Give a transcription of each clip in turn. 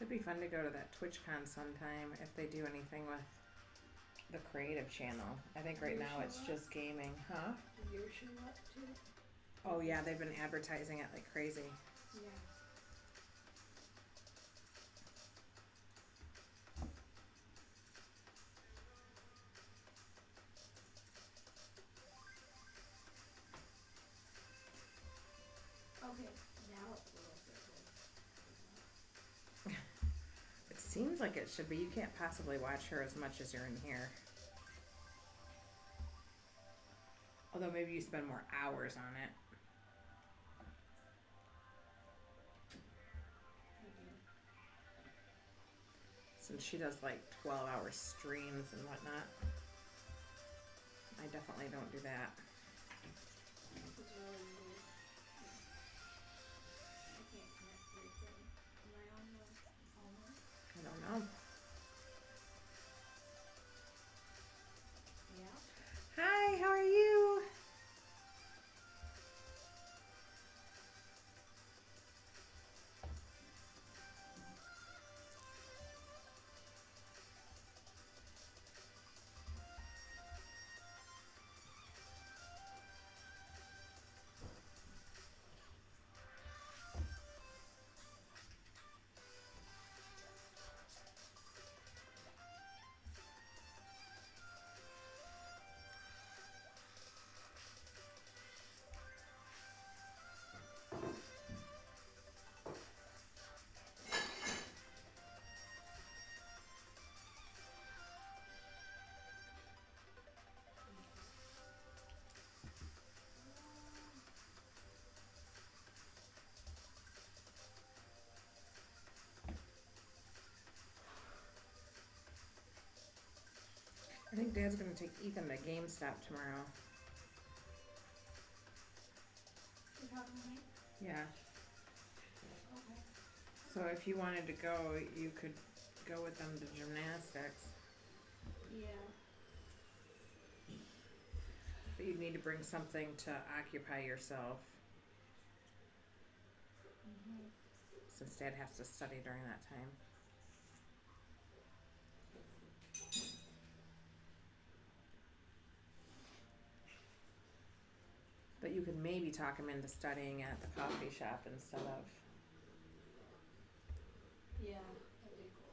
It'd be fun to go to that TwitchCon sometime if they do anything with the creative channel. I think right now it's just gaming, huh? Did yours show up too? Oh yeah, they've been advertising it like crazy. Yeah. Okay, now it's a little circle. It seems like it should be. You can't possibly watch her as much as you're in here. Although maybe you spend more hours on it. Since she does like 12-hour streams and whatnot. I definitely don't do that. This is really loose. I can't connect everything. Am I on the phone? I don't know. Yeah. Hi, how are you? I think Dad's gonna take Ethan to GameStop tomorrow. You talking to me? Yeah. Okay. So if you wanted to go, you could go with them to gymnastics. Yeah. But you'd need to bring something to occupy yourself, Mhm. since Dad has to study during that time. But you could maybe talk him into studying at the coffee shop instead of. Yeah, that'd be cool.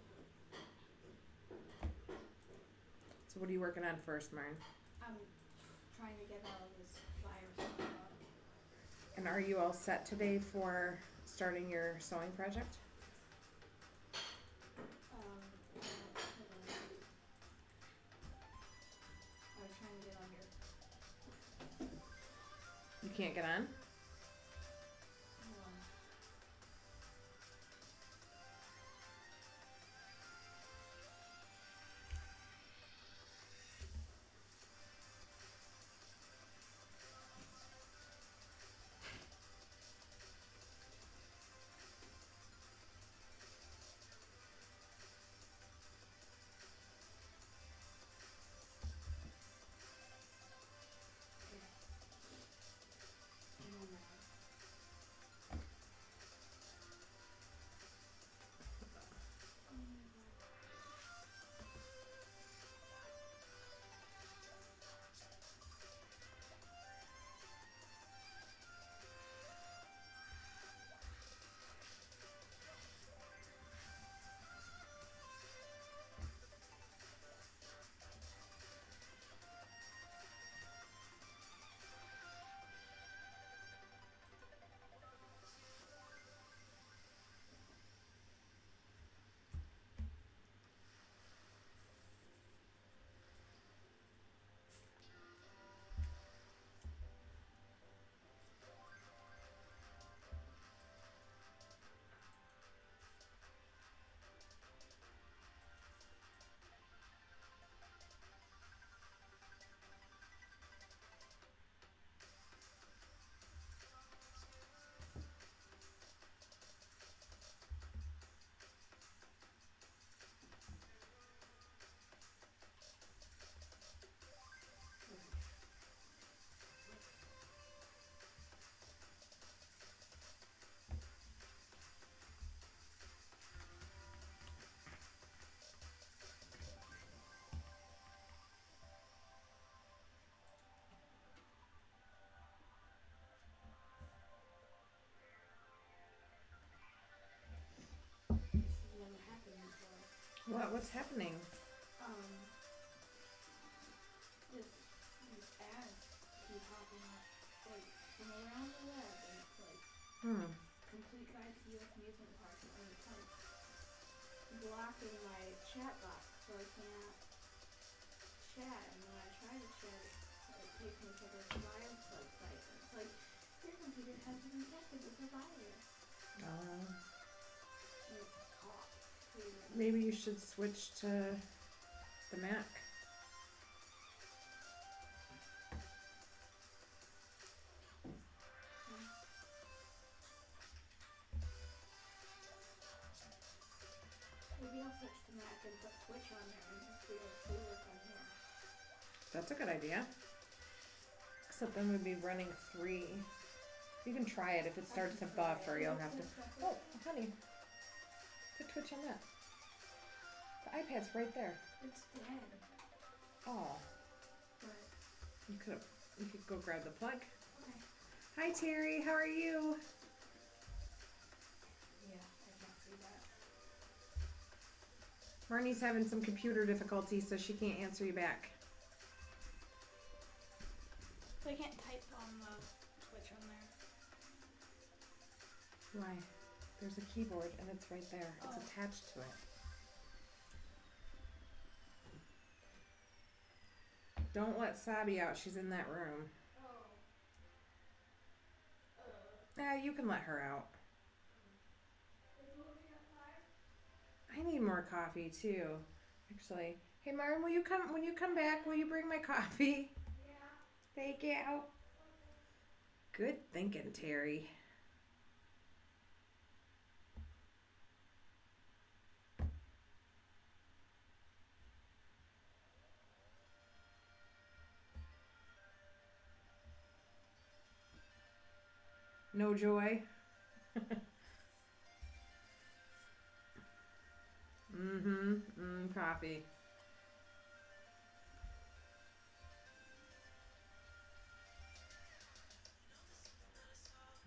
So what are you working on first, Marn? I'm trying to get all of this flyer stuff up. And are you all set today for starting your sewing project? Hold on. I was trying to get on here. You can't get on? Hold on. Okay. What's happening? These ads keep popping up, like, from around the web, and it's like, complete guide to U.S. amusement parks and other parks. Blocking my chat box, so I can't chat, and when I try to chat, it takes me to this virus website, and it's like, your computer has been infected with a virus. And it's off. Maybe you should switch to the Mac. Maybe I'll switch to Mac and put Twitch on there and just do it from here. That's a good idea. Except then we'd be running 3. You can try it. If it starts to buffer, you'll have to. Oh, honey. Put Twitch on that. The iPad's right there. It's dead. Oh. But You could go grab the plug. okay. Hi Terry, how are you? Yeah, I can see that. Marnie's having some computer difficulties, so she can't answer you back. So I can't type on the Twitch on there. Why? There's a keyboard and it's right there. It's attached to it. Don't let Sabi out. She's in that room. You can let her out. I need more coffee too. Actually, hey Martin, when you come back, will you bring my coffee? Yeah. Thank you. Good thinking, Terry. No joy. Coffee.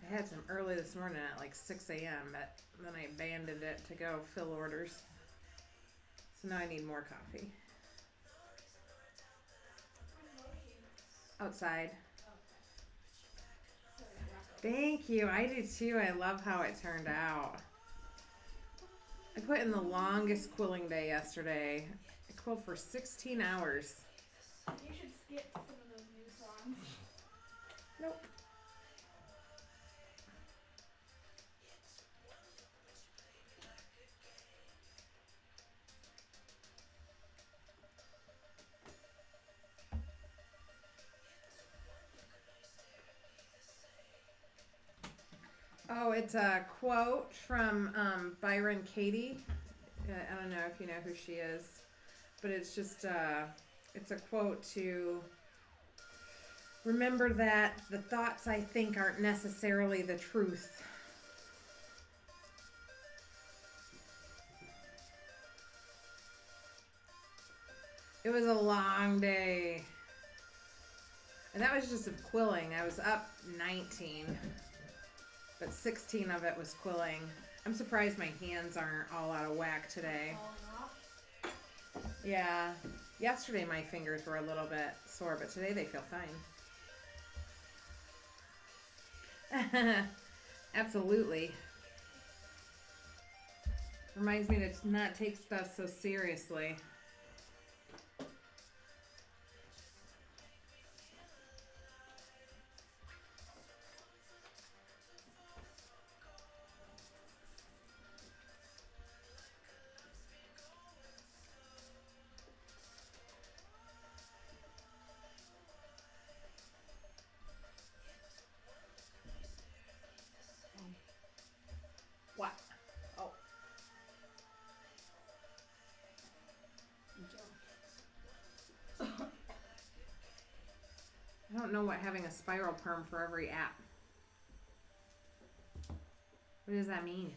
I had some early this morning at like 6 a.m., but then I abandoned it to go fill orders. So now I need more coffee. Outside. Thank you. I do too. I love how it turned out. I put in the longest quilling day yesterday. I quilled for 16 hours. You should skip some of those new songs. Nope. Oh, it's a quote from Byron Katie. I don't know if you know who she is, but it's just it's a quote to remember that the thoughts I think aren't necessarily the truth. It was a long day. And that was just of quilling. I was up 19. But 16 of it was quilling. I'm surprised my hands aren't all out of whack today. Yeah. Yesterday my fingers were a little bit sore, but today they feel fine. Absolutely. Reminds me to not take stuff so seriously. What? Oh. I don't know what having a spiral perm for every app. What does that mean?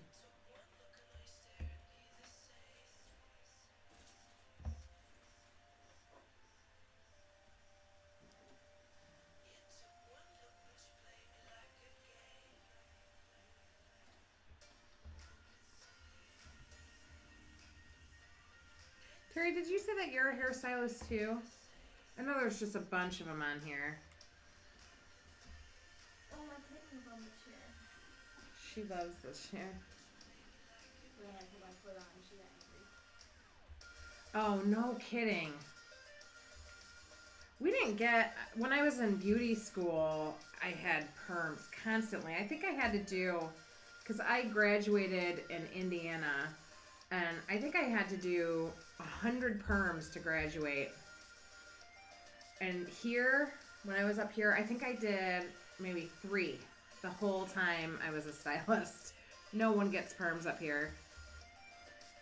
Terry, did you say that you're a hairstylist too? I know there's just a bunch of them on here. Oh, my kitten's on the chair. She loves this chair. When I put my foot on, she got angry. Oh, no kidding. We didn't get, when I was in beauty school, I had perms constantly. I think I had to do, because I graduated in Indiana, and I think I had to do 100 perms to graduate. And here, when I was up here, I think I did maybe 3 the whole time I was a stylist. No one gets perms up here.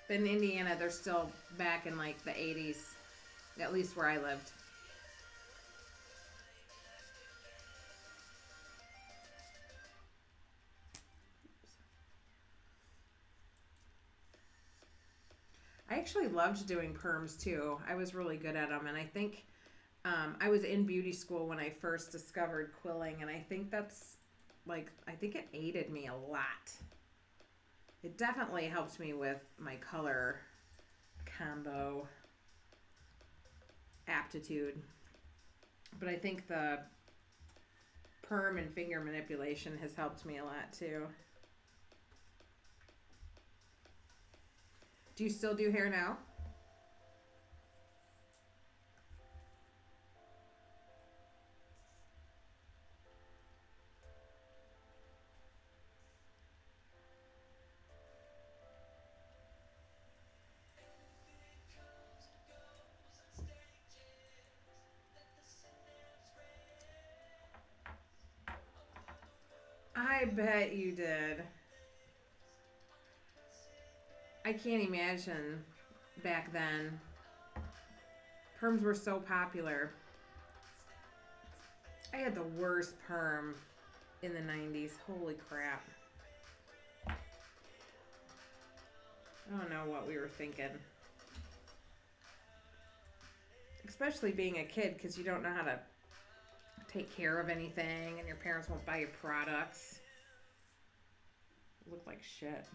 But in Indiana, they're still back in like the 80s, at least where I lived. I actually loved doing perms too. I was really good at them, and I think I was in beauty school when I first discovered quilling, and I think that's like, I think it aided me a lot. It definitely helped me with my color combo aptitude, but I think the perm and finger manipulation has helped me a lot too. Do you still do hair now? I bet you did. I can't imagine back then. Perms were so popular. I had the worst perm in the 90s. Holy crap. I don't know what we were thinking. Especially being a kid, because you don't know how to take care of anything, and your parents won't buy you products. You look like shit.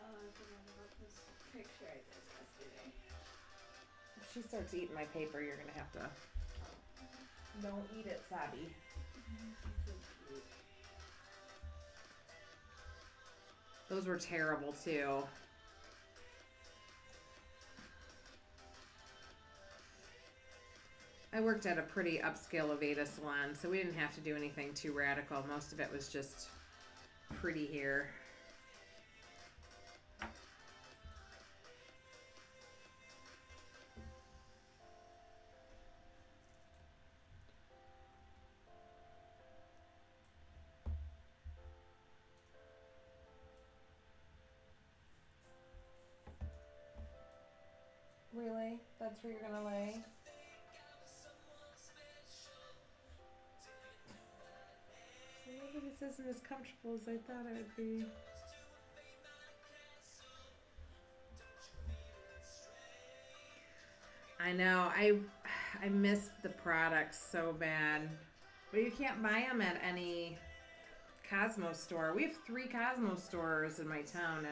Oh, I forgot about this picture I did yesterday. If she starts eating my paper, you're gonna have to. Don't eat it, Sabi. So cute. Those were terrible too. I worked at a pretty upscale Aveda salon, so we didn't have to do anything too radical. Most of it was just pretty hair. Really? That's where you're gonna lay? Maybe this isn't as comfortable as I thought it would be. I know. I miss the products so bad. But you can't buy them at any Cosmo store. We have 3 Cosmo stores in my town,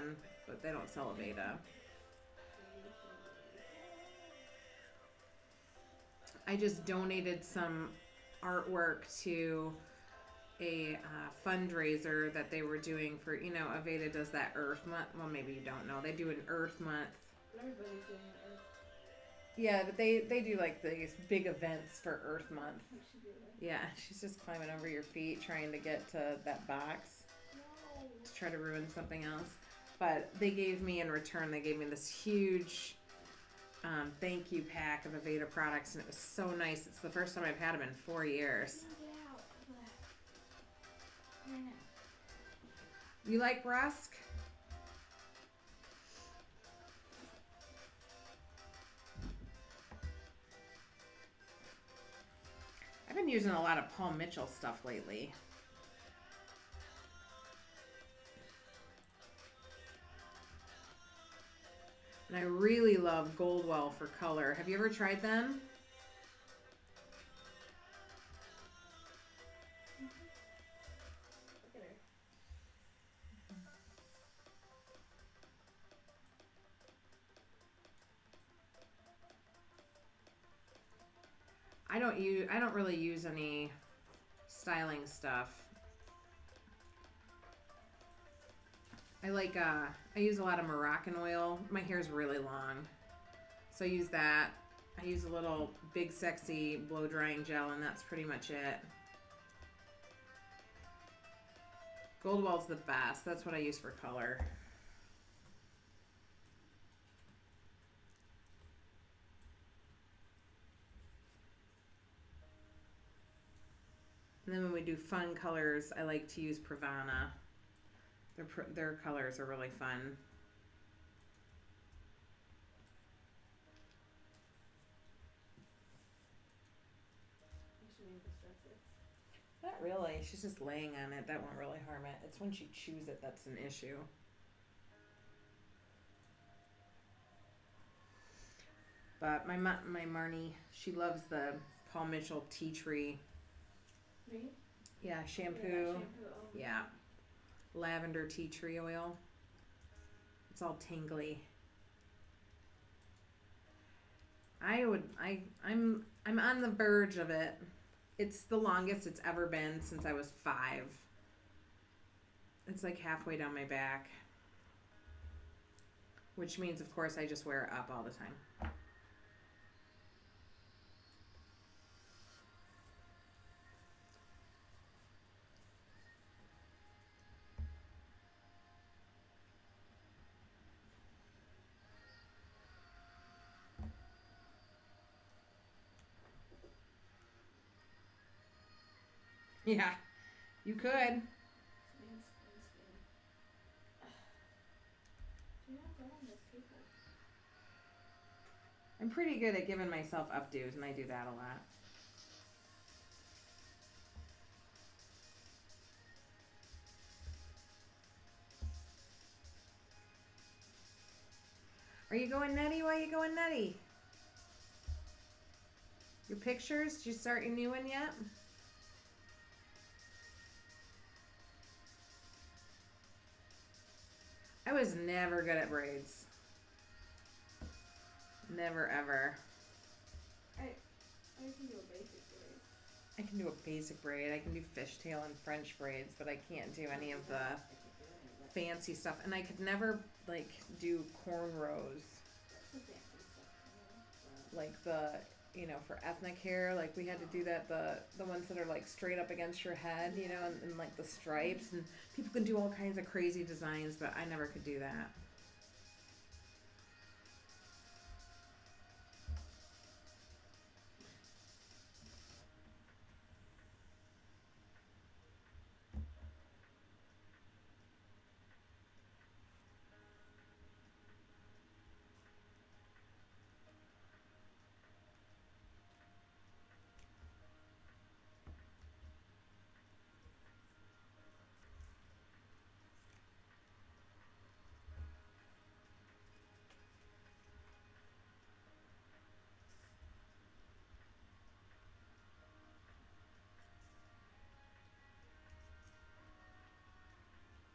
but they don't sell Aveda. I just donated some artwork to a fundraiser that they were doing for, Aveda does that Earth Month. Well, maybe you don't know. They do an Earth Month. Everybody's doing it. Yeah, but they do like these big events for Earth Month. We should do it. Yeah, she's just climbing over your feet trying to get to that box No. to try to ruin something else. But they gave me, in return, they gave me this huge thank you pack of Aveda products, and it was so nice. It's the first time I've had them in 4 years. Get out of that. Right now. You like Rusk? I've been using a lot of Paul Mitchell stuff lately. And I really love Goldwell for color. Have you ever tried them? I don't really use any styling stuff. I use a lot of Moroccan oil. My hair's really long, so I use that. I use a little Big Sexy blow drying gel, and that's pretty much it. Goldwell's the best. That's what I use for color. And then when we do fun colors, I like to use Pravana. Their colors are really fun. Not really. She's just laying on it. That won't really harm it. It's when she chews it that's an issue. But my Marnie, she loves the Paul Mitchell Tea Tree. Me? Yeah, shampoo. Yeah, shampoo. Oh. Yeah. Lavender tea tree oil. It's all tingly. I'm on the verge of it. It's the longest it's ever been since I was 5. It's like halfway down my back. Which means, of course, I just wear it up all the time. Yeah, you could. Spin. Do you have that on this table? I'm pretty good at giving myself updos, and I do that a lot. Are you going nutty? Why are you going nutty? Your pictures? Did you start your new one yet? I was never good at braids. Never ever. I can do a basic braid. I can do a basic braid. I can do fishtail and French braids, but I can't do any of the fancy stuff. And I could never like do cornrows. That's the fancy stuff, Like the, for ethnic hair, like we had to do that, the ones that are like straight up against your head, and like the stripes, and people can do all kinds of crazy designs, but I never could do that.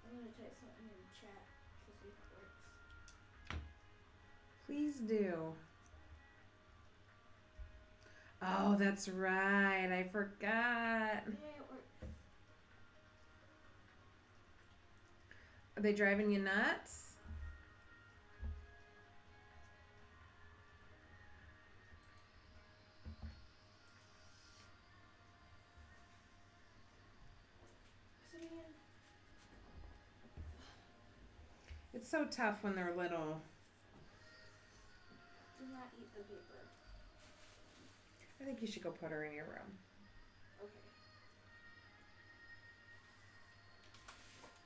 I'm gonna type something in the chat to see if it works. Please do. Oh, that's right. I forgot. Yeah, it works. Are they driving you nuts? It's so tough when they're little. Do not eat the paper. I think you should go put her in your room. Okay.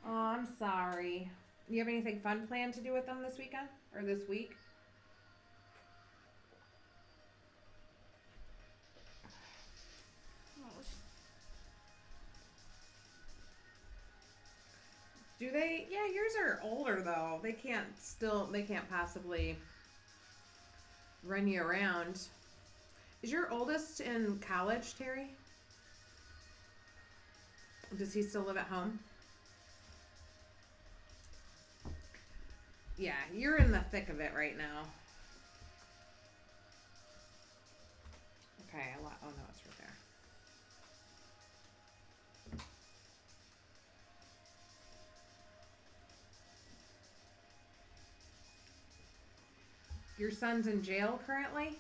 Oh, I'm sorry. You have anything fun planned to do with them this weekend? Or this week? Do they? Yeah, yours are older though. They can't possibly run you around. Is your oldest in college, Terry? Does he still live at home? Yeah, you're in the thick of it right now. Okay, oh no, Your son's in jail currently?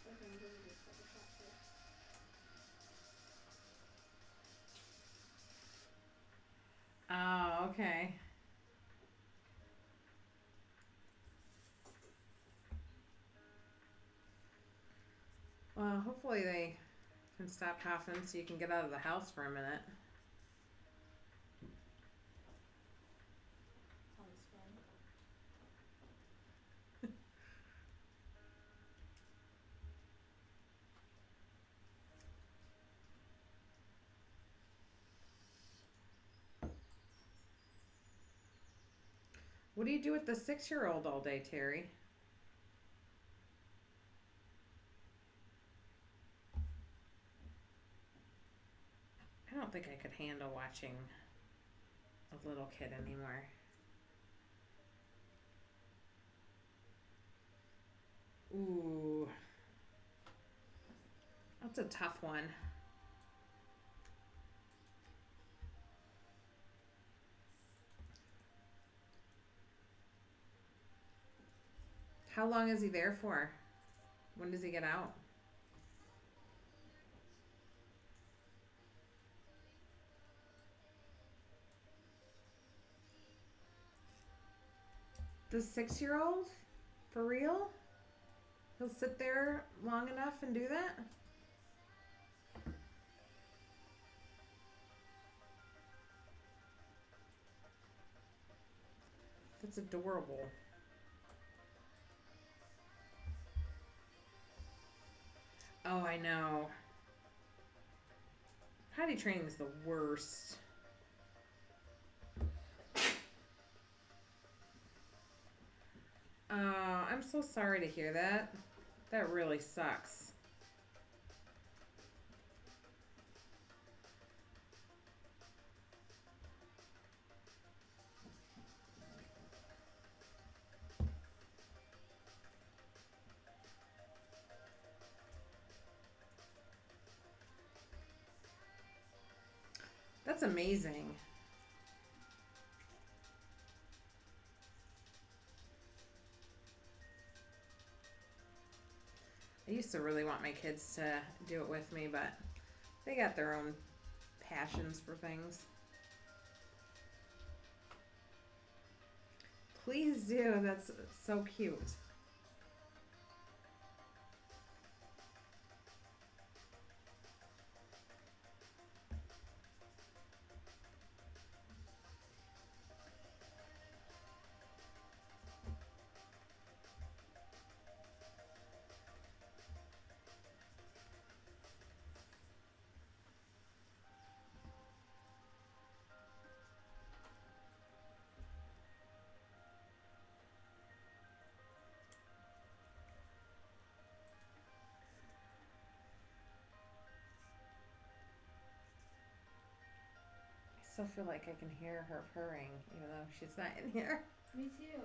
Okay, I'm gonna just take a shot first. Oh, okay. Well, hopefully they can stop coughing so you can get out of the house for a minute. Always fun. What do you do with the 6-year-old all day, Terry? I don't think I could handle watching a little kid anymore. Ooh. That's a tough one. How long is he there for? When does he get out? The 6-year-old? For real? He'll sit there long enough and do that? That's adorable. Oh, I know. Potty training is the worst. Oh, I'm so sorry to hear that. That really sucks. That's amazing. I used to really want my kids to do it with me, but they got their own passions for things. Please do. That's so cute. I still feel like I can hear her purring, even though she's not in here. Me too.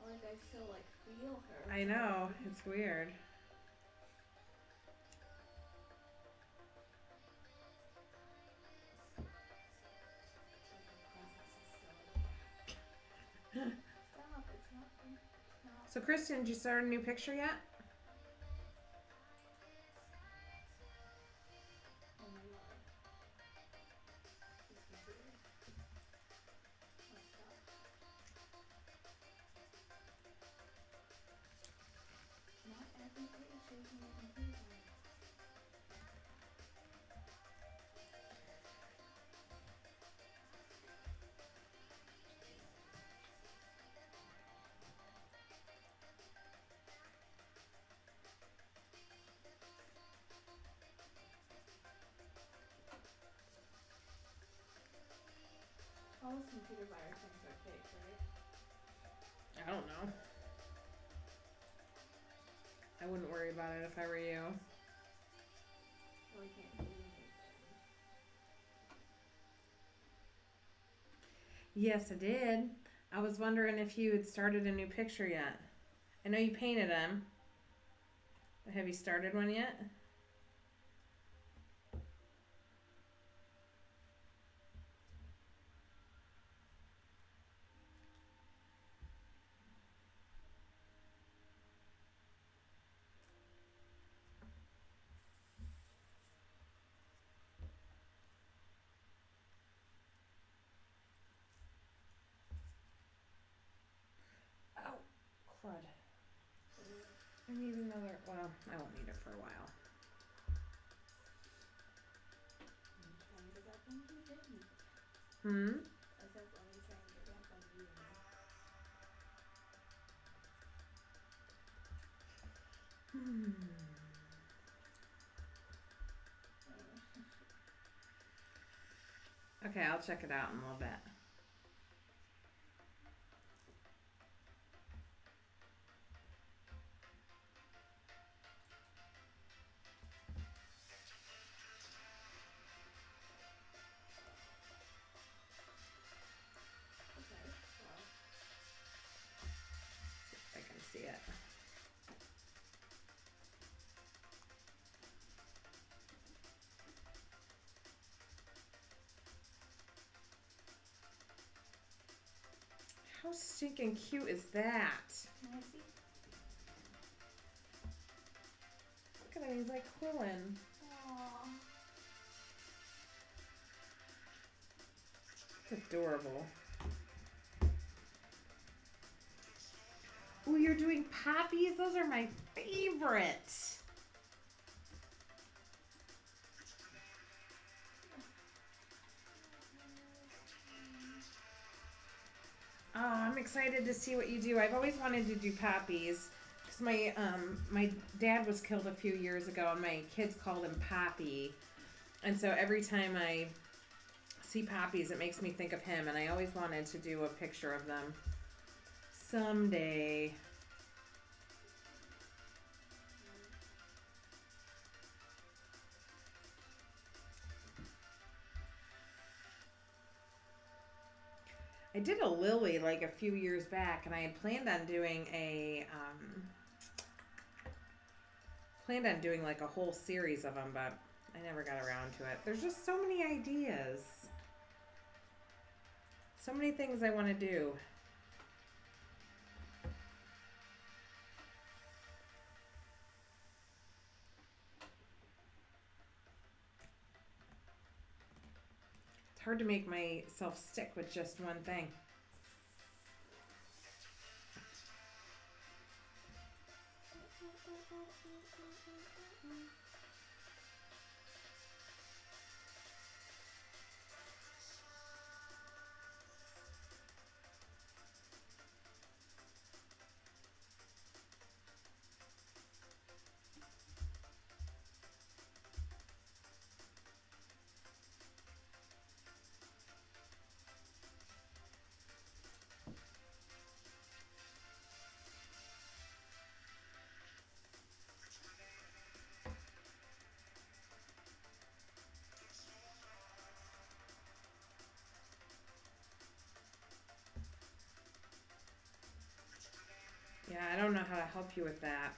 Like I still like feel her. I know, it's weird. Stop, it's not. So, Kristen, did you start a new picture yet? Oh my god. It's considered. Oh, stop. Not every picture can be complete. All those computer virus things are fake, right? I don't know. I wouldn't worry about it if I were you. Well, you can't do anything. Yes, I did. I was wondering if you had started a new picture yet. I know you painted them. Have you started one yet? Oh, crud. I need another, well, I won't need it for a while. I'm trying to get back on reading. Hmm? I said let me try and get back on reading. Okay, I'll check it out in a little bit. Okay, well. If I can see it. How stinking cute is that? Can I see? Look at him, he's like quilling. Aww. It's adorable. Oh, you're doing poppies? Those are my favorite. Oh, I'm excited to see what you do. I've always wanted to do poppies because my dad was killed a few years ago, and my kids called him Poppy, and so every time I see poppies, it makes me think of him, and I always wanted to do a picture of them someday. I did a lily like a few years back, and I had planned on doing like a whole series of them, but I never got around to it. There's just so many ideas, so many things I want to do. It's hard to make myself stick with just one thing. Yeah, I don't know how to help you with that.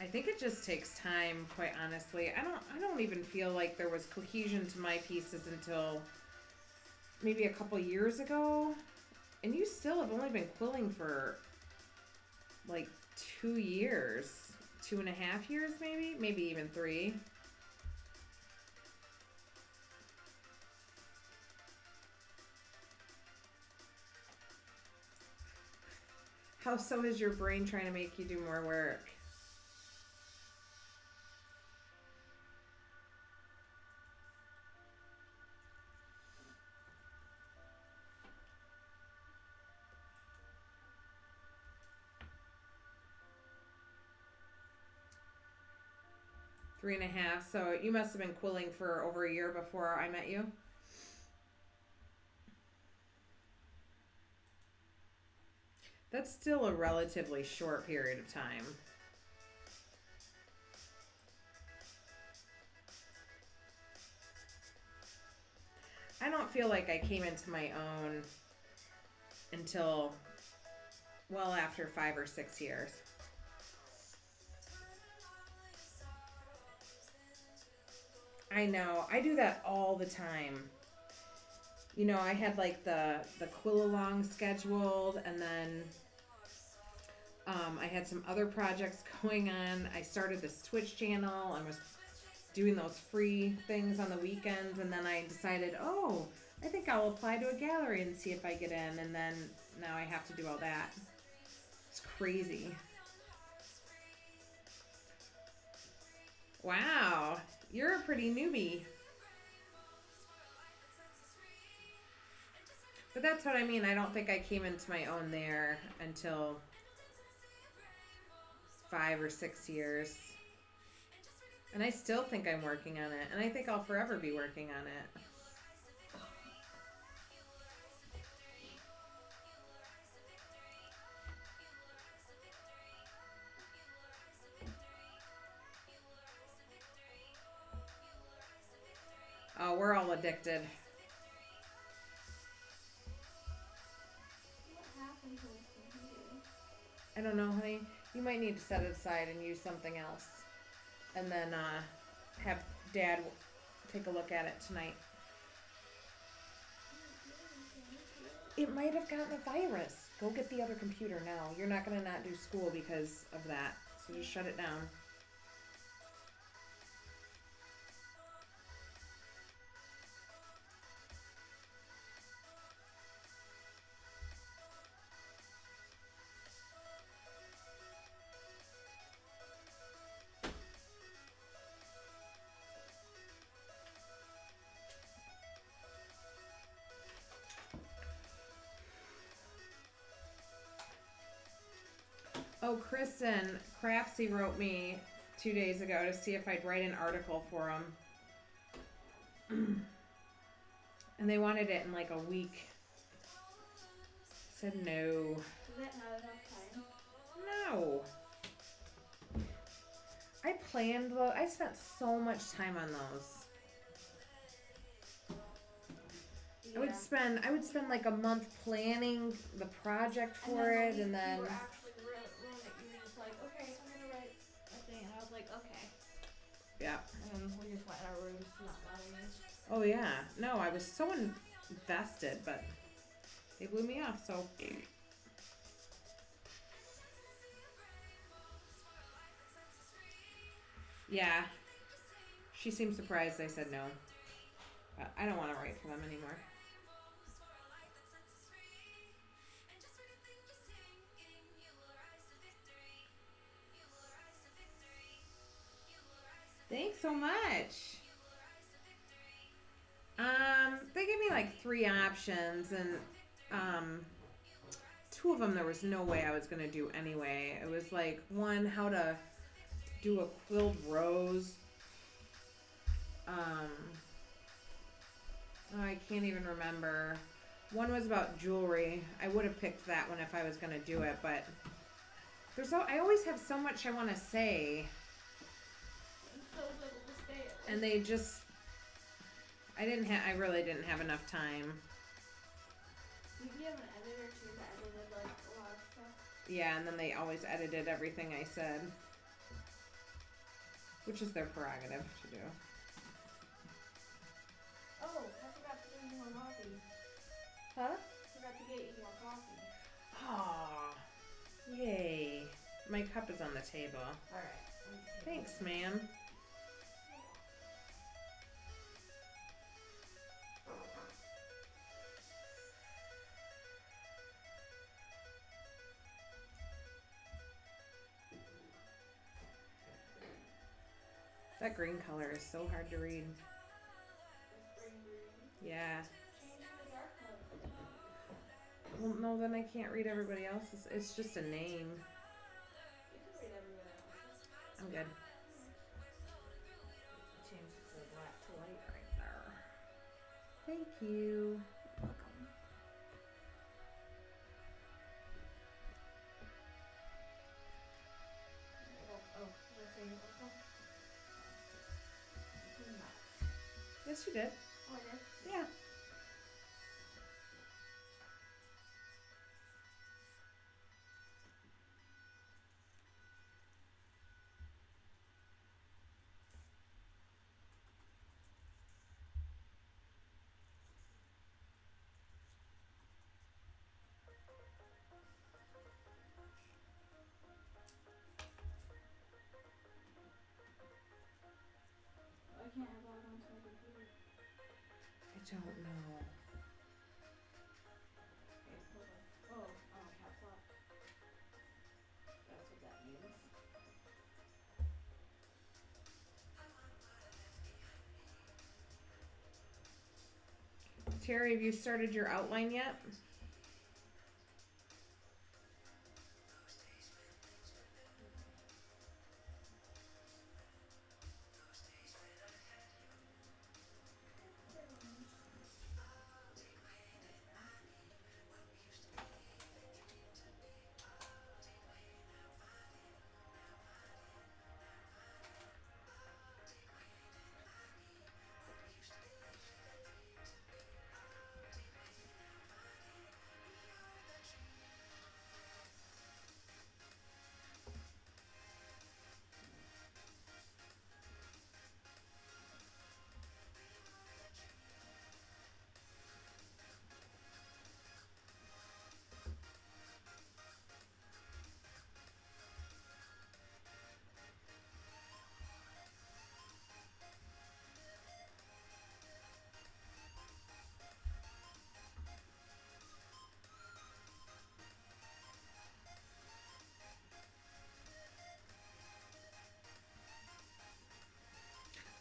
I think it just takes time, quite honestly. I don't even feel like there was cohesion to my pieces until maybe a couple years ago. And you still have only been quilling for like 2 years, 2.5 years maybe even 3. How so is your brain trying to make you do more work? Three and a half. So you must have been quilling for over a year before I met you. That's still a relatively short period of time. I don't feel like I came into my own until well after 5 or 6 years. I know. I do that all the time. You know, I had like the quill along scheduled, and then I had some other projects going on. I started this Twitch channel and was doing those free things on the weekends, and then I decided, oh, I think I'll apply to a gallery and see if I get in, and then now I have to do all that. It's crazy. Wow, you're a pretty newbie. But that's what I mean. I don't think I came into my own there until 5 or 6 years. And I still think I'm working on it. And I think I'll forever be working on it. Oh, we're all addicted. What happened to his computer? I don't know, honey. You might need to set it aside and use something else. And then have Dad take a look at it tonight. It might have gotten a virus. Go get the other computer now. You're not going to not do school because of that. So just shut it down. Oh, Kristen Craftsy wrote me 2 days ago to see if I'd write an article for them. And they wanted it in like a week. I said no. Is that not enough time? No. I planned those. I spent so much time on those. Yeah. I would spend like a month planning the project for it, and then You were actually ruined it. You were just like, okay, I'm gonna write a thing, and I was like, okay. yeah. And then we just went in our rooms, not bothering us. Oh yeah. No, I was so invested, but they blew me off. So. Yeah. She seemed surprised I said no. But I don't want to write for them anymore. Thanks so much. They gave me like 3 options, and 2 of them there was no way I was gonna do anyway. It was like one, how to do a quilled rose. Oh, I can't even remember. One was about jewelry. I would have picked that one if I was gonna do it, but I always have so much I want to say, And so little to stay at. and they just, I really didn't have enough time. Did you have an editor too that edited like a lot of stuff? Yeah, and then they always edited everything I said, which is their prerogative to do. Oh, I forgot to get you more coffee. Huh? Forgot to get you more coffee. Aw, yay. My cup is on the table. Alright. Thanks, ma'am. That green color is so hard to read. Yeah. Change the dark mode. Well, no, then I can't read everybody else's. It's just a name. You can read everyone else's. I'm good. Change it to black to white. Right there. Thank you. Welcome. Oh, did I say you're welcome? No. Yes, you did. Oh, I did? Yeah. can't I log onto my computer? I don't know. Okay, hold on. Oh, caps lock. That's what that means. Terry, have you started your outline yet?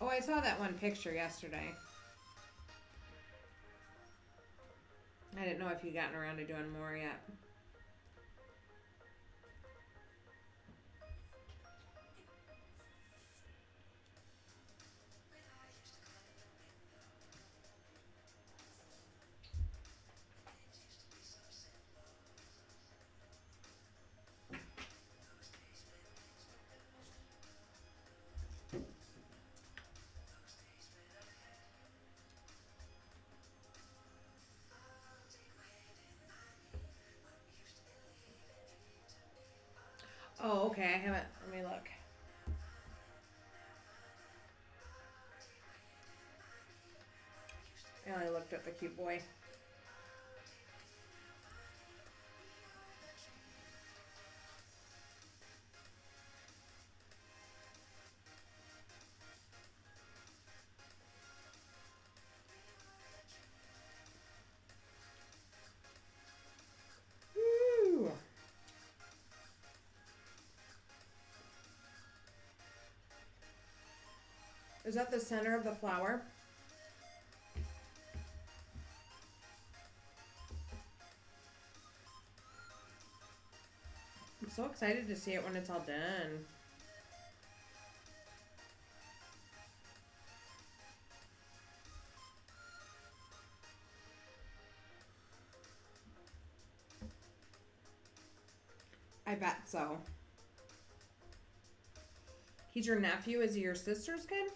Oh, I saw that one picture yesterday. I didn't know if you'd gotten around to doing more yet. Oh, okay. I haven't. Let me look. I only looked at the cute boy. Woo! Is that the center of the flower? I'm so excited to see it when it's all done. I bet so. He's your nephew? Is he your sister's kid?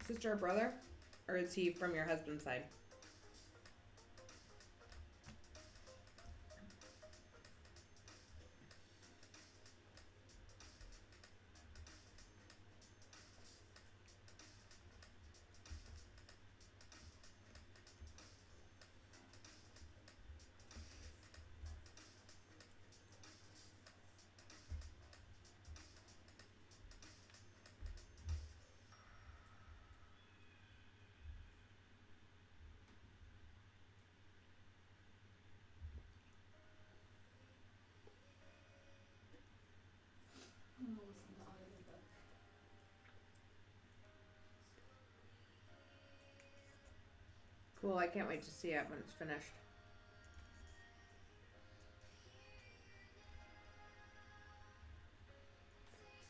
Sister or brother? Or is he from your husband's side? I'm gonna listen to audiobook. Cool. I can't wait to see it when it's finished.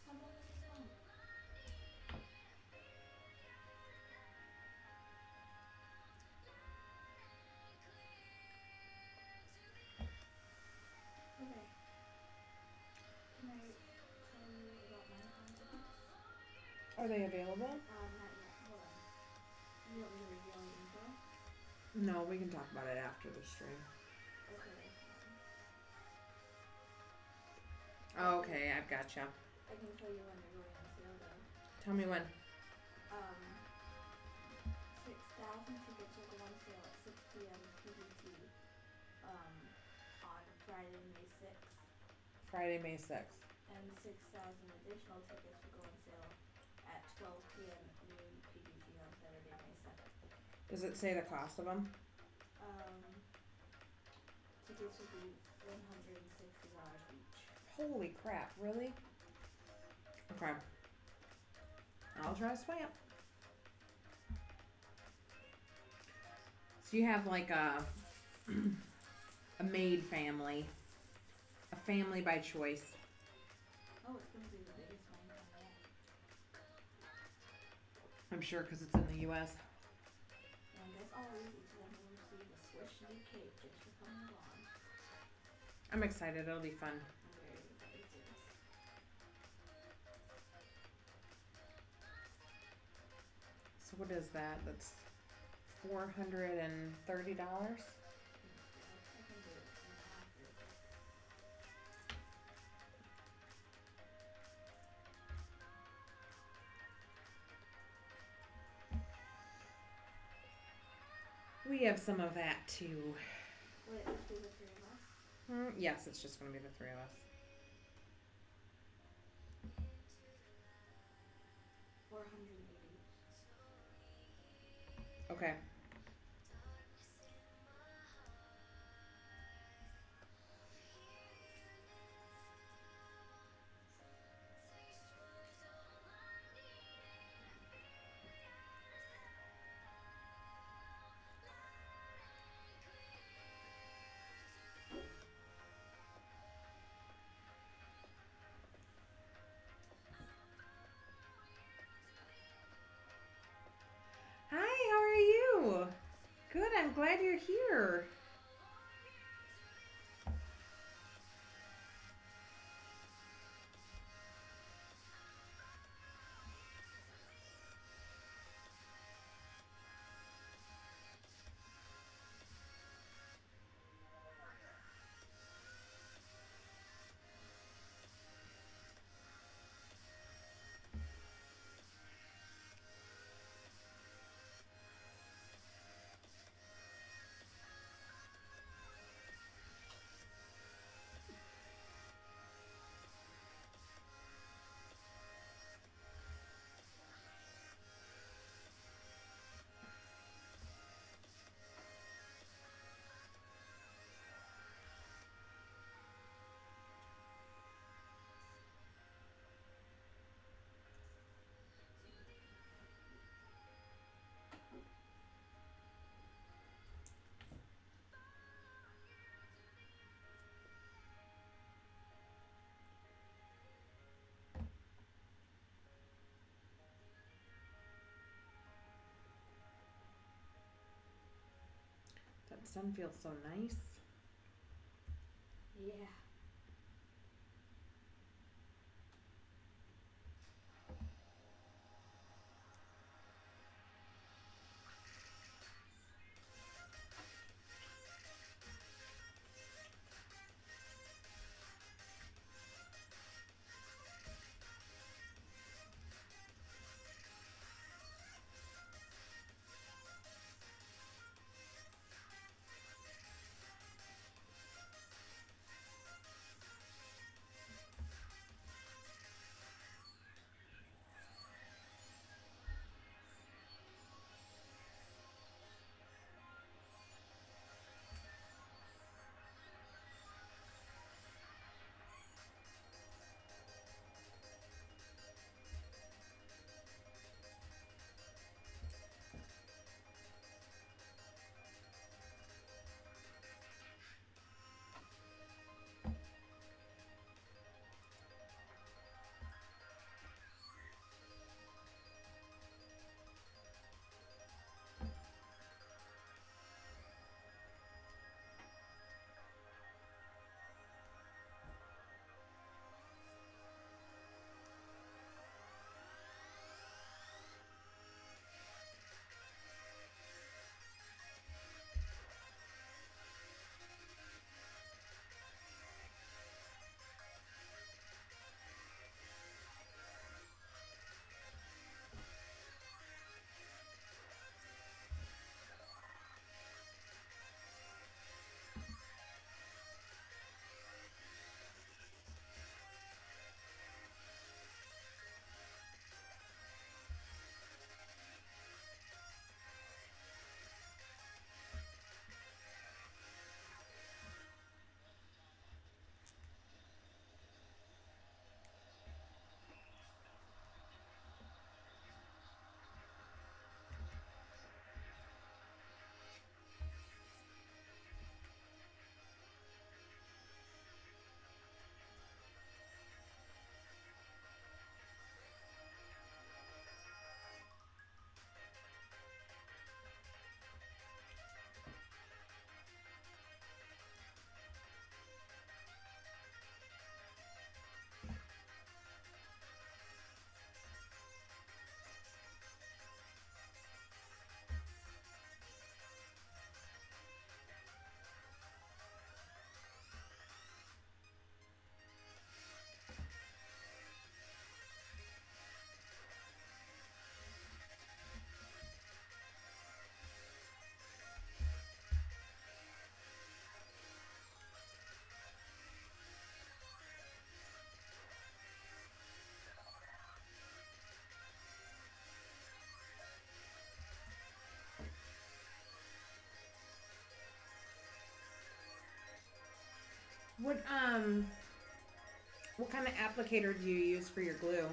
How long is this one? Okay. Can I tell you about my confidence? Are they available? Not yet. Hold on. You want me to reveal the info? No, we can talk about it after the stream. Okay. Oh, okay, I've gotcha. I can tell you when they're going on sale though. Tell me when. 6,000 tickets will go on sale at 6 p.m. PDT on Friday, May 6th. Friday, May 6th. And 6,000 additional tickets will go on sale at 12 p.m. Does it say the cost of them? Tickets would be $160 each. Holy crap, really? Okay. I'll try to swing it. So you have like a maid family. A family by choice. Oh, it's gonna be the biggest one yet. I'm sure because it's in the U.S. And as always, each of them will receive a Swiss new cake just for coming along. I'm excited. It'll be fun. I'm very excited too. So what is that? That's $430. I can do it in half real quick. We have some of that too. Will it just be the three of us? Yes, it's just going to be the three of us. $480. Okay. Hi, how are you? Good, I'm glad you're here. That sun feels so nice. Yeah. What what kind of applicator do you use for your glue?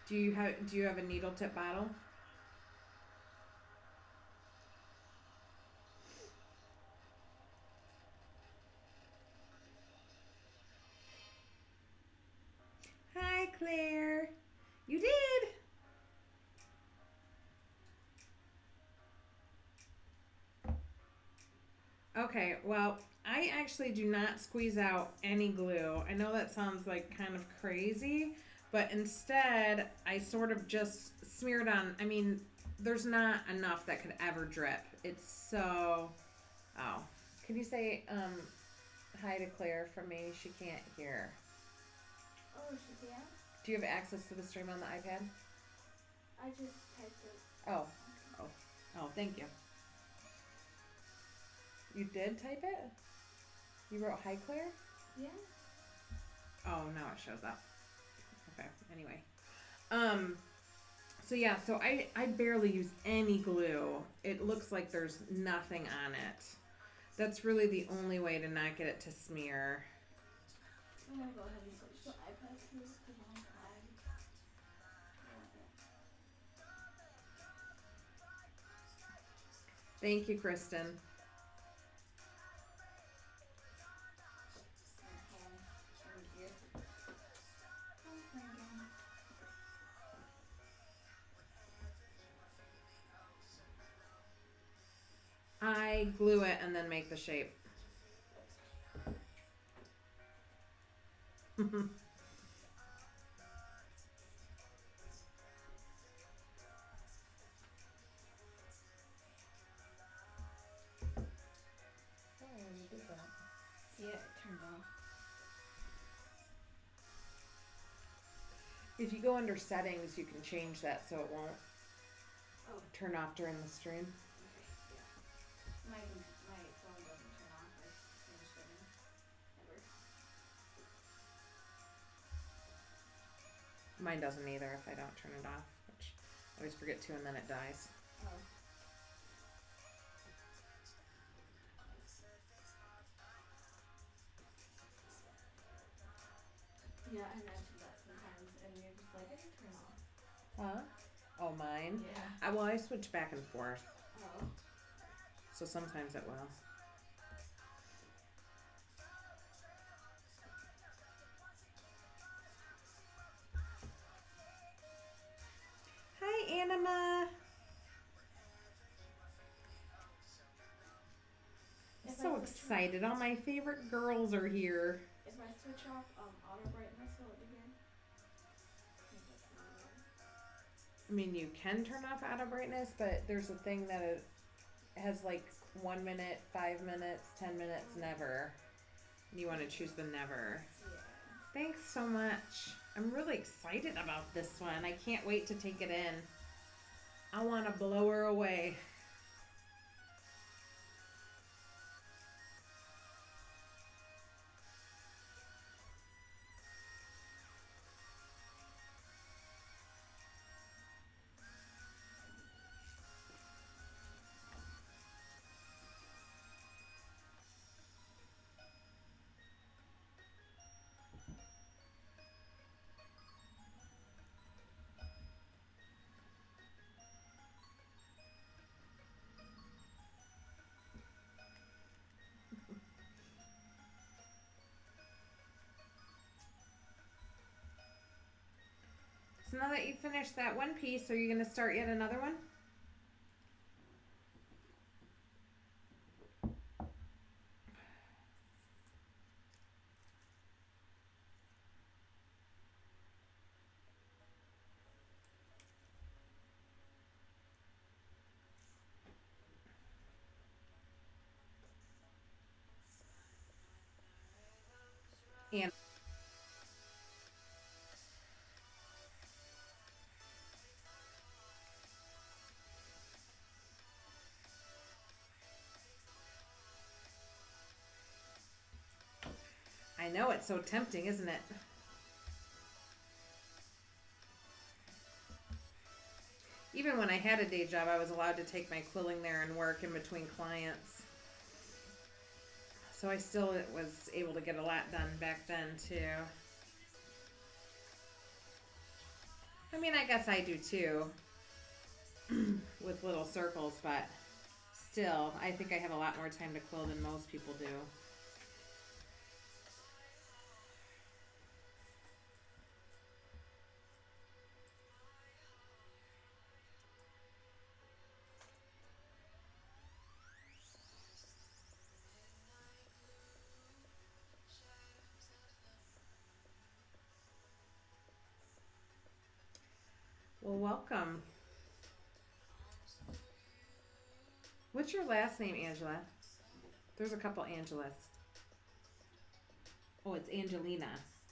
Do you have a needle tip bottle? Hi, Claire. You did. Okay, well, I actually do not squeeze out any glue. I know that sounds like kind of crazy, but instead I sort of just smear it on. I mean, there's not enough that could ever drip. It's so. Oh, can you say hi to Claire from me? She can't hear. Oh, she can? Do you have access to the stream on the iPad? I just typed it. Oh, oh, thank you. You did type it? You wrote hi, Claire? Yeah. Oh, now it shows up. Okay, anyway. So yeah, so I barely use any glue. It looks like there's nothing on it. That's really the only way to not get it to smear. I'm gonna go ahead and switch to iPad too, because I'm tired. Thank you, Kristen. I glue it and then make the shape. Yeah, it turned off. If you go under settings, you can change that so it won't turn off during the stream. Okay, yeah. My phone doesn't turn off. I changed settings. Never. Mine doesn't either if I don't turn it off, which I always forget to, and then it dies. Oh. Yeah, I mentioned that sometimes, and you're just like, I can turn off. Huh? Oh, mine? Yeah. Well, I switch back and forth. Oh. So sometimes it will. Hi, Anima. So excited. All my favorite girls are here. If I switch off auto brightness, will it be good? I mean, you can turn off auto brightness, but there's a thing that it has like 1 minute, 5 minutes, 10 minutes, never. You want to choose the never. Yeah. Thanks so much. I'm really excited about this one. I can't wait to take it in. I want to blow her away. So now that you've finished that one piece, are you going to start yet another one? And I know, it's so tempting, isn't it? Even when I had a day job, I was allowed to take my quilling there and work in between clients. So I still was able to get a lot done back then too. I mean, I guess I do too, with little circles, but still, I think I have a lot more time to quill than most people do. Well, welcome. What's your last name, Angela? There's a couple Angelas. Oh, it's Angelina.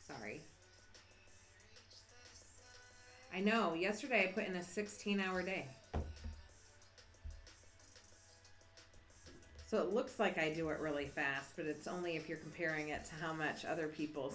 Sorry. I know. Yesterday I put in a 16-hour day. So it looks like I do it really fast, but it's only if you're comparing it to how much other people.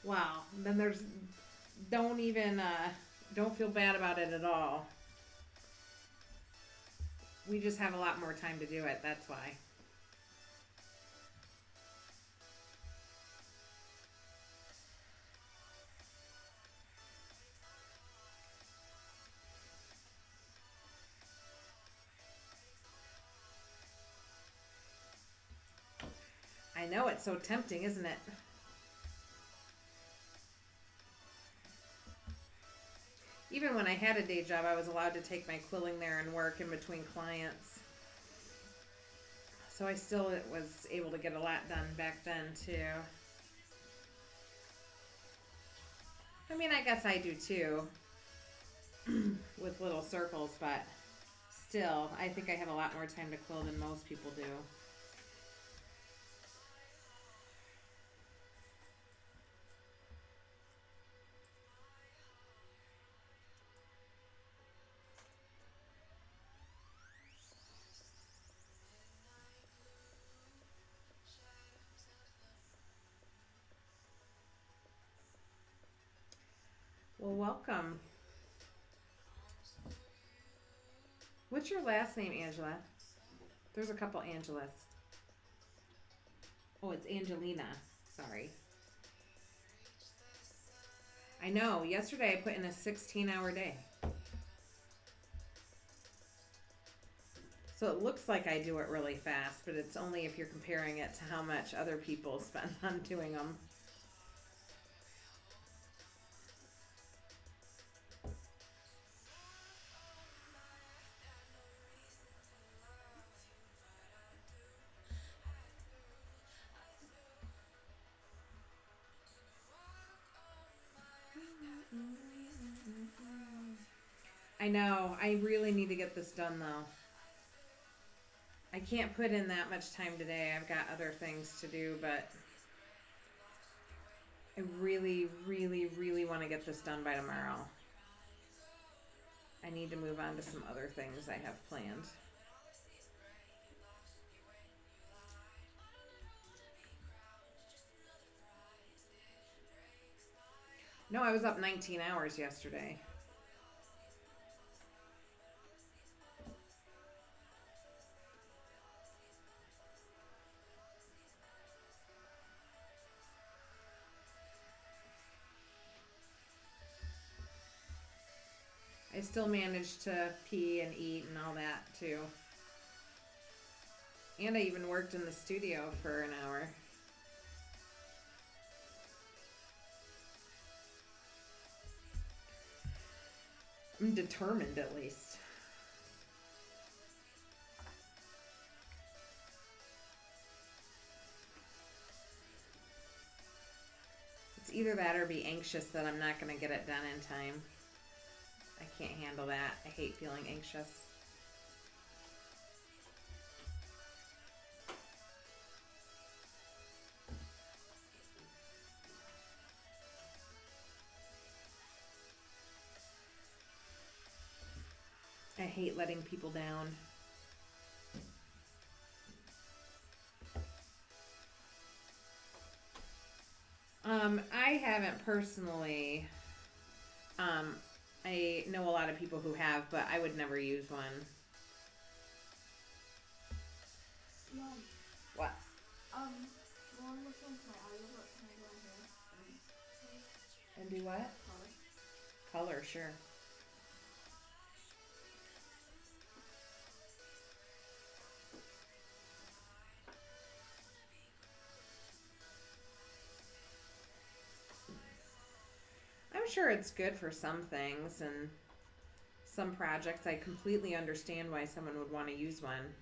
Wow. Then there's, don't even, don't feel bad about it at all. We just have a lot more time to do it. That's why. I know, it's so tempting, isn't it? Even when I had a day job, I was allowed to take my quilling there and work in between clients. So I still was able to get a lot done back then too. I mean, I guess I do too, with little circles, but still, I think I have a lot more time to quill than most people do. Well, welcome. What's your last name, Angela? There's a couple Angelas. Oh, it's Angelina. Sorry. I know. Yesterday I put in a 16-hour day. So it looks like I do it really fast, but it's only if you're comparing it to how much other people spend on doing them. I know. I really need to get this done though. I can't put in that much time today. I've got other things to do, but I really, really, really want to get this done by tomorrow. I need to move on to some other things I have planned. No, I was up 19 hours yesterday. I still managed to pee and eat and all that too. And I even worked in the studio for an hour. I'm determined at least. It's either that or be anxious that I'm not going to get it done in time. I can't handle that. I hate feeling anxious. I hate letting people down. haven't personally. I know a lot of people who have, but I would never use one. Mom, What? while I'm listening to my audiobook, can I go in here And do what? Color, sure. I'm sure it's good for some things and some projects. I completely understand why someone would want to use one.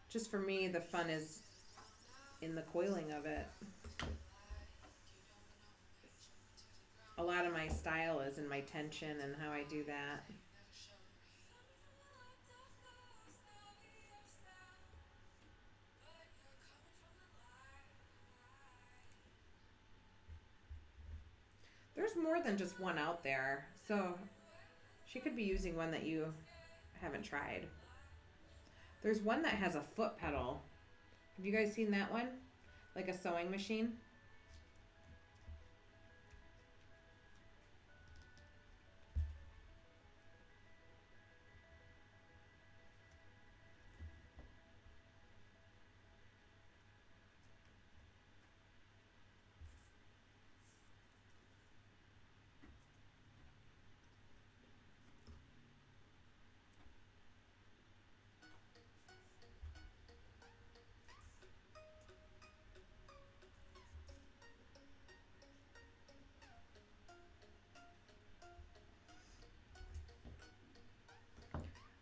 Just for me, the fun is in the coiling of it. A lot of my style is in my tension and how I do that. There's more than just one out there, so she could be using one that you haven't tried. There's one that has a foot pedal. Have you guys seen that one? Like a sewing machine?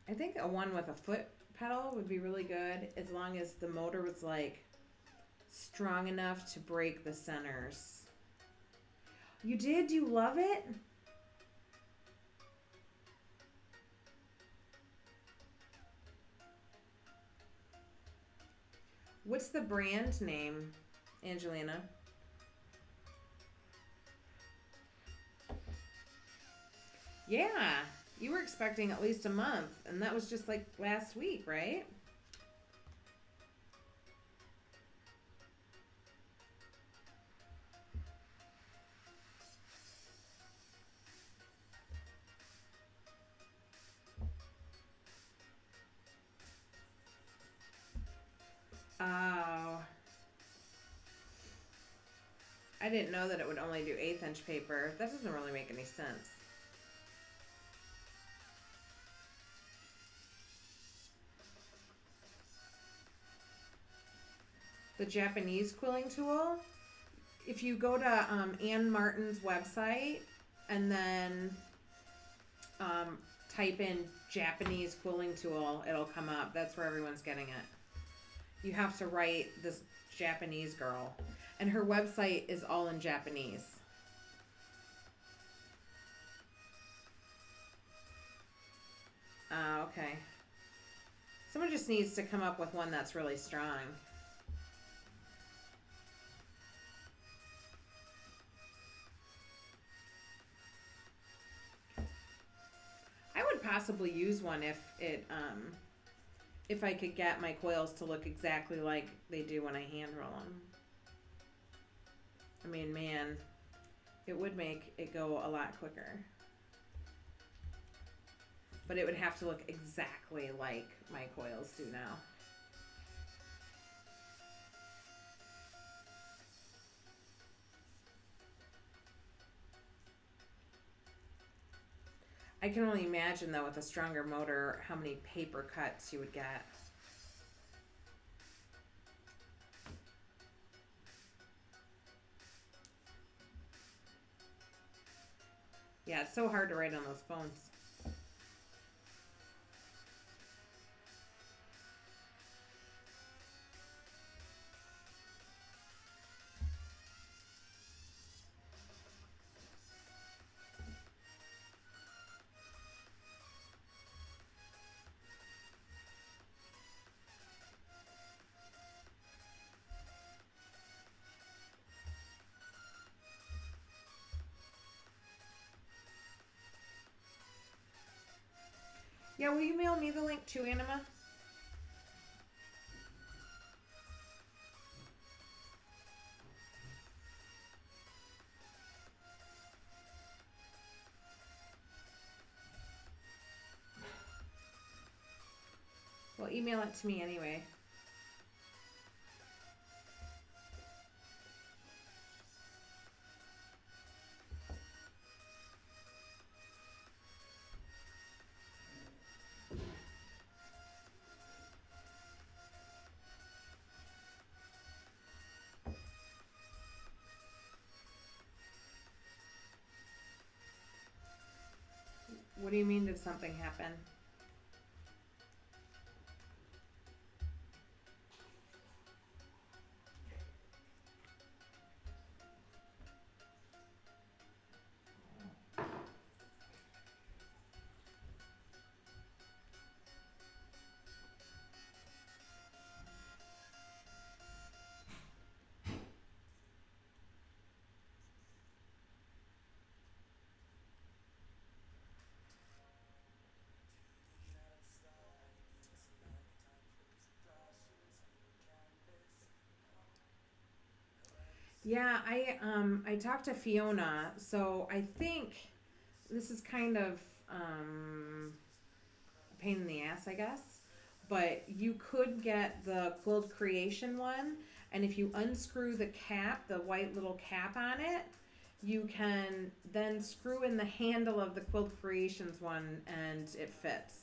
I think a one with a foot pedal would be really good as long as the motor was like strong enough to break the centers. You did? Do you love it? What's the brand name, Angelina? Yeah, you were expecting at least a month, and that was just like last week, right? Oh. I didn't know that it would only do 1/8 inch paper. That doesn't really make any sense. The Japanese quilling tool, if you go to Ann Martin's website and then type in Japanese quilling tool, it'll come up. That's where everyone's getting it. You have to write this Japanese girl. And her website is all in Japanese. Okay. Someone just needs to come up with one that's really strong. I would possibly use one if I could get my coils to look exactly like they do when I hand roll them. I mean, man, it would make it go a lot quicker. But it would have to look exactly like my coils do now. I can only imagine, though, with a stronger motor, how many paper cuts you would get. Yeah, it's so hard to write on those phones. Yeah, will you mail me the link too, Anima? email it to me anyway. What do you mean, did something happen? Yeah, I talked to Fiona, so I think this is kind of a pain in the ass, I guess. But you could get the Quilled Creation one, and if you unscrew the cap, the white little cap on it, you can then screw in the handle of the Quilled Creations one, and it fits.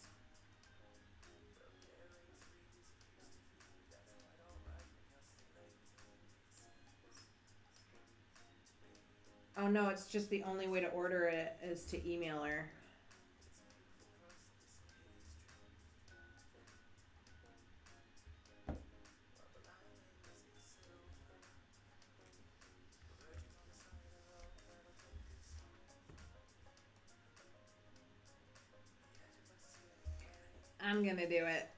Oh no, it's just the only way to order it is to email her. I'm gonna do it.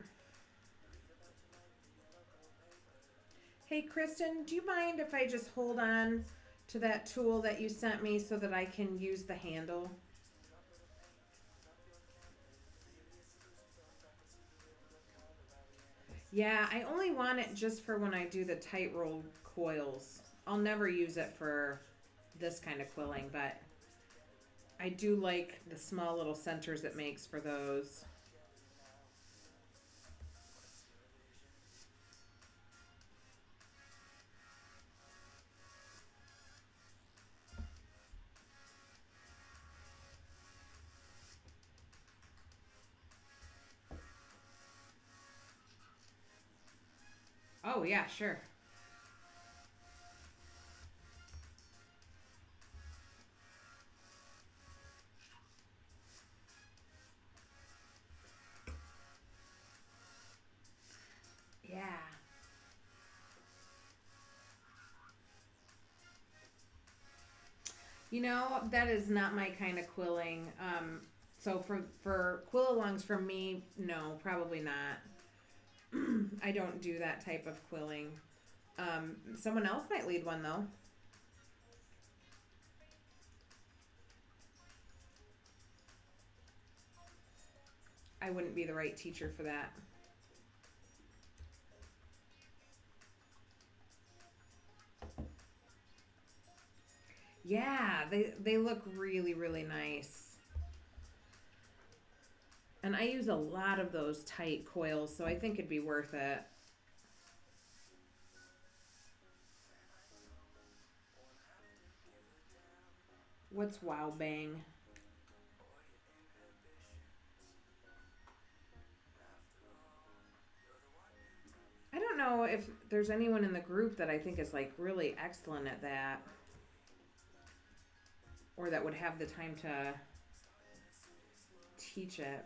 Hey Kristen, do you mind if I just hold on to that tool that you sent me so that I can use the handle? Yeah, I only want it just for when I do the tight roll coils. I'll never use it for this kind of quilling, but I do like the small little centers it makes for those. Oh yeah, sure. Yeah. You know, that is not my kind of quilling. So for quill-alongs for me, no, probably not. I don't do that type of quilling. Someone else might lead one though. I wouldn't be the right teacher for that. Yeah, they look really, really nice. And I use a lot of those tight coils, so I think it'd be worth it. What's Wow Bang? I don't know if there's anyone in the group that I think is like really excellent at that, or that would have the time to teach it.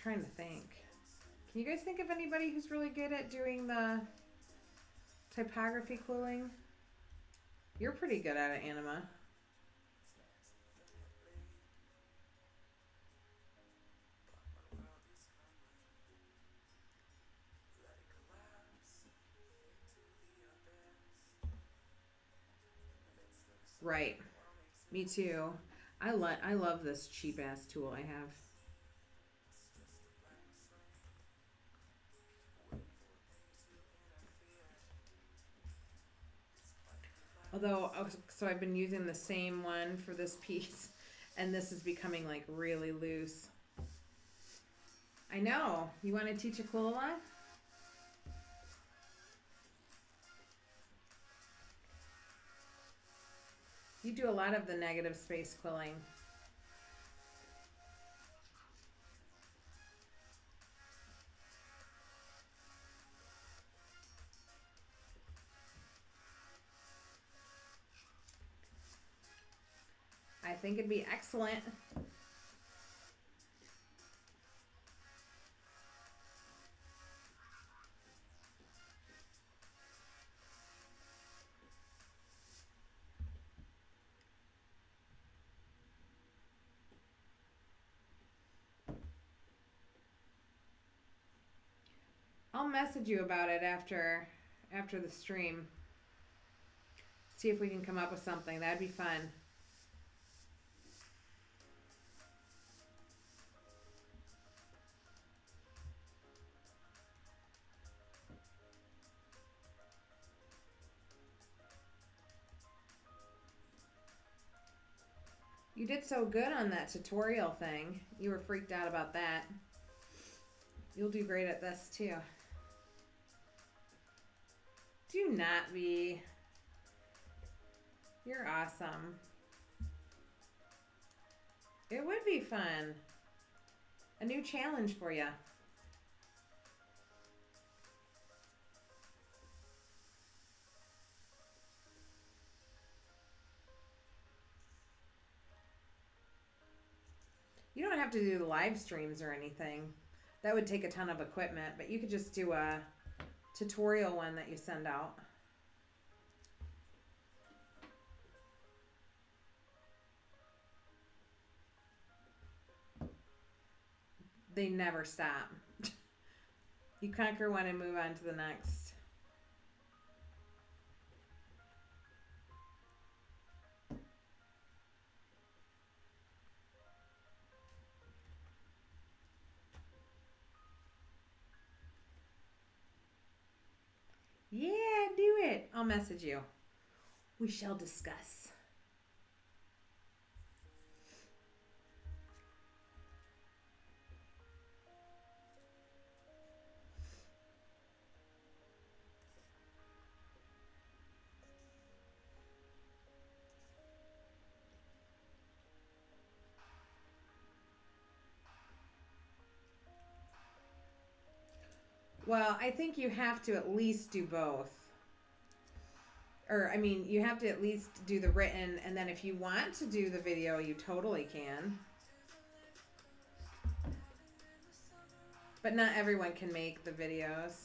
I'm trying to think. Can you guys think of anybody who's really good at doing the typography quilling? You're pretty good at it, Anima. Right. Me too. I love this cheap ass tool I have. Although, so I've been using the same one for this piece, And this is becoming like really loose. I know. You want to teach a quill along? You do a lot of the negative space quilling. I think it'd be excellent. I'll message you about it after the stream. See if we can come up with something. That'd be fun. You did so good on that tutorial thing. You were freaked out about that. You'll do great at this too. Do not be. You're awesome. It would be fun. A new challenge for you. You don't have to do the live streams or anything. That would take a ton of equipment, but you could just do a tutorial one that you send out. They never stop. You conquer one and move on to the next. Yeah, do it. I'll message you. We shall discuss. Well, I think you have to at least do both. Or, I mean, you have to at least do the written, and then if you want to do the video, you totally can. But not everyone can make the videos.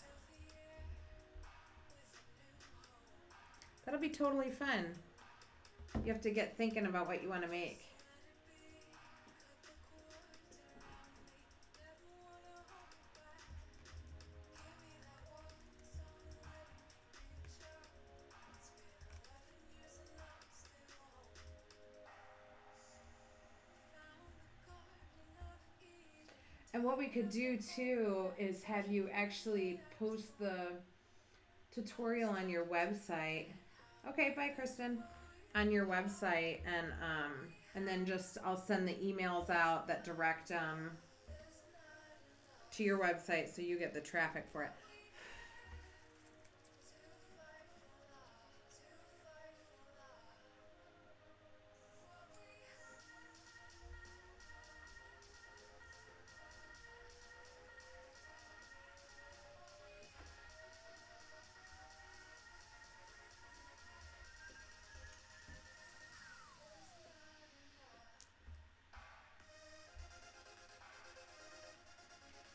That'll be totally fun. You have to get thinking about what you want to make. And what we could do too is have you actually post the tutorial on your website. Okay, bye, Kristen. On your website, and then just I'll send the emails out that direct to your website so you get the traffic for it.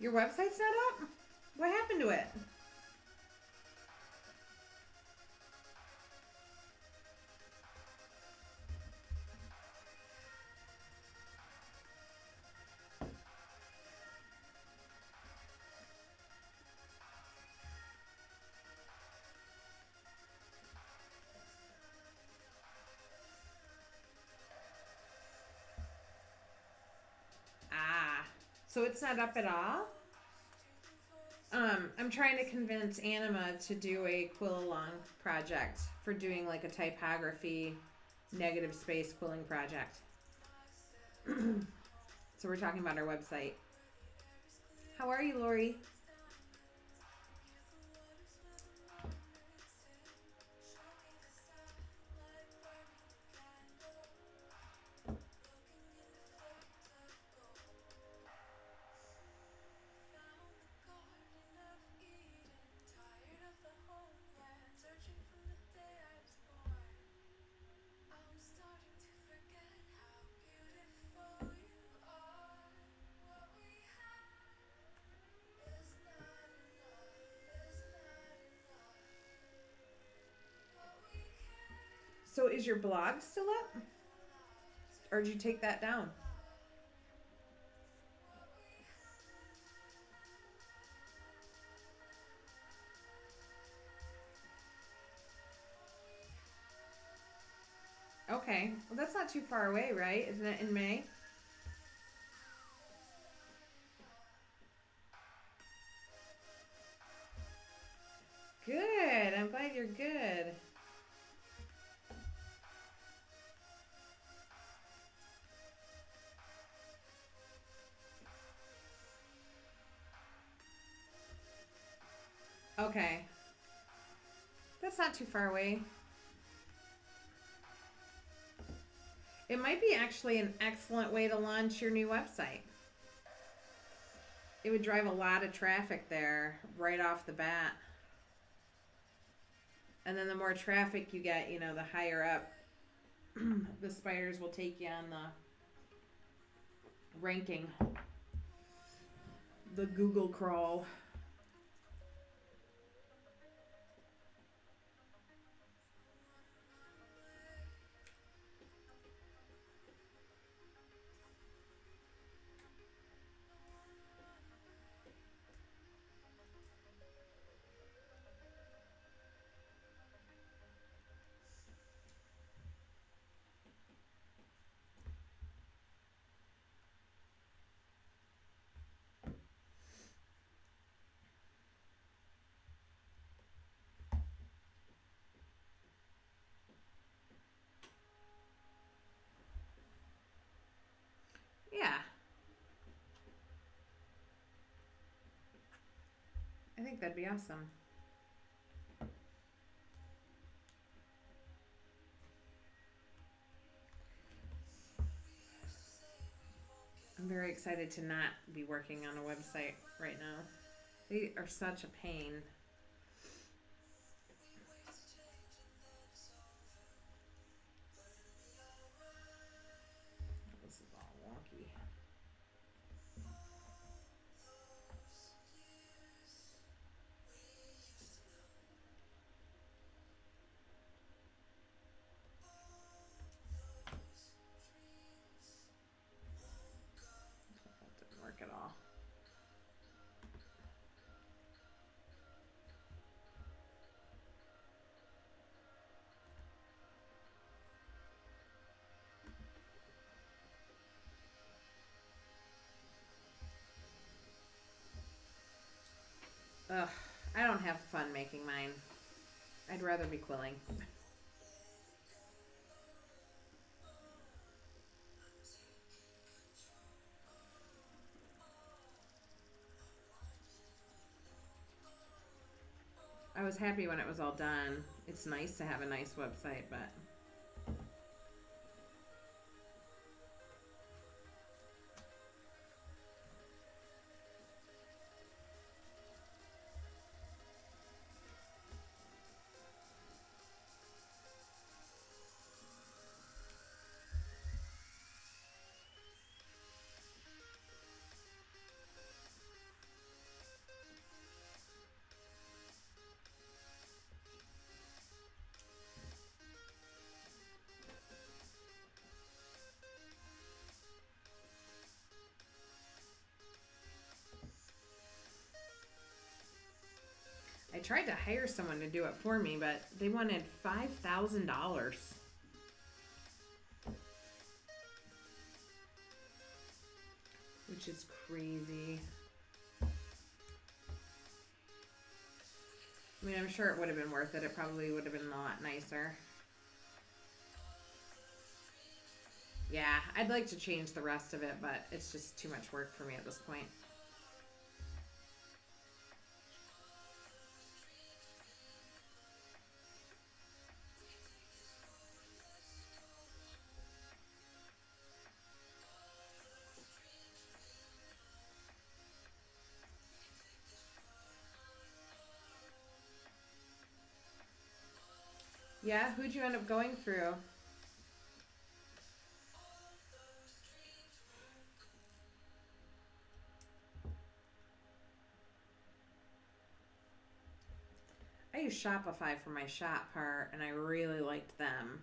Your website's not up? What happened to it? Ah, so it's not up at all? I'm trying to convince Anima to do a quill along project for doing like a typography negative space quilling project. So we're talking about our website. How are you, Lori? So is your blog still up? Or did you take that down? Okay. Well, that's not too far away, right? Isn't it in May? Good. I'm glad you're good. Okay. That's not too far away. It might be actually an excellent way to launch your new website. It would drive a lot of traffic there right off the bat. And then the more traffic you get, you know, the higher up the spiders will take you on the ranking. The Google crawl. Yeah. I think that'd be awesome. I'm very excited to not be working on a website right now. They are such a pain. This is all wonky. That didn't work at all. Ugh, I don't have fun making mine. I'd rather be quilling. I was happy when it was all done. It's nice to have a nice website, but I tried to hire someone to do it for me, but they wanted $5,000. Which is crazy. I mean, I'm sure it would have been worth it. It probably would have been a lot nicer. Yeah, I'd like to change the rest of it, but it's just too much work for me at this point. Yeah, who'd you end up going through? I use Shopify for my shop part, and I really liked them.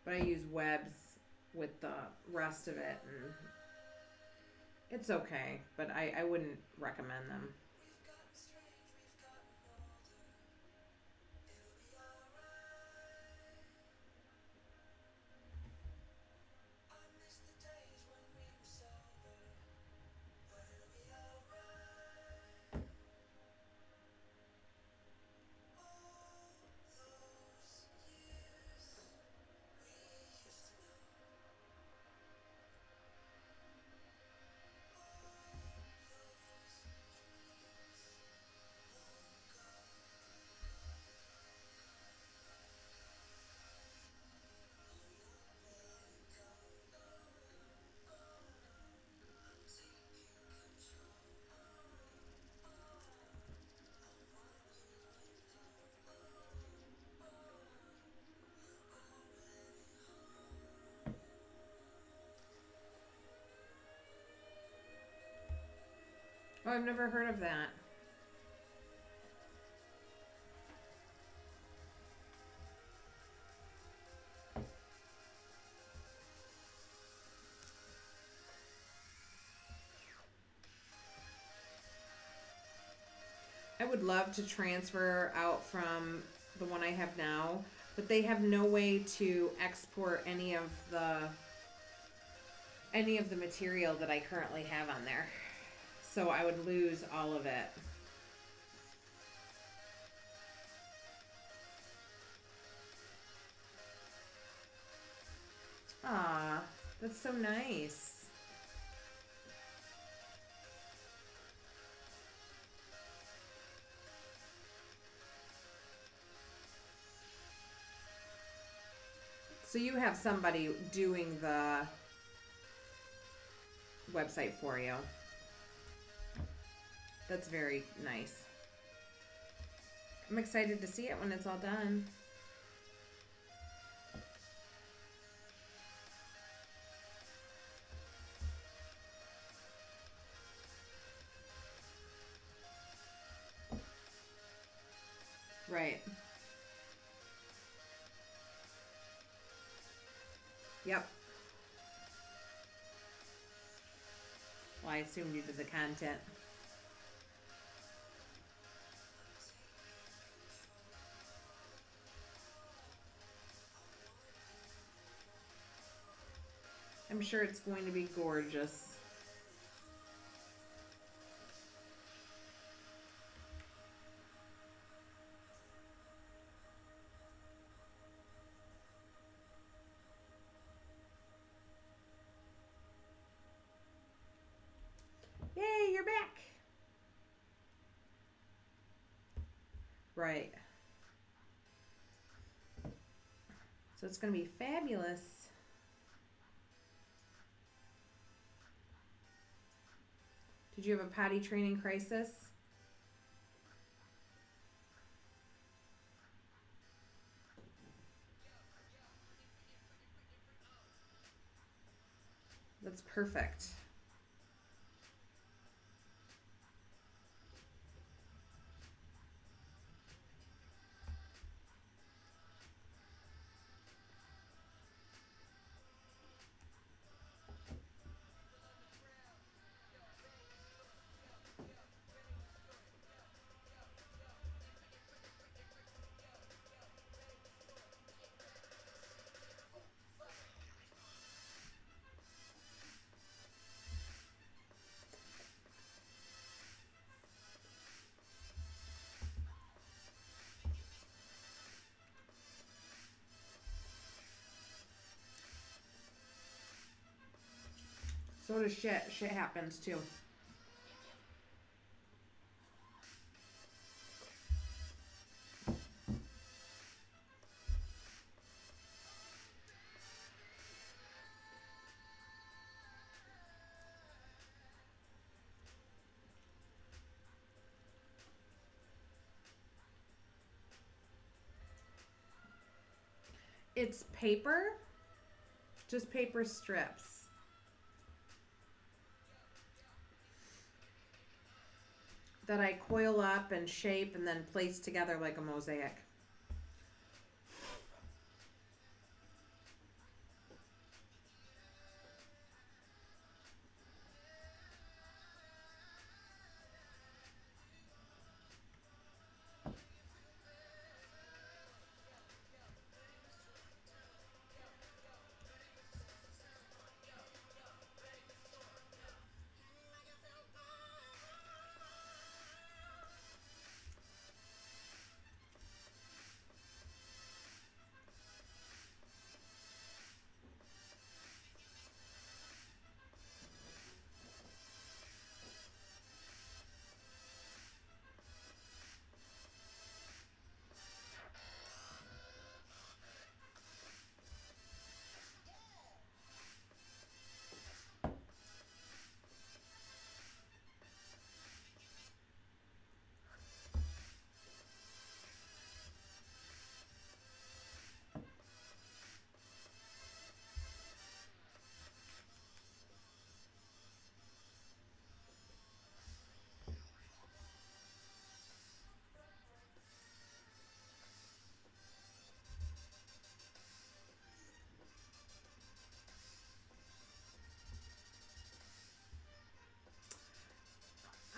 But I use Webs with the rest of it, and it's okay, but I wouldn't recommend them. Oh, I've never heard of that. I would love to transfer out from the one I have now, but they have no way to export any of the material that I currently have on there. So I would lose all of it. Ah, that's so nice. So you have somebody doing the website for you. That's very nice. I'm excited to see it when it's all done. Right. Yep. Well, I assumed you did the content. I'm sure it's going to be gorgeous. Yay, you're back. Right. So it's going to be fabulous. Did you have a potty training crisis? That's perfect. So does shit. Shit happens too. It's paper, just paper strips. That I coil up and shape and then place together like a mosaic.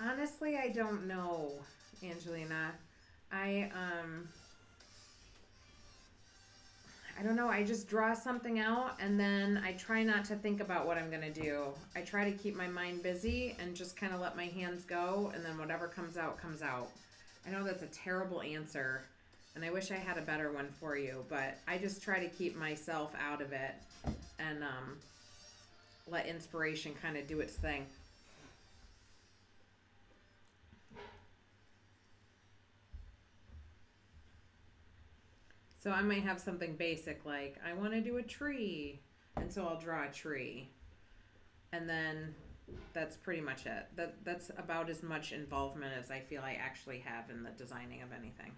Honestly, I don't know, Angelina. I I don't know. I just draw something out and then I try not to think about what I'm going to do. I try to keep my mind busy and just kind of let my hands go, and then whatever comes out comes out. I know that's a terrible answer and I wish I had a better one for you, but I just try to keep myself out of it and let inspiration kind of do its thing. So I might have something basic like, I want to do a tree. And so I'll draw a tree. And then that's pretty much it. That's about as much involvement as I feel I actually have in the designing of anything.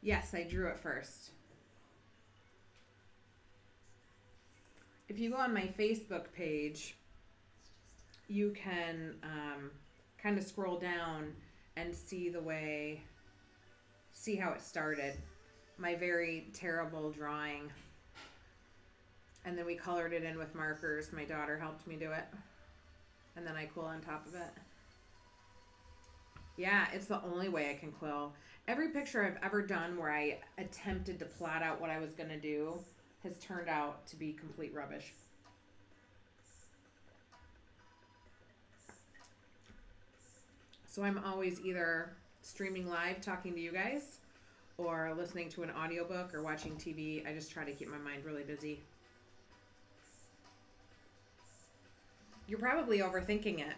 Yes, I drew it first. If you go on my Facebook page, you can kind of scroll down and see see how it started. My very terrible drawing. And then we colored it in with markers. My daughter helped me do it. And then I quill on top of it. Yeah, it's the only way I can quill. Every picture I've ever done where I attempted to plot out what I was going to do has turned out to be complete rubbish. So I'm always either streaming live talking to you guys or listening to an audiobook or watching TV. I just try to keep my mind really busy. You're probably overthinking it.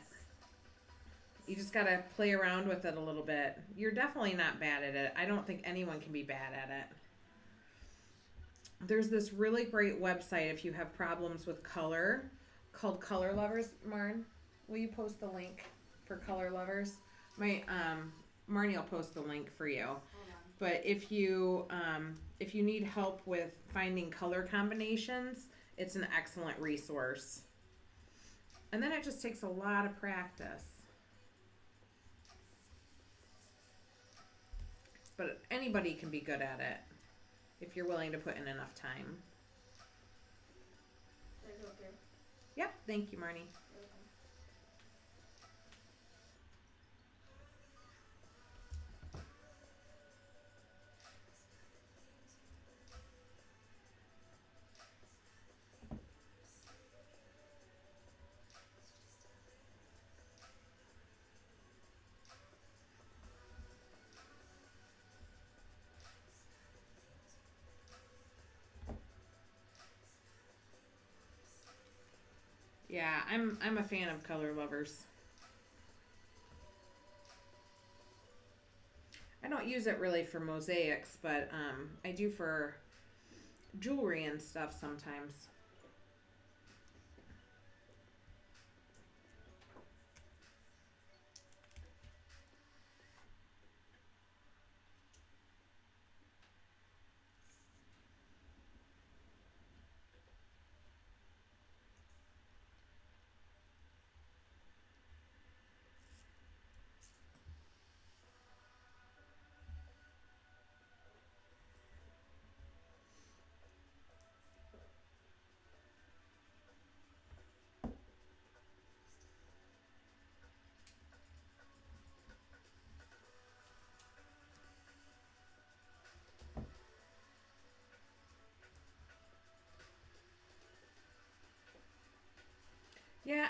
You just got to play around with it a little bit. You're definitely not bad at it. I don't think anyone can be bad at it. There's this really great website if you have problems with color called Color Lovers. Marn, will you post the link for Color Lovers? Marnie will post the link for you. But if you need help with finding color combinations, it's an excellent resource. And then it just takes a lot of practice. But anybody can be good at it if you're willing to put in enough time. Did I go through? Yep, thank you, Marnie. Yeah, I'm a fan of color lovers. I don't use it really for mosaics, but I do for jewelry and stuff sometimes. Yeah,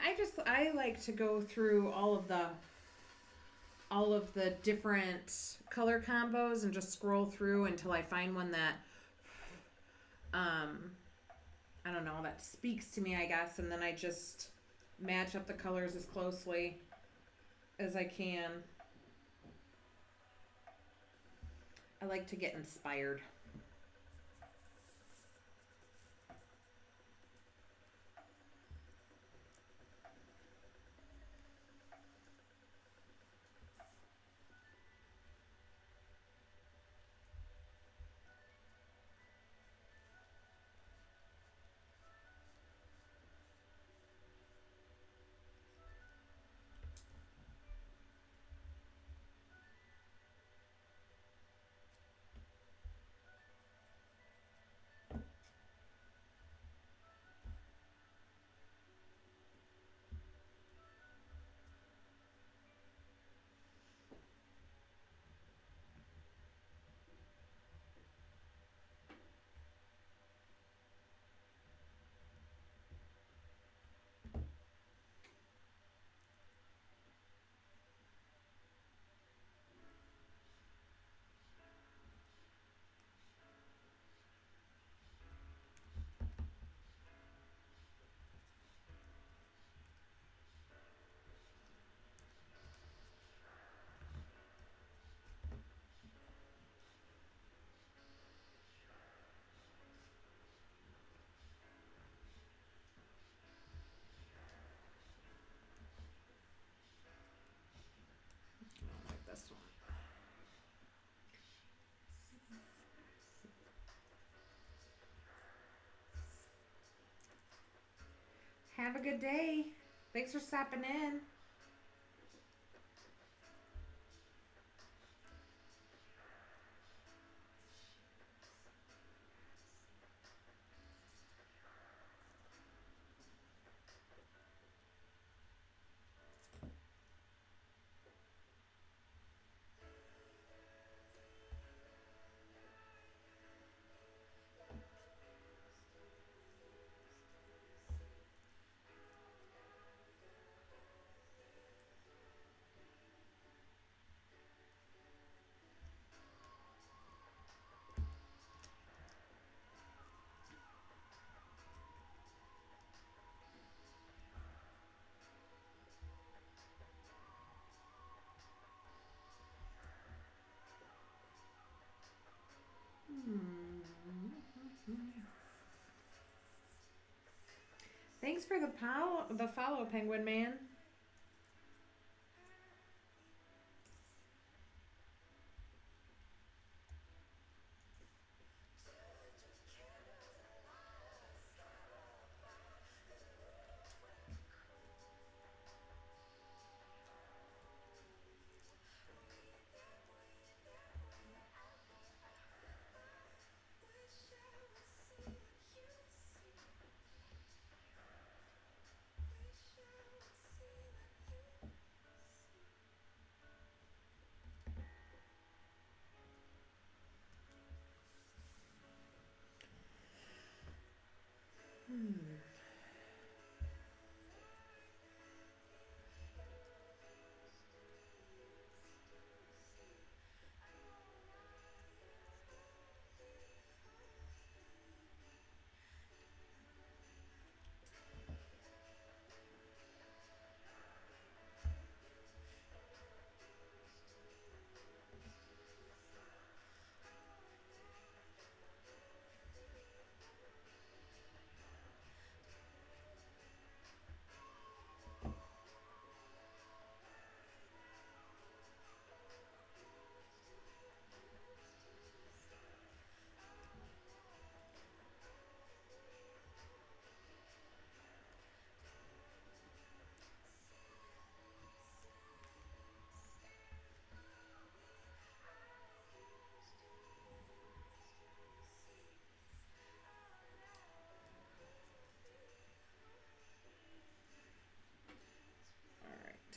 I like to go through all of the different color combos and just scroll through until I find one that um I don't know, that speaks to me, I guess, and then I just match up the colors as closely as I can. I like to get inspired. I don't like this one. Have a good day. Thanks for stopping in. Thanks for the follow, Penguin Man.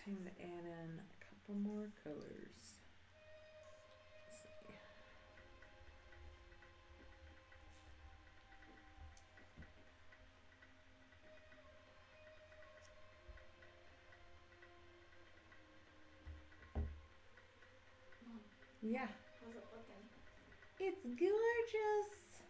time to add in a couple more colors. Let's see. Mom, Yeah, how's it looking? it's gorgeous.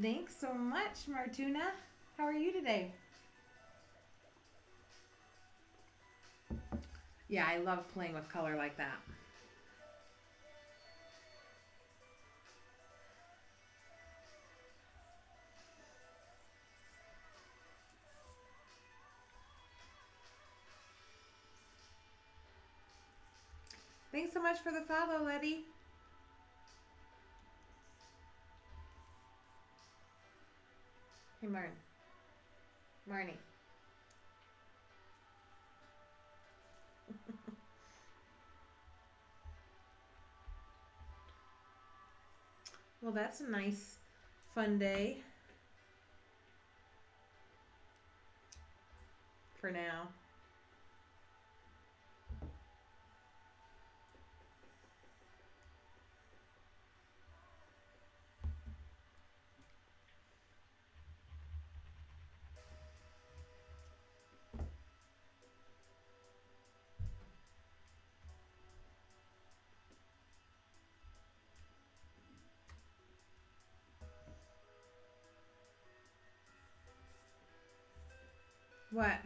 Thanks so much, Martuna. How are you today? Yeah, I love playing with color like that. Thanks so much for the follow, Letty. Hey, Marnie. Well, that's a nice, fun day for now. What?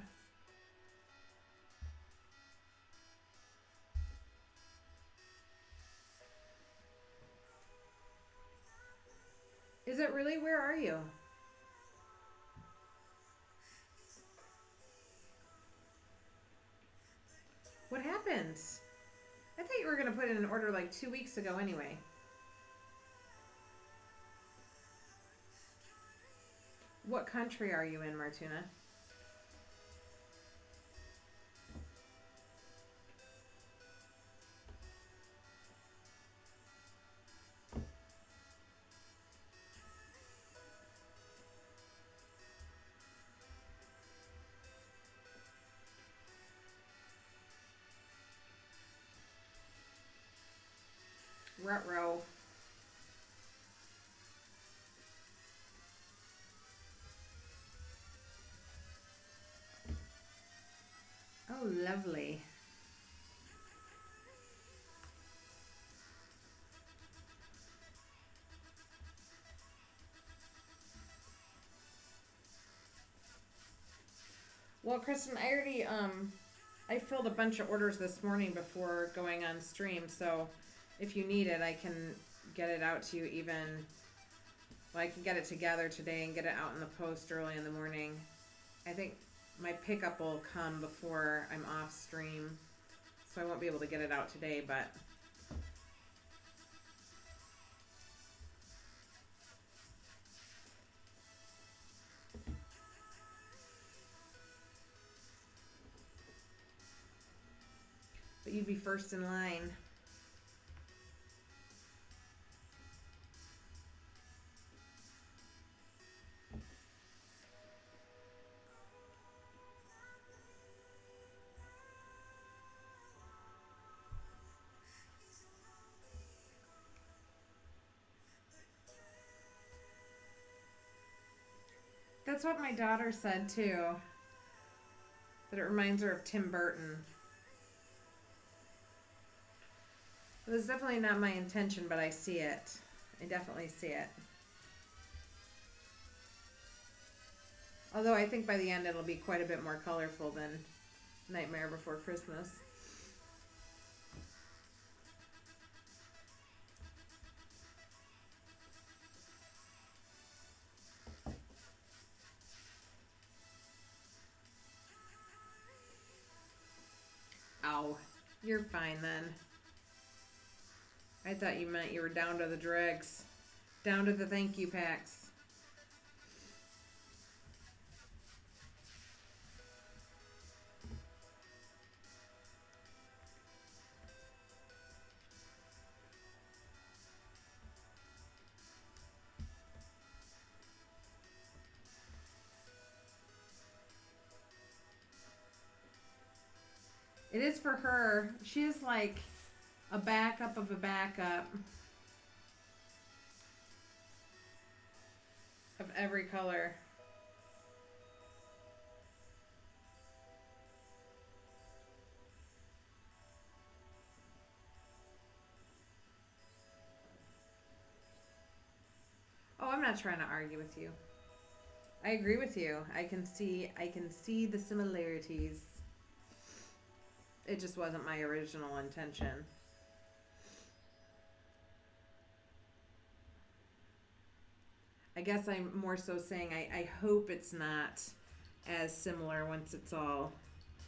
Is it really? Where are you? What happened? I thought you were going to put in an order like 2 weeks ago anyway. What country are you in, Martuna? Ruh-roh. Oh, lovely. Well, Kristen, I already I filled a bunch of orders this morning before going on stream, so if you need it, I can get it out to you even. Well, I can get it together today and get it out in the post early in the morning. I think my pickup will come before I'm off stream, so I won't be able to get it out today, but you'd be first in line. That's what my daughter said too. That it reminds her of Tim Burton. It was definitely not my intention, but I see it. I definitely see it. Although I think by the end it'll be quite a bit more colorful than Nightmare Before Christmas. Ow. You're fine then. I thought you meant you were down to the dregs. Down to the thank you packs. It is for her. She is like a backup of a backup of every color. Oh, I'm not trying to argue with you. I agree with you. I can see the similarities. It just wasn't my original intention. I guess I'm more so saying I hope it's not as similar once it's all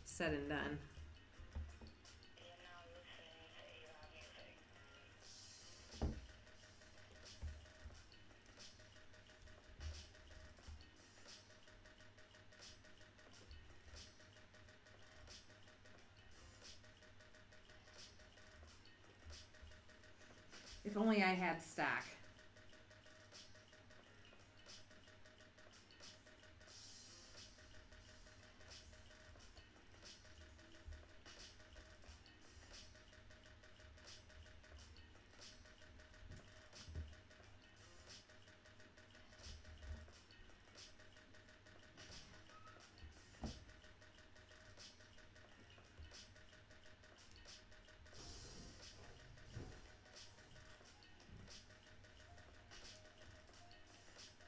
said and done. If only I had stock.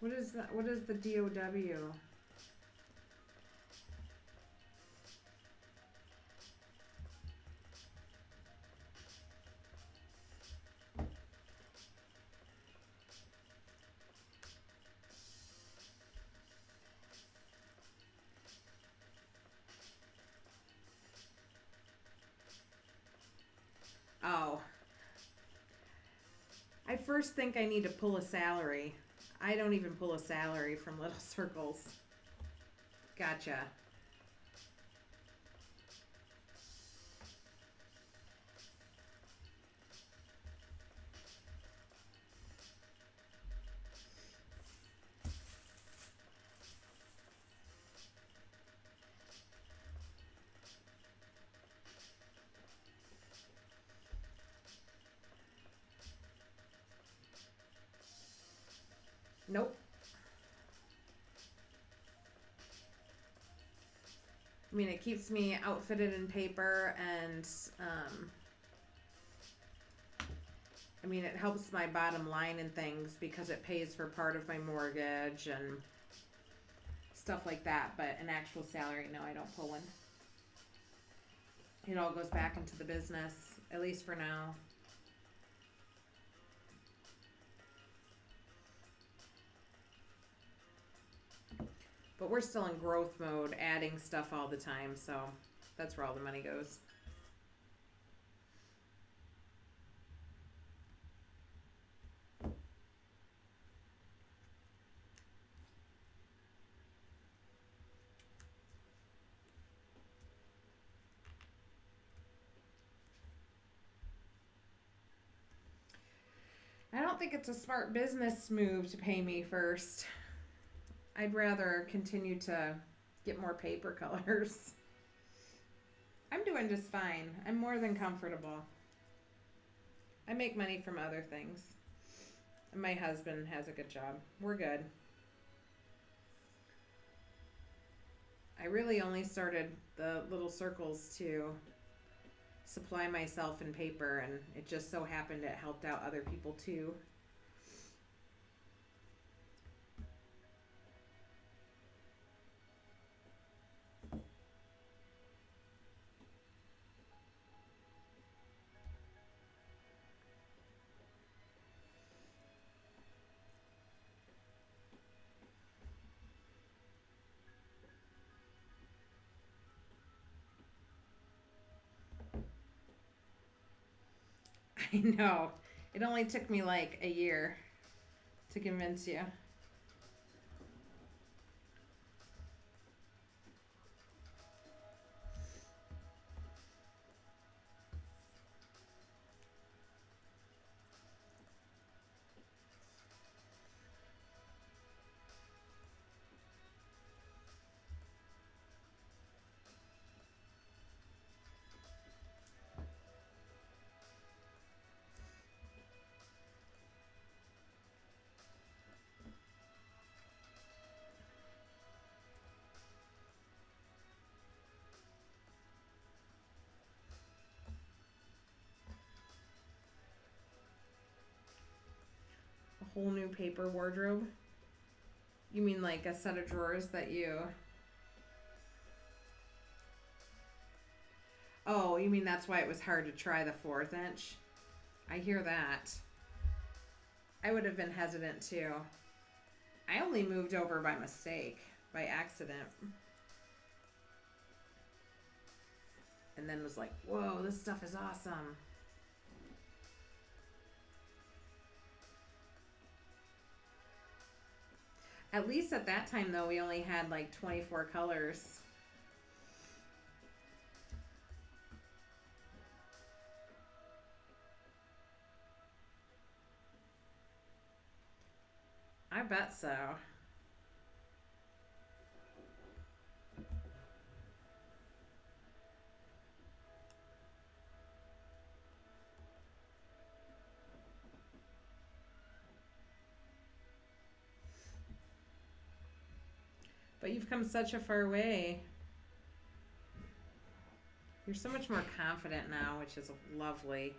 What is that? What is the DOW? Oh. I first think I need to pull a salary. I don't even pull a salary from little circles. Gotcha. Nope. I mean, it keeps me outfitted in paper, and I mean, it helps my bottom line and things because it pays for part of my mortgage and stuff like that. But an actual salary, no, I don't pull one. It all goes back into the business, at least for now. But we're still in growth mode, adding stuff all the time, so that's where all the money goes. I don't think it's a smart business move to pay me first. I'd rather continue to get more paper colors. I'm doing just fine. I'm more than comfortable. I make money from other things. And my husband has a good job. We're good. I really only started the little circles to supply myself in paper, and it just so happened it helped out other people too. I know. It only took me like a year to convince you. whole new paper wardrobe? You mean like a set of drawers that you... Oh, you mean that's why it was hard to try the 1/4 inch? I hear that. I would have been hesitant too. I only moved over by mistake, by accident. And then was like, whoa, this stuff is awesome. At least at that time, though, we only had like 24 colors. I bet so. But you've come such a far way. You're so much more confident now, which is lovely.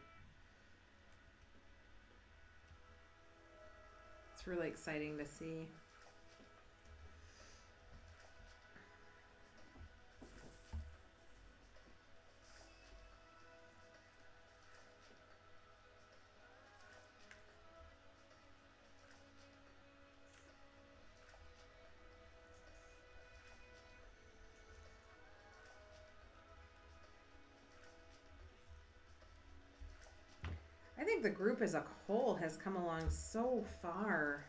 It's really exciting to see. I think the group as a whole has come along so far.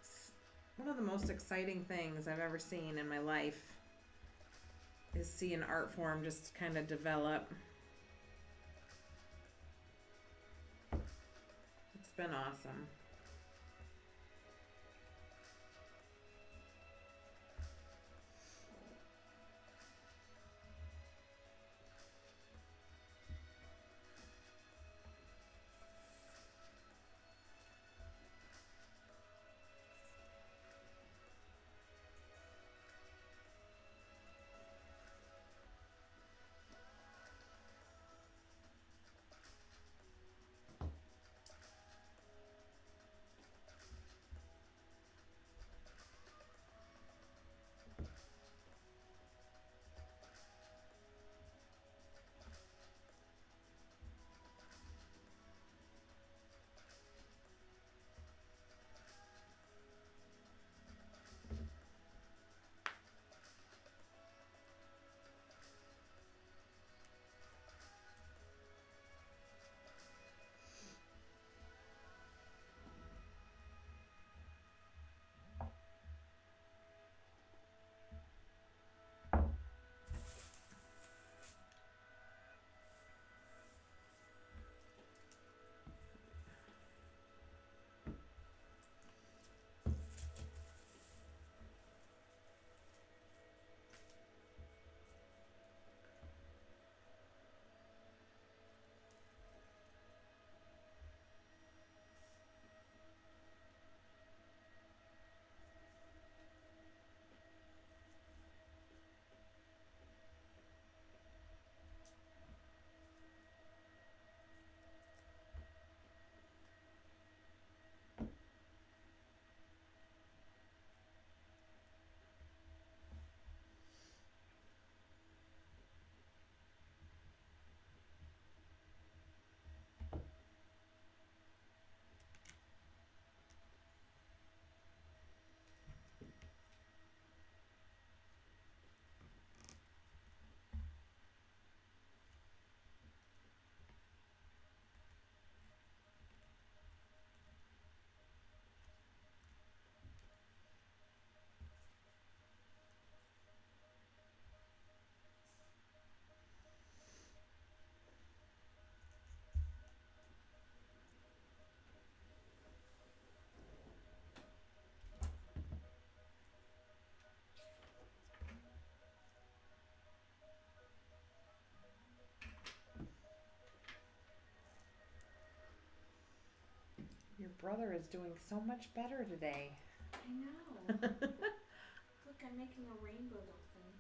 It's one of the most exciting things I've ever seen in my life is see an art form just kind of develop. It's been awesome. Your brother is doing so much better today. I know. Look, I'm making a rainbow dolphin.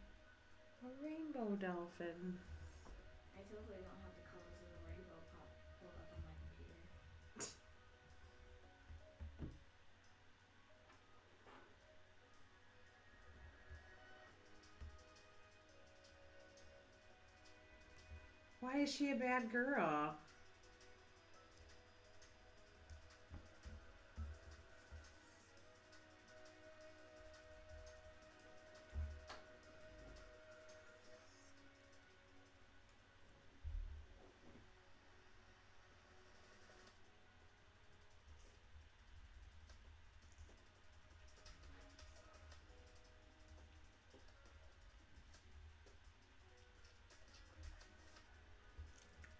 A rainbow dolphin. I totally don't have the colors of the rainbow pulled up on my computer. Why is she a bad girl?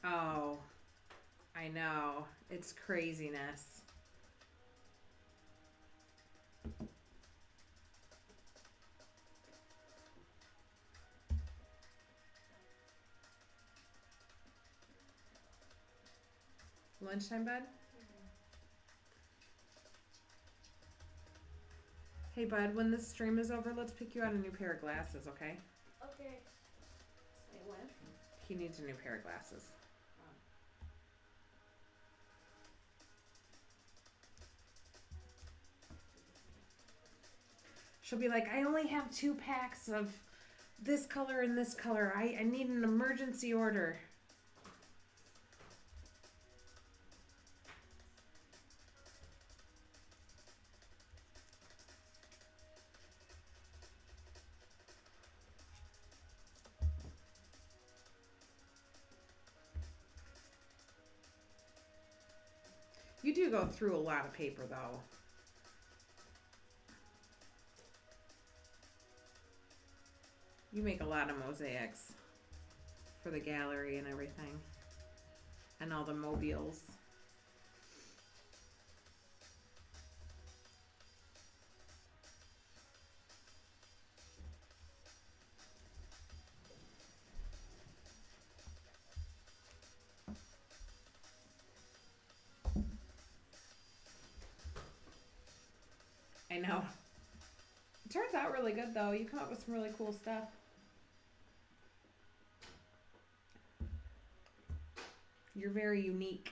Oh, I know. It's craziness. Lunchtime, bud? Hey, bud, when this stream is over, let's pick you out a new pair of glasses, okay? Okay. Wait, when? He needs a new pair of glasses. She'll be like, I only have 2 packs of this color and this color. I need an emergency order. You do go through a lot of paper, though. You make a lot of mosaics for the gallery and everything. And all the mobiles. I know. It turns out really good, though. You come up with some really cool stuff. You're very unique.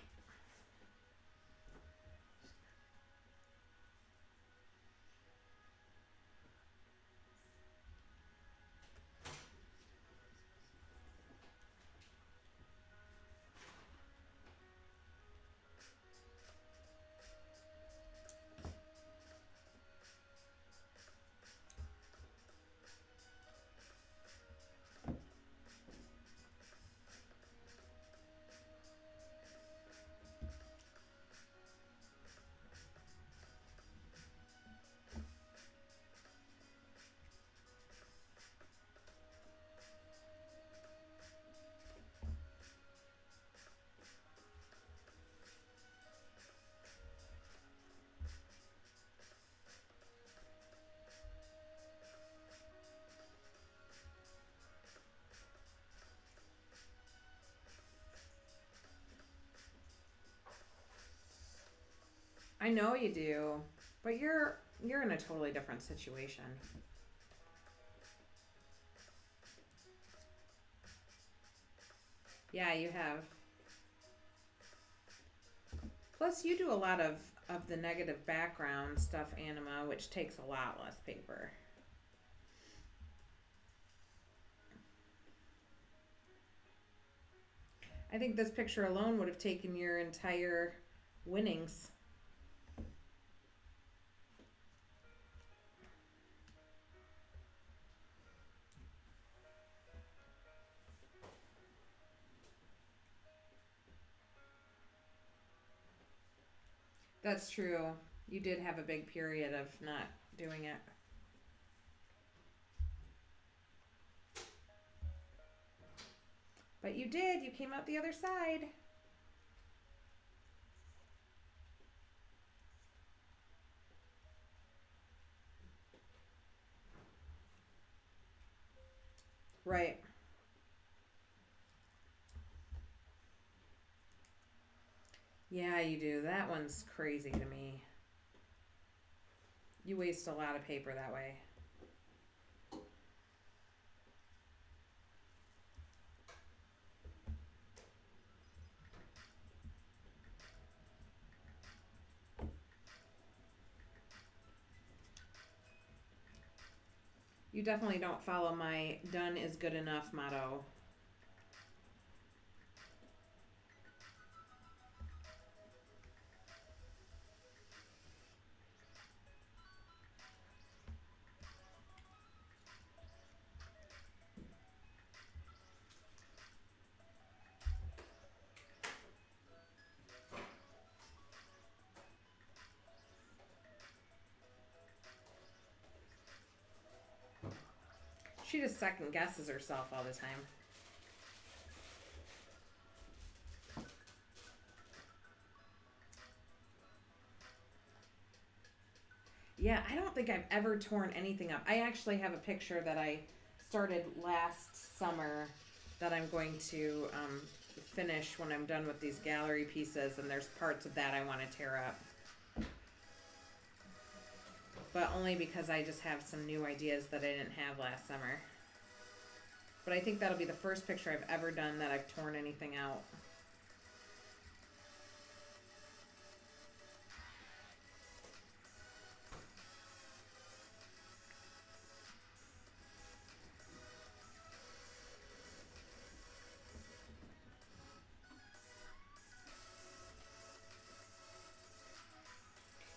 I know you do, but you're in a totally different situation. Yeah, you have. Plus, you do a lot of the negative background stuff, Anima, which takes a lot less paper. I think this picture alone would have taken your entire winnings. That's true. You did have a big period of not doing it. But you did. You came out the other side. Right. Yeah, you do. That one's crazy to me. You waste a lot of paper that way. You definitely don't follow my done is good enough motto. She just second guesses herself all the time. Yeah, I don't think I've ever torn anything up. I actually have a picture that I started last summer that I'm going to finish when I'm done with these gallery pieces, and there's parts of that I want to tear up. But only because I just have some new ideas that I didn't have last summer. But I think that'll be the first picture I've ever done that I've torn anything out.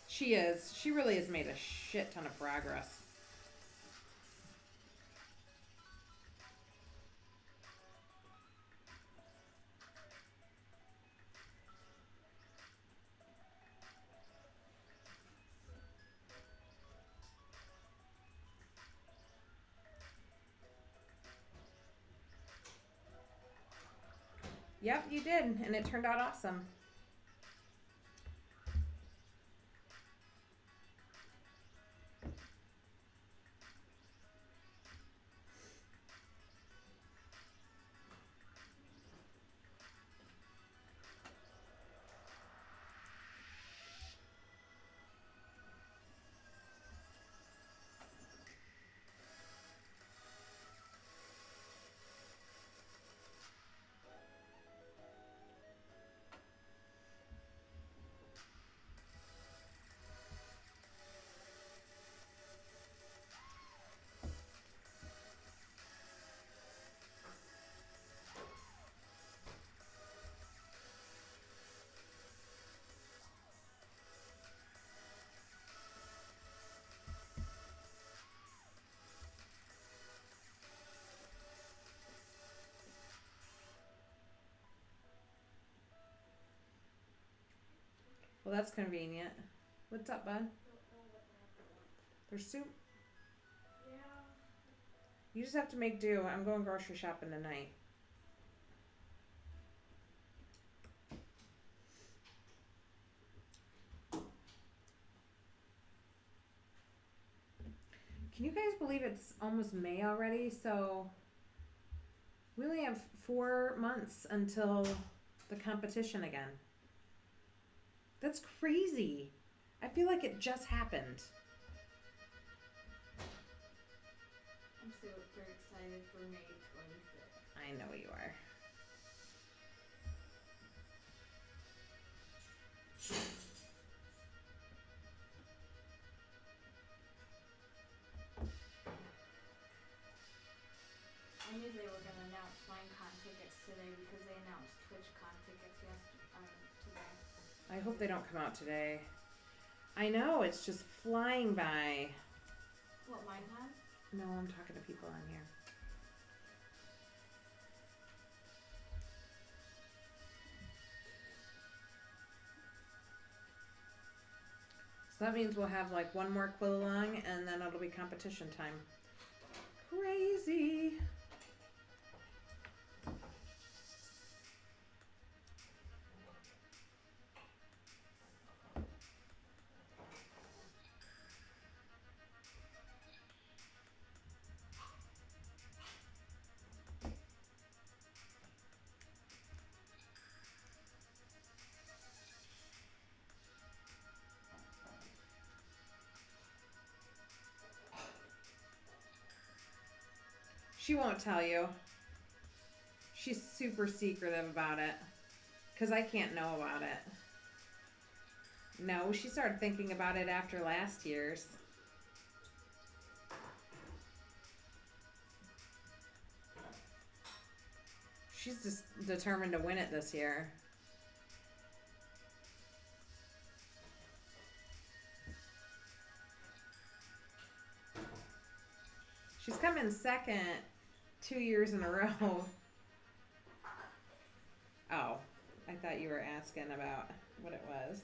She is. She really has made a shit ton of progress. Yep, you did, and it turned out awesome. Well, that's convenient. What's up, bud? There's soup? Yeah. You just have to make do. I'm going grocery shopping tonight. Can you guys believe it's almost May already? So we only have 4 months until the competition again. That's crazy. I feel like it just happened. I'm super excited for May 26th. I know you are. I knew they were going to announce Minecon tickets today because they announced TwitchCon tickets today. I hope they don't come out today. I know, it's just flying by. What, Minecon? No, I'm talking to people on here. So that means we'll have like one more quill along and then it'll be competition time. Crazy. She won't tell you. She's super secretive about it. Because I can't know about it. No, she started thinking about it after last year's. She's just determined to win it this year. She's come in second 2 years in a row. Oh, I thought you were asking about what it was.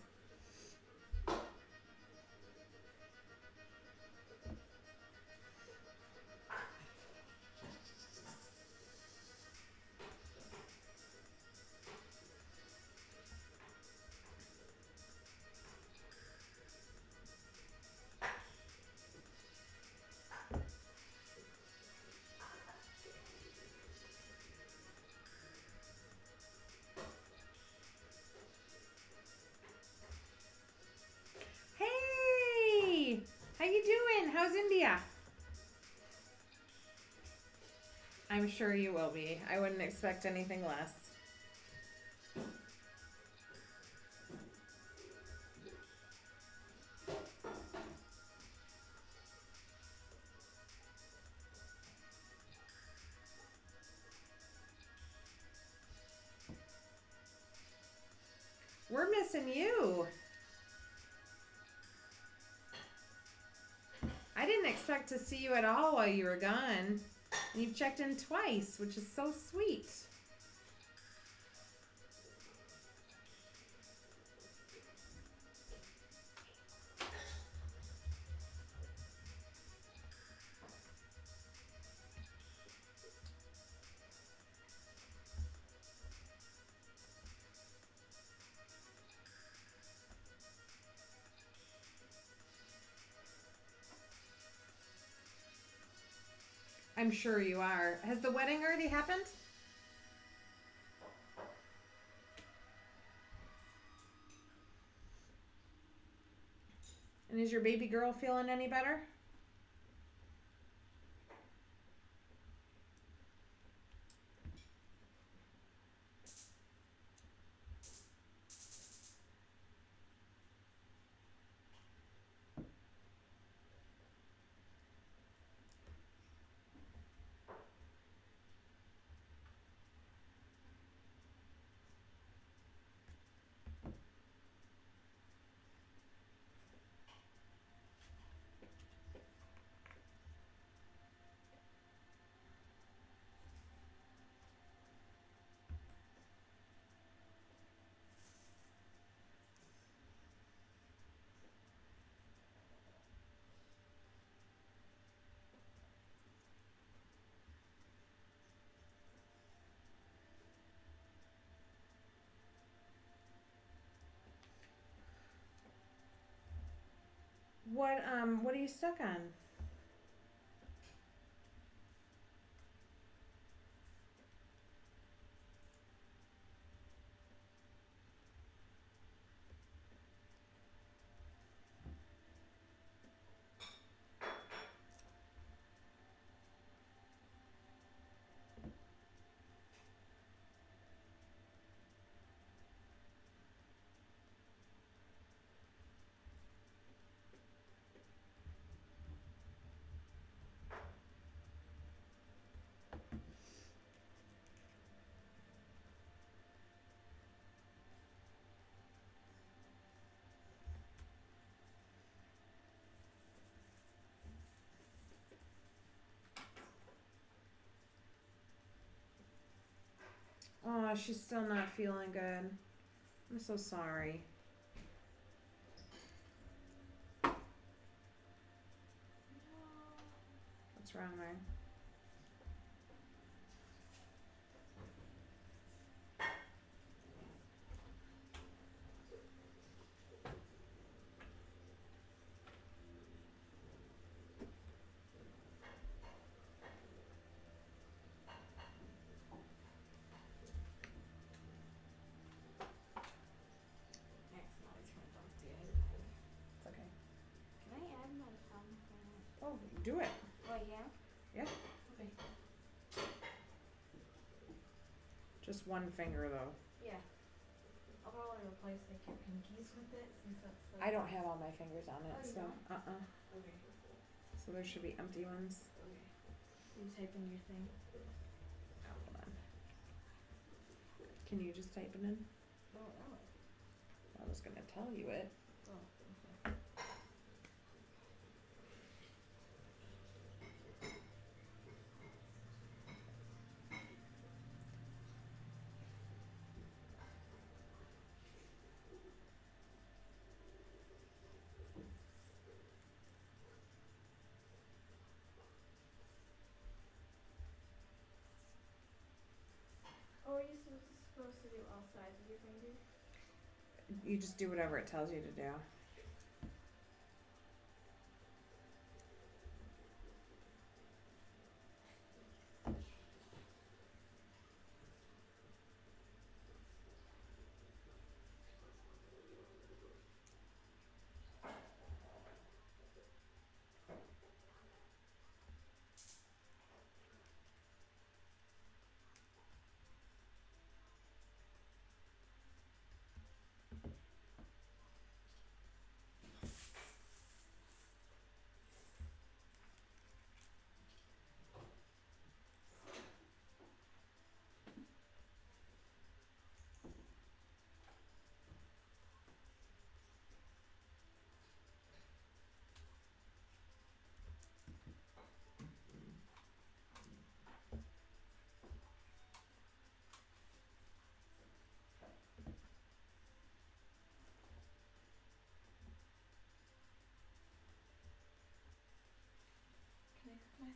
you doing? How's India? I'm sure you will be. I wouldn't expect anything less. We're missing you. I didn't expect to see you at all while you were gone. And you've checked in twice, which is so sweet. I'm sure you are. Has the wedding already happened? And is your baby girl feeling any better? What are you stuck on? Oh, she's still not feeling good. I'm so sorry. What's wrong there? It's okay. Can I add my thumb for that? Oh, do it. Oh, yeah? Yeah. Okay. Just one finger though. Yeah. I'll probably replace like your pinkies with it since that's the... I don't have all my fingers on it, Oh, you so don't? Okay. So there should be empty ones. Okay. You type in your thing. Oh, hold on. Can you just type it in? Oh, no. I was gonna tell you it. Oh, okay. Oh, are you supposed to do all sides of your fingers? You just do whatever it tells you to do.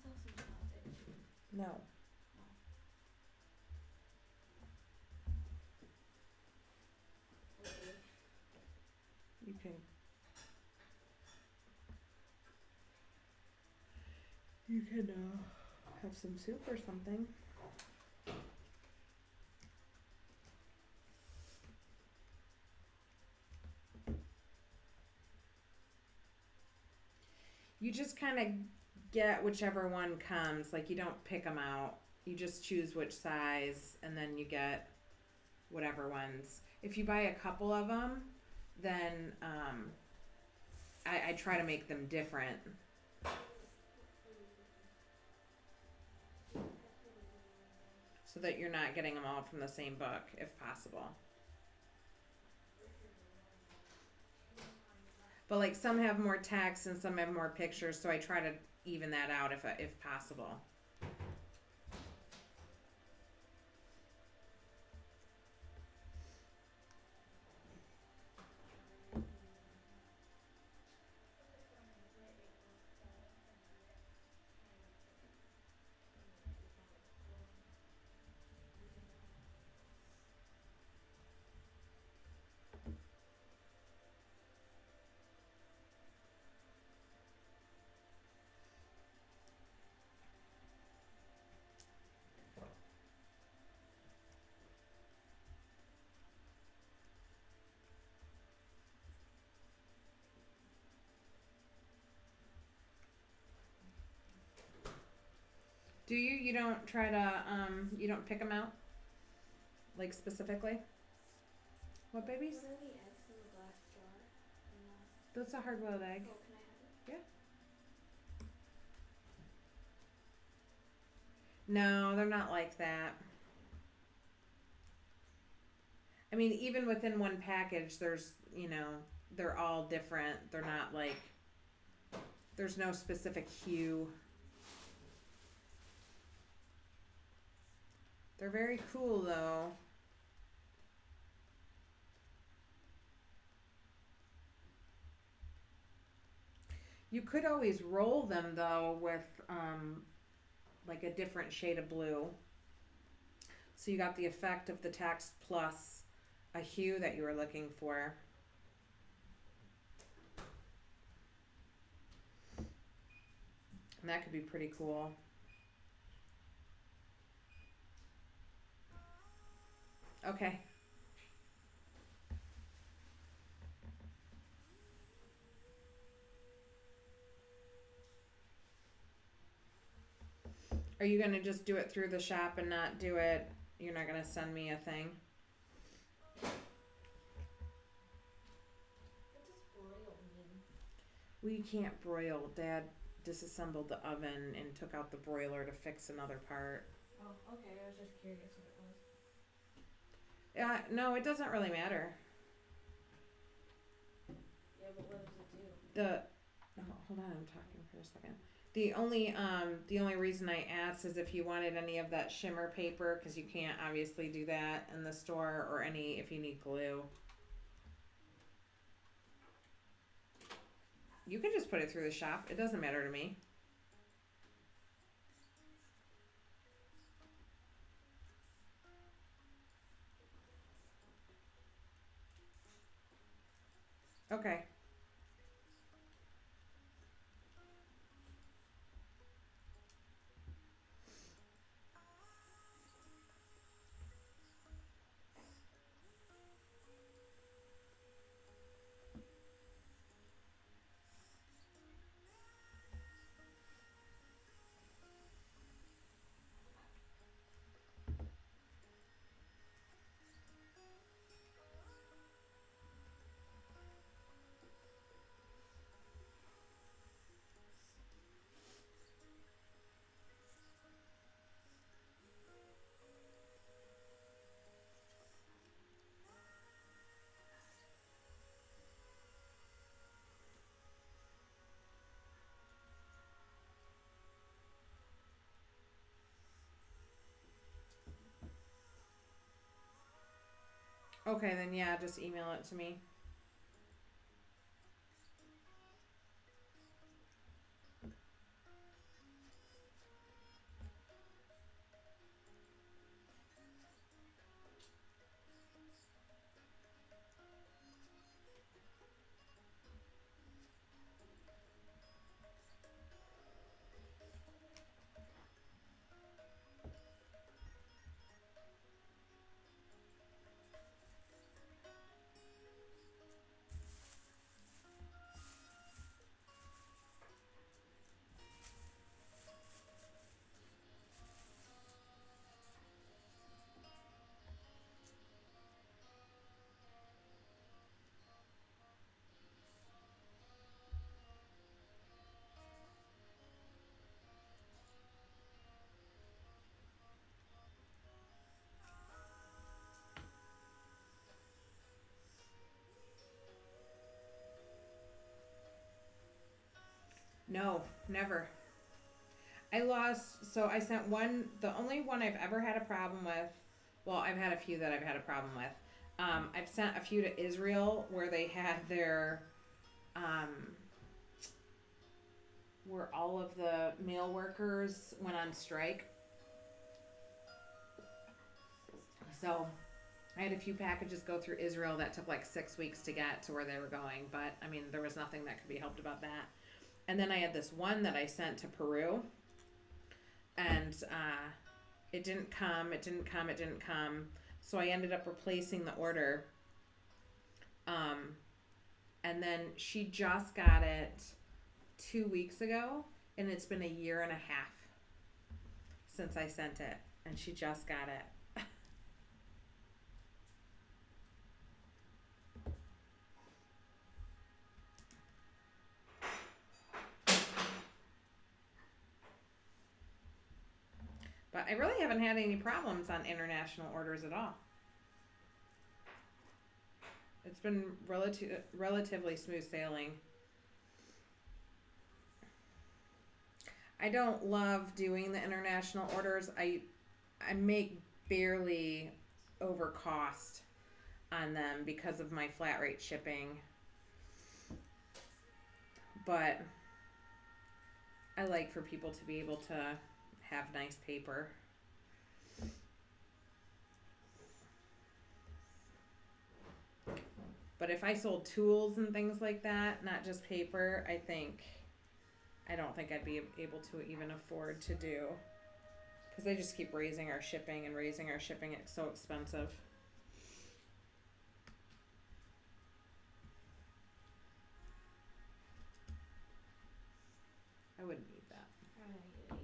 saw some plastic too. No. Okay. You can. You can have some soup or something. You just kind of get whichever one comes. Like, you don't pick them out. You just choose which size, and then you get whatever ones. If you buy a couple of them, then I try to make them different. So that you're not getting them all from the same book, if possible. But like, some have more text and some have more pictures, so I try to even that out if possible. Do you? You don't try to, you don't pick them out? Like, specifically? What babies? What are the eggs in the glass jar? That's a hard-boiled egg. Oh, can I have it? Yeah. No, they're not like that. I mean, even within one package, there's, they're all different. They're not like, there's no specific hue. They're very cool, though. You could always roll them, though, with like a different shade of blue. So you got the effect of the text plus a hue that you were looking for. And that could be pretty cool. Okay. Are you going to just do it through the shop and not do it? You're not going to send me a thing? What does broil mean? We can't broil. Dad disassembled the oven and took out the broiler to fix another part. Oh, okay. I was just curious what it was. No, it doesn't really matter. Yeah, but what does it do? Hold on, I'm talking for a second. The only reason I asked is if you wanted any of that shimmer paper, because you can't obviously do that in the store, or any if you need glue. You can just put it through the shop. It doesn't matter to me. Okay. Okay, then yeah, just email it to me. No, never. I sent one, the only one I've ever had a problem with, well, I've had a few that I've had a problem with. I've sent a few to Israel where they had um, where all of the mail workers went on strike. So I had a few packages go through Israel that took like 6 weeks to get to where they were going, but I mean, there was nothing that could be helped about that. And then I had this one that I sent to Peru, and it didn't come, it didn't come, it didn't come. So I ended up replacing the order. Um, and then she just got it 2 weeks ago, and it's been a year and a half since I sent it, and she just got it. But I really haven't had any problems on international orders at all. It's been relatively smooth sailing. I don't love doing the international orders. I make barely over cost on them because of my flat rate shipping. But I like for people to be able to have nice paper. But if I sold tools and things like that, not just paper, I don't think I'd be able to even afford to do. Because they just keep raising our shipping and raising our shipping. It's so expensive. I wouldn't need that. I don't need it either.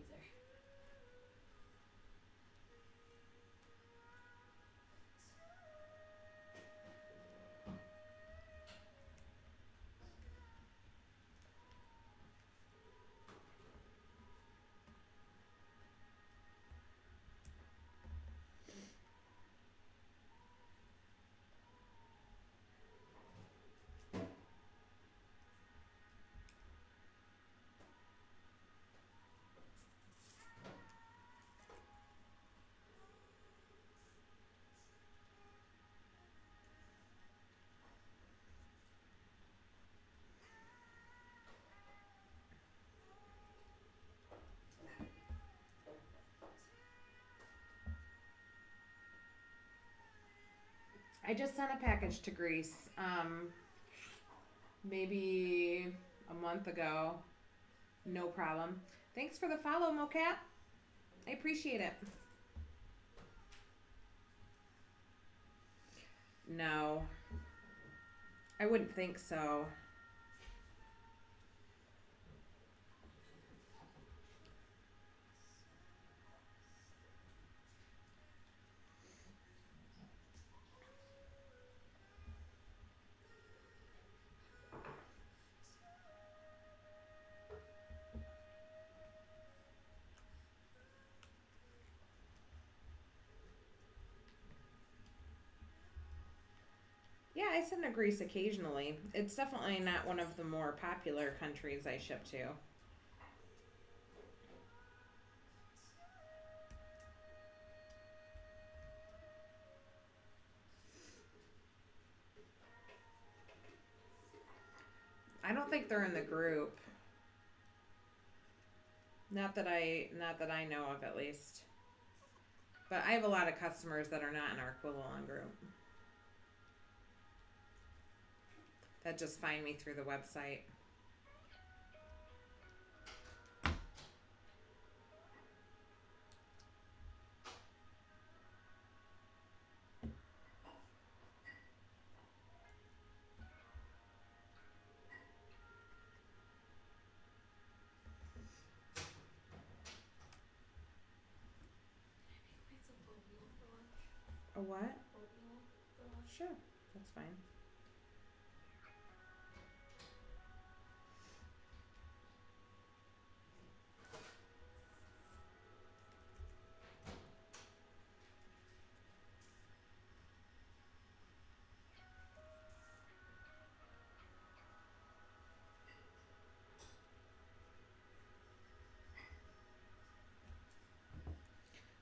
I just sent a package to Greece, maybe a month ago. No problem. Thanks for the follow, MoCat. I appreciate it. No, I wouldn't think so. Yeah, I send to Greece occasionally. It's definitely not one of the more popular countries I ship to. I don't think they're in the group. Not that I know of, at least. But I have a lot of customers that are not in our Quilled group. That just find me through the website. Make some oatmeal for lunch. A what? Oatmeal for lunch. Sure, that's fine.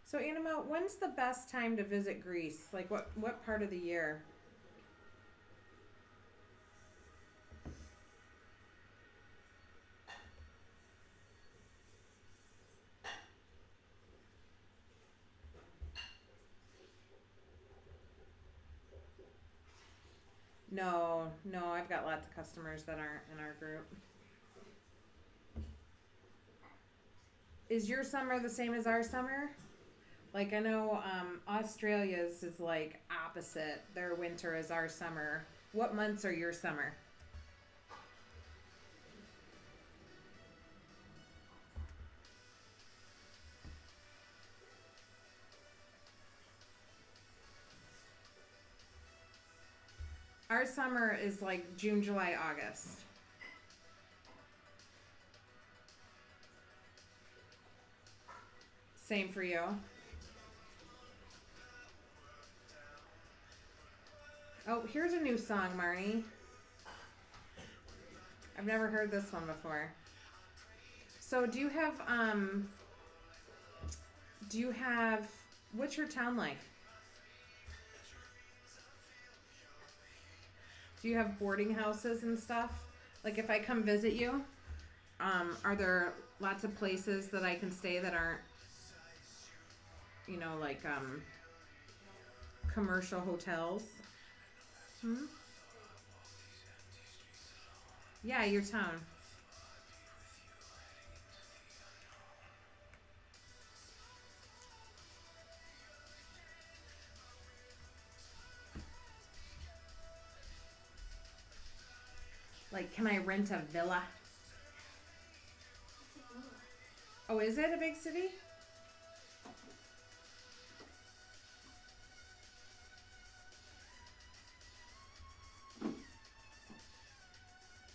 So, Anima, when's the best time to visit Greece? Like, what part of the year? No, I've got lots of customers that aren't in our group. Is your summer the same as our summer? Like, I know Australia's is like opposite. Their winter is our summer. What months are your summer? Our summer is like June, July, August. Same for you. Oh, here's a new song, Marnie. I've never heard this one before. So do you have, what's your town like? Do you have boarding houses and stuff? Like if I come visit you, are there lots of places that I can stay that aren't, like commercial hotels? Hmm? Yeah, your town. Like, can I rent a villa? Oh, is it a big city?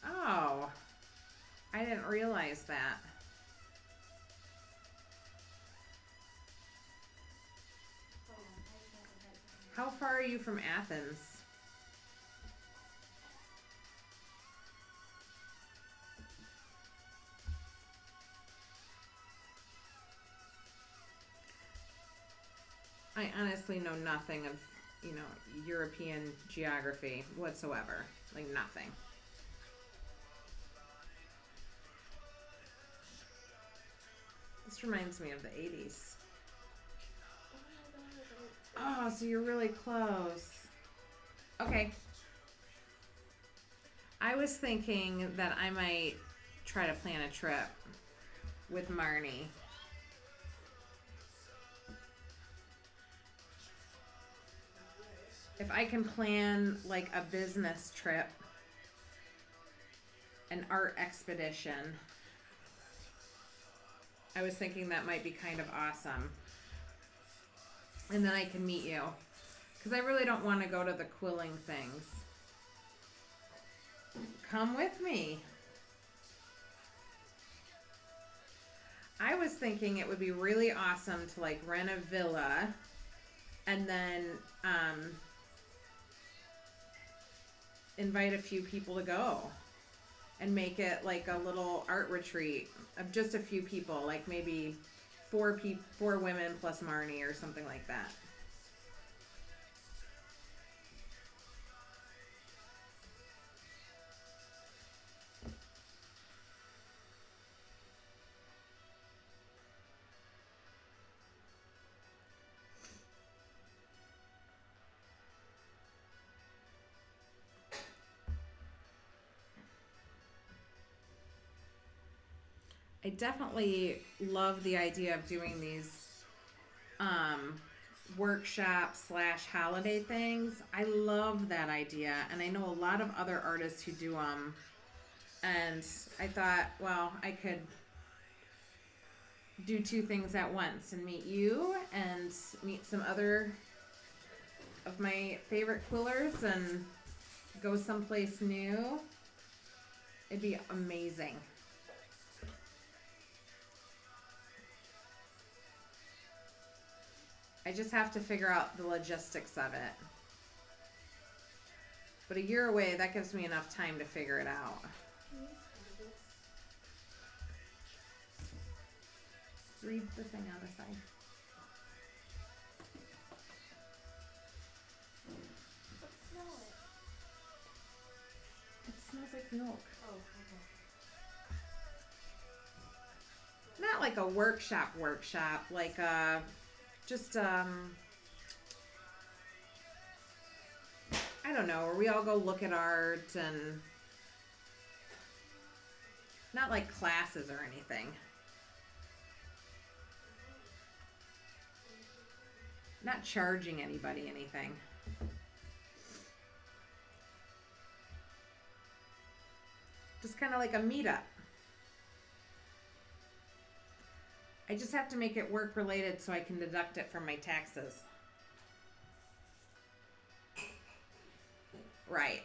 Oh, I didn't realize that. How far are you from Athens? I honestly know nothing of, European geography whatsoever. Like nothing. This reminds me of the 80s. Oh, so you're really close. Okay. I was thinking that I might try to plan a trip with Marnie. If I can plan like a business trip, an art expedition, I was thinking that might be kind of awesome. And then I can meet you. Because I really don't want to go to the quilling things. Come with me. I was thinking it would be really awesome to like rent a villa and then invite a few people to go and make it like a little art retreat of just a few people, like maybe four women plus Marnie or something like that. I definitely love the idea of doing these workshop / holiday things. I love that idea, and I know a lot of other artists who do them. And I thought, well, I could do two things at once and meet you and meet some other of my favorite quillers and go someplace new. It'd be amazing. I just have to figure out the logistics of it. But a year away, that gives me enough time to figure it out. Read the thing on the side. smells like milk. Oh, okay. Not like a workshop, like just I don't know, where we all go look at art and not like classes or anything. Not charging anybody anything. Just kind of like a meetup. I just have to make it work related so I can deduct it from my taxes. Right.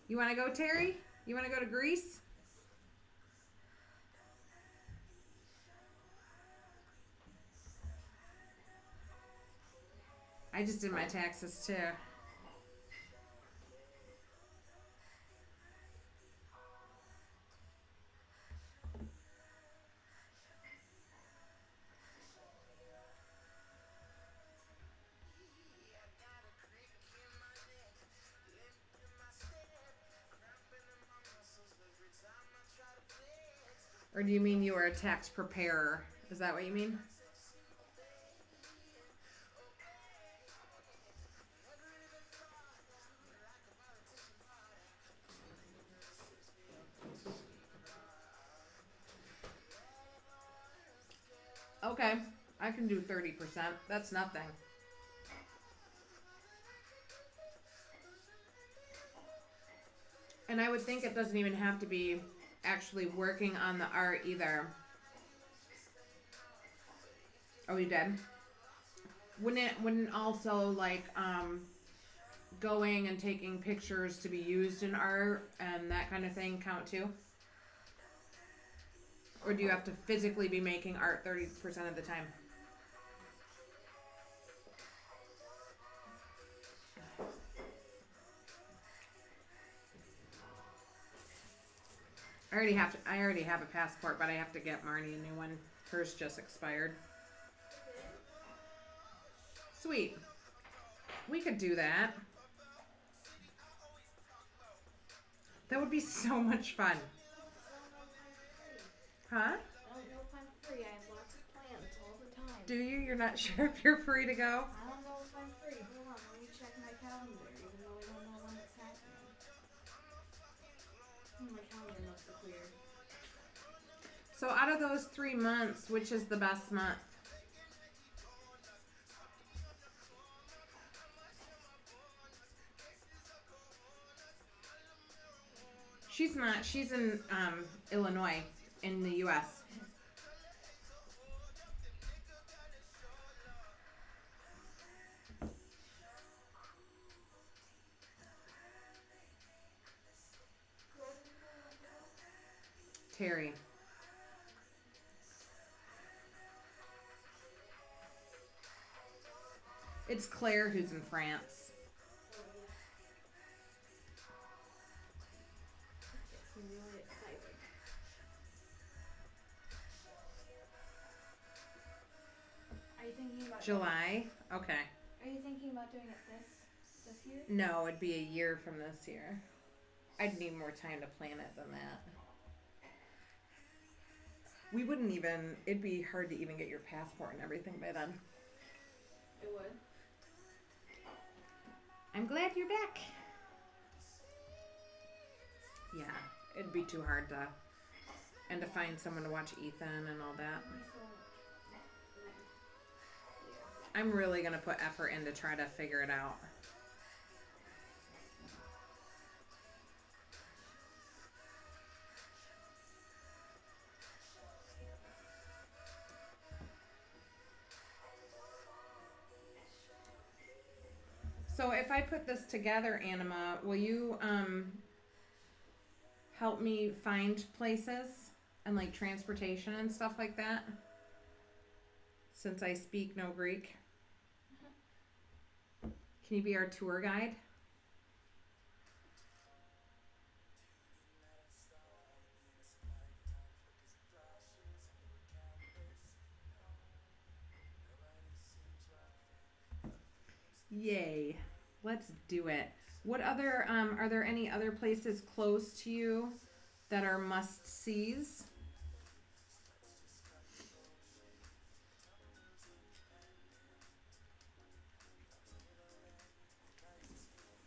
You want to go, Terry? You want to go to Greece? I just did my taxes too. Or do you mean you are a tax preparer? Is that what you mean? Okay, I can do 30%. That's nothing. And I would think it doesn't even have to be actually working on the art either. Oh, you did? Wouldn't also like going and taking pictures to be used in art and that kind of thing count too? Or do you have to physically be making art 30% of the time? I already have a passport, but I have to get Marnie a new one. Hers just expired. Sweet. We could do that. That would be so much fun. Huh? I don't know if I'm free. I have lots of plans all the time. Do you? You're not sure if you're free to go? I don't know if I'm free. Hold on, let me check my calendar, even though I don't know when it's happening. My calendar must be clear. So out of those 3 months, which is the best month? She's not. She's in Illinois, in the U.S. Terry. It's Claire who's in France. Gets me really excited. Are you thinking about July? Okay. Are you thinking about doing it this year? No, it'd be a year from this year. I'd need more time to plan it than that. We wouldn't even, it'd be hard to even get your passport and everything by then. It would. I'm glad you're back. Yeah, it'd be too hard to, and to find someone to watch Ethan and all that. I'm really gonna put effort in to try to figure it out. So if I put this together, Anima, will you help me find places and like transportation and stuff like that? Since I speak no Greek. Can you be our tour guide? Yay. Let's do it. What other are there any other places close to you that are must-sees?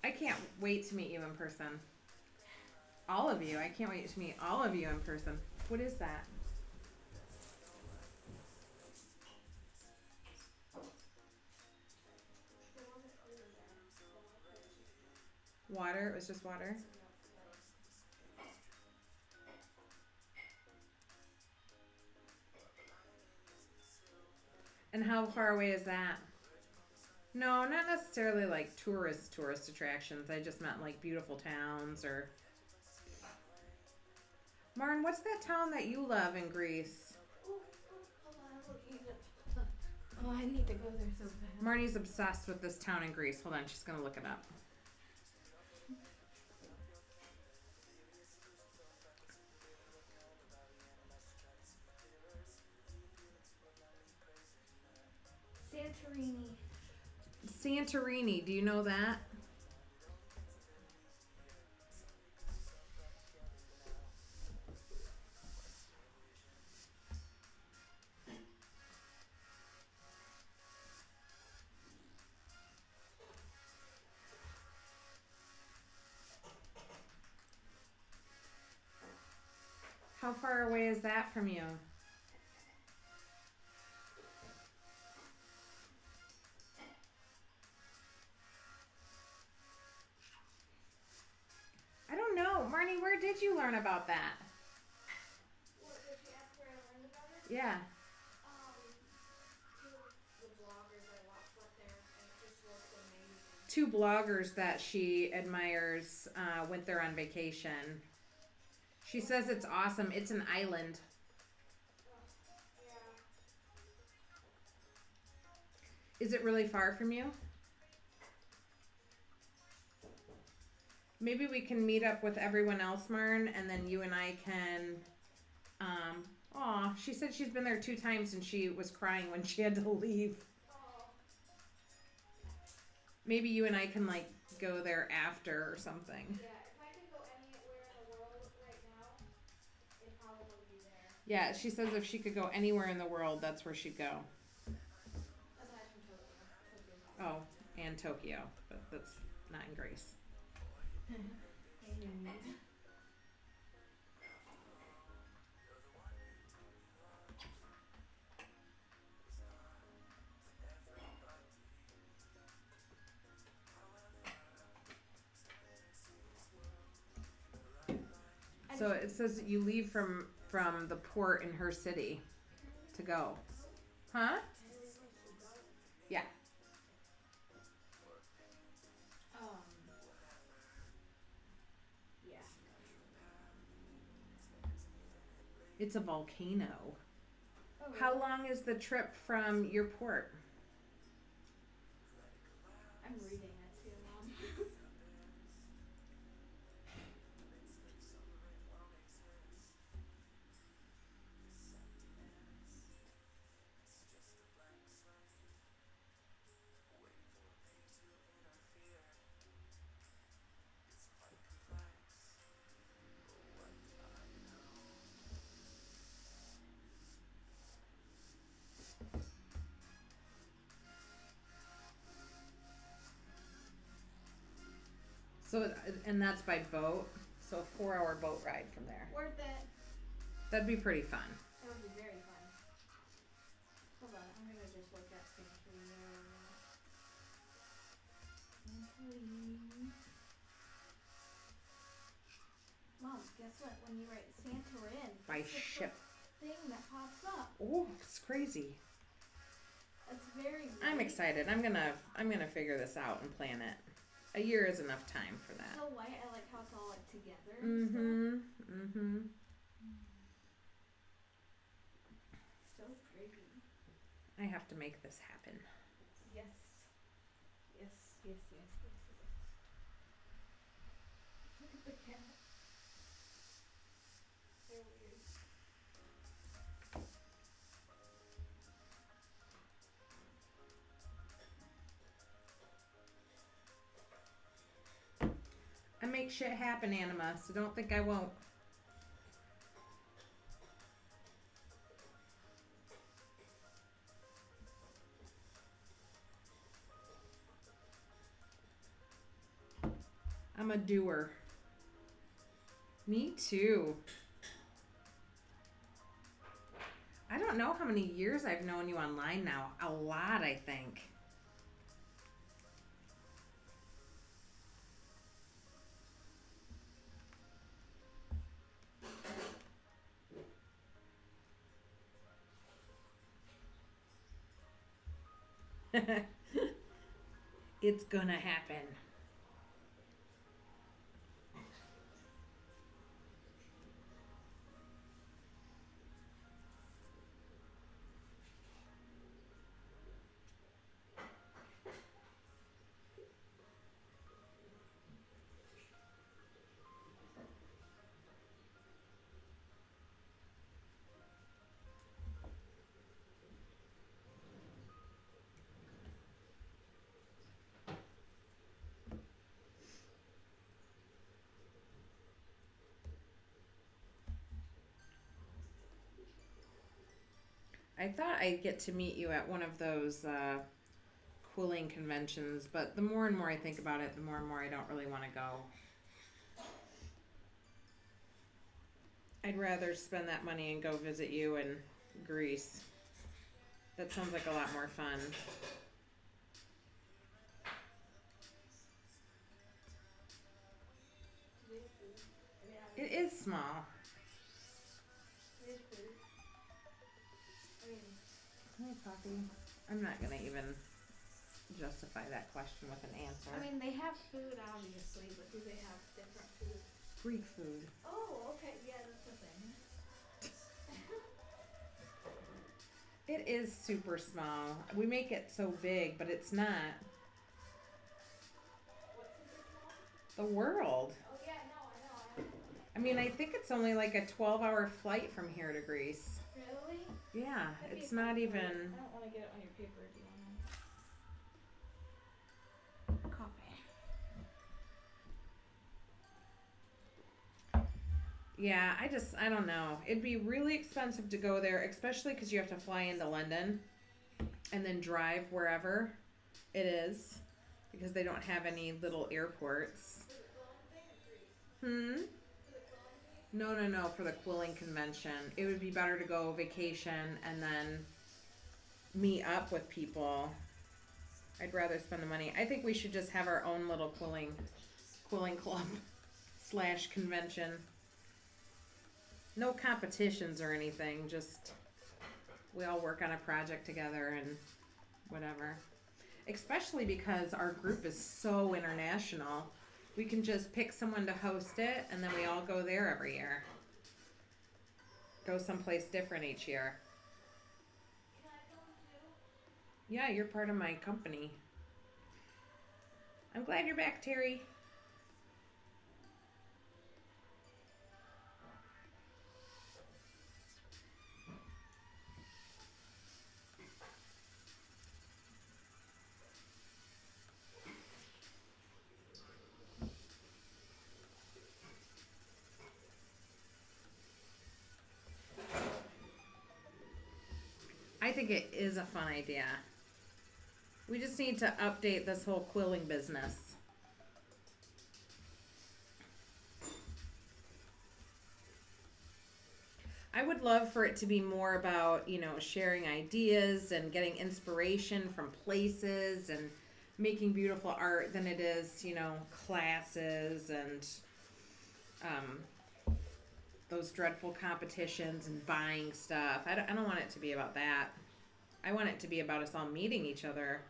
I can't wait to meet you in person. All of you. I can't wait to meet all of you in person. What is that? There wasn't food in there, so it was just Water? It was just water? And how far away is that? No, not necessarily like tourist attractions. I just meant like beautiful towns or. Marn, what's that town that you love in Greece? hold on, I'm looking it up. Oh, I need to go there so bad. Marnie's obsessed with this town in Greece. Hold on, she's gonna look it up. Santorini. Santorini, do you know that? How far away is that from you? I don't know. Marnie, where did you learn about that? What did you ask where I learned about it? Yeah. Two of the bloggers I watched went there, and it just looked amazing. Two bloggers that she admires went there on vacation. She says it's awesome. It's an island. Yeah. Is it really far from you? Maybe we can meet up with everyone else, Marn, and then you and I can. She said she's been there 2 times and she was crying when she had to leave. Oh. Maybe you and I can like go there after or something. Yeah, if I could go anywhere in the world right now, it'd probably be there. Yeah, she says if she could go anywhere in the world, that's where she'd go. Aside from Tokyo. Oh, and Tokyo, but that's not in Greece. So it says that you leave from the port in her city to go. Huh? Yeah. Yeah. It's a volcano. Oh, really? How long is the trip from your port? I'm reading it too, Mom. So, and that's by boat. So a 4-hour boat ride from there. Worth it. That'd be pretty fun. That would be very fun. Hold on, I'm gonna just look at Santorini. Mom, guess what? When you write Santorin, By it's the ship. first thing that pops up. Oh, it's crazy. That's very. I'm light. excited. I'm gonna figure this out and plan it. A year is enough time for that. So light. I like how it's all like together. And So pretty. I have to make this happen. Yes. Yes. Yes. Look at the cat. They're weird. I make shit happen, Anima, so don't think I won't. I'm a doer. Me too. I don't know how many years I've known you online now. A lot, I think. It's gonna happen. I thought I'd get to meet you at one of those quilling conventions, but the more and more I think about it, the more and more I don't really want to go. I'd rather spend that money and go visit you in Greece. That sounds like a lot more fun. Do they have food? I mean, It is small. do they have food? I mean, Hey, Poppy. I'm not gonna even justify that question with an answer. I mean, they have food obviously, but do they have different food? Greek food. Oh, okay, yeah, that's the thing. It is super small. We make it so big, but it's not. What's super small? The world. Oh yeah, no, I know. I mean, I think it's only like a 12-hour flight from here to Greece. Really? Yeah, That'd be it's fun not for- even. I don't want to get it on your paper. Do you want to? Copy. Yeah, I don't know. It'd be really expensive to go there, especially because you have to fly into London and then drive wherever it is because they don't have any little airports. For the quilling thing or Greece? Hmm? For the quilling thing? No, for the quilling convention. It would be better to go vacation and then meet up with people. I'd rather spend the money. I think we should just have our own little quilling club / convention. No competitions or anything, just we all work on a project together and whatever. Especially because our group is so international. We can just pick someone to host it and then we all go there every year. Go someplace different each year. Can I come too? Yeah, you're part of my company. I'm glad you're back, Terry. I think it is a fun idea. We just need to update this whole quilling business. I would love for it to be more about, sharing ideas and getting inspiration from places and making beautiful art than it is, classes and those dreadful competitions and buying stuff. I don't want it to be about that. I want it to be about us all meeting each other.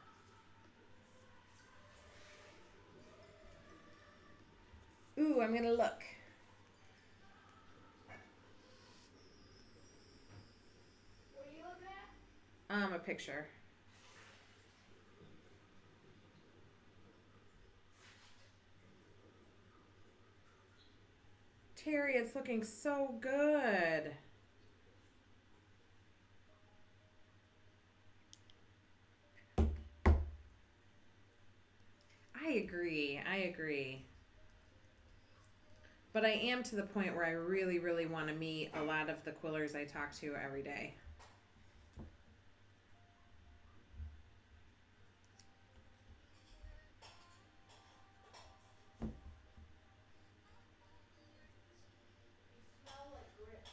Ooh, I'm gonna look. What are you looking at? A picture. Terry, it's looking so good. I agree. But I am to the point where I really, really want to meet a lot of the quillers I talk to every day. They smell like grits.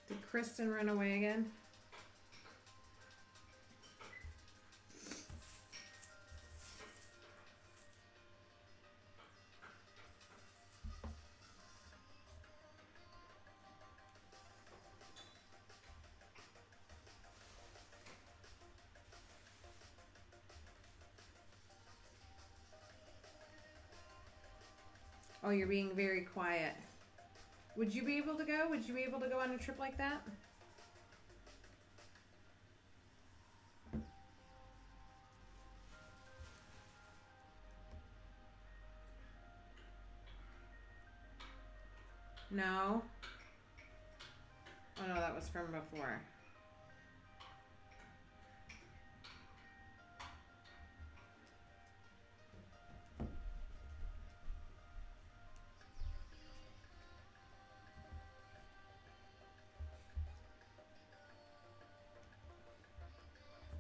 Did Kristen run away again? Oh, you're being very quiet. Would you be able to go? Would you be able to go on a trip like that? No? Oh no, that was from before.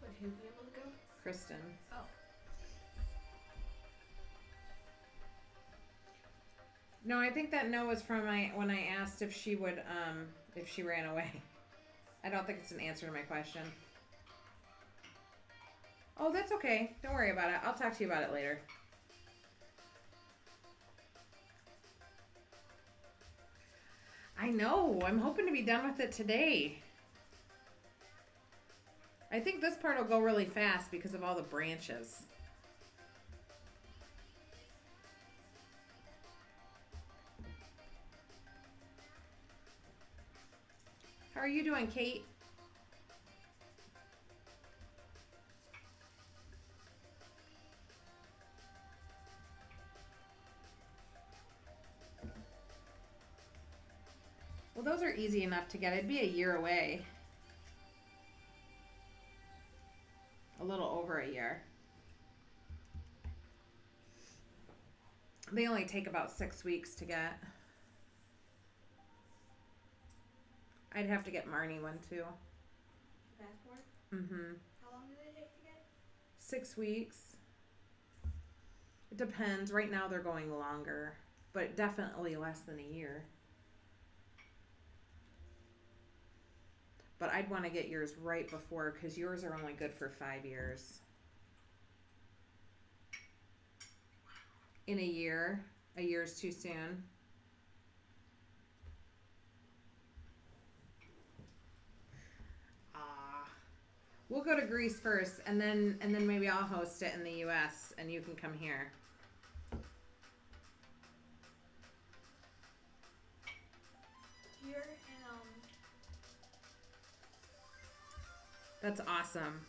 Would who be able to go? Kristen. Oh. No, I think that no was from when I asked if she would if she ran away. I don't think it's an answer to my question. Oh, that's okay. Don't worry about it. I'll talk to you about it later. I know. I'm hoping to be done with it today. I think this part will go really fast because of all the branches. How are you doing, Kate? Well, those are easy enough to get. It'd be a year away. A little over a year. They only take about 6 weeks to get. I'd have to get Marnie one too. Passport? Mm-hmm. How long do they take to get? 6 weeks. It depends. Right now they're going longer, but definitely less than a year. But I'd want to get yours right before because yours are only good for 5 years. In a year's too soon. We'll go to Greece first, and then maybe I'll host it in the U.S. and you can come here. Here in That's awesome.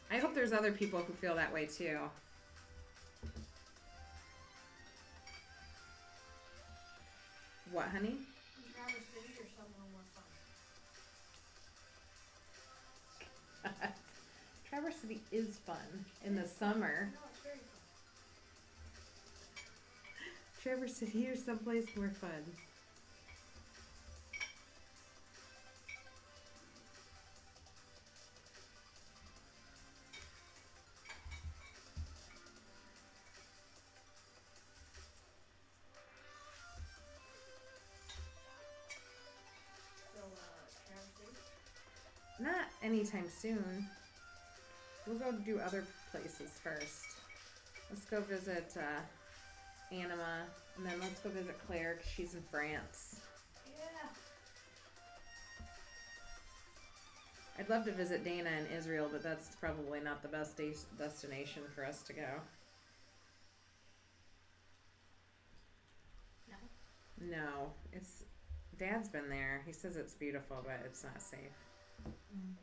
I hope there's other people who feel that way too. What, honey? Traverse City or somewhere more fun. Traverse City is fun in the summer. No, it's very fun. Traverse City or someplace more fun. So, Traverse City? Not anytime soon. We'll go do other places first. Let's go visit Anima, and then let's go visit Claire because she's in France. Yeah. I'd love to visit Dana in Israel, but that's probably not the best destination for us to go. No. No, it's Dad's been there. He says it's beautiful, but it's not safe. Mm.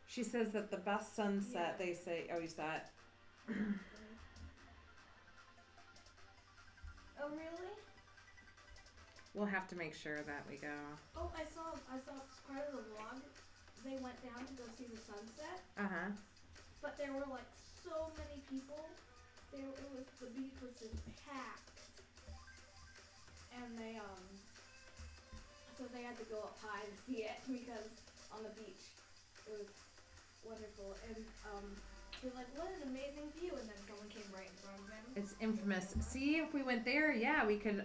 She says that the best sunset, they say, oh, you saw it? Oh, really? We'll have to make sure that we go. Oh, I saw part of the vlog. They went down to go see the sunset, Uh-huh. but there were like so many people. The beach was just packed, and so they had to go up high to see it because on the beach it was wonderful. And they're like, what an amazing view, and then someone came right in front of them. It's infamous. See, if we went there, yeah, we could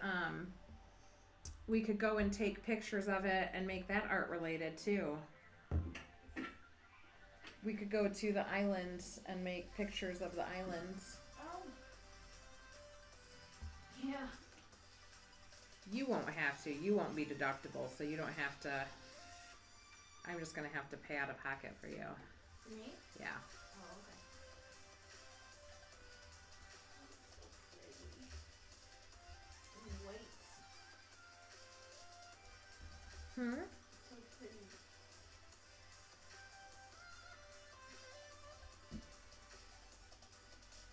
go and take pictures of it and make that art related too. We could go to the islands and make pictures of the islands. Oh. Yeah. You won't have to. You won't be deductible, so you don't have to. I'm just gonna have to pay out of pocket for you. For me? Yeah. Oh, okay. So pretty. And weights. Hmm? So pretty.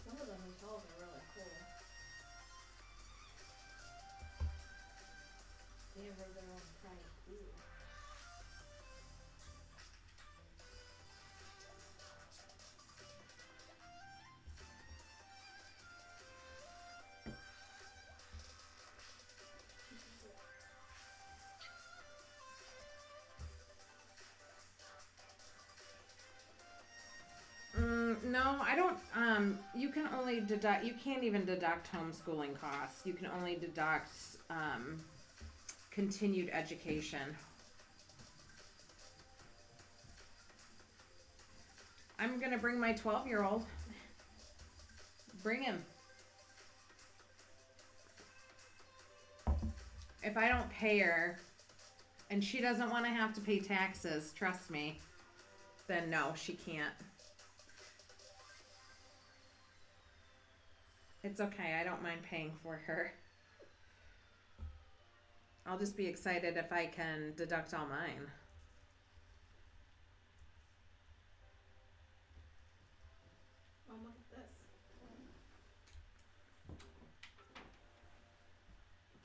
Some of the hotels are really cool. They have their own private pool. No, I don't. You can only deduct. You can't even deduct homeschooling costs. You can only deduct continued education. I'm gonna bring my 12-year-old. Bring him. If I don't pay her, and she doesn't want to have to pay taxes, trust me, then no, she can't. It's okay, I don't mind paying for her. I'll just be excited if I can deduct all mine. Oh, look at this.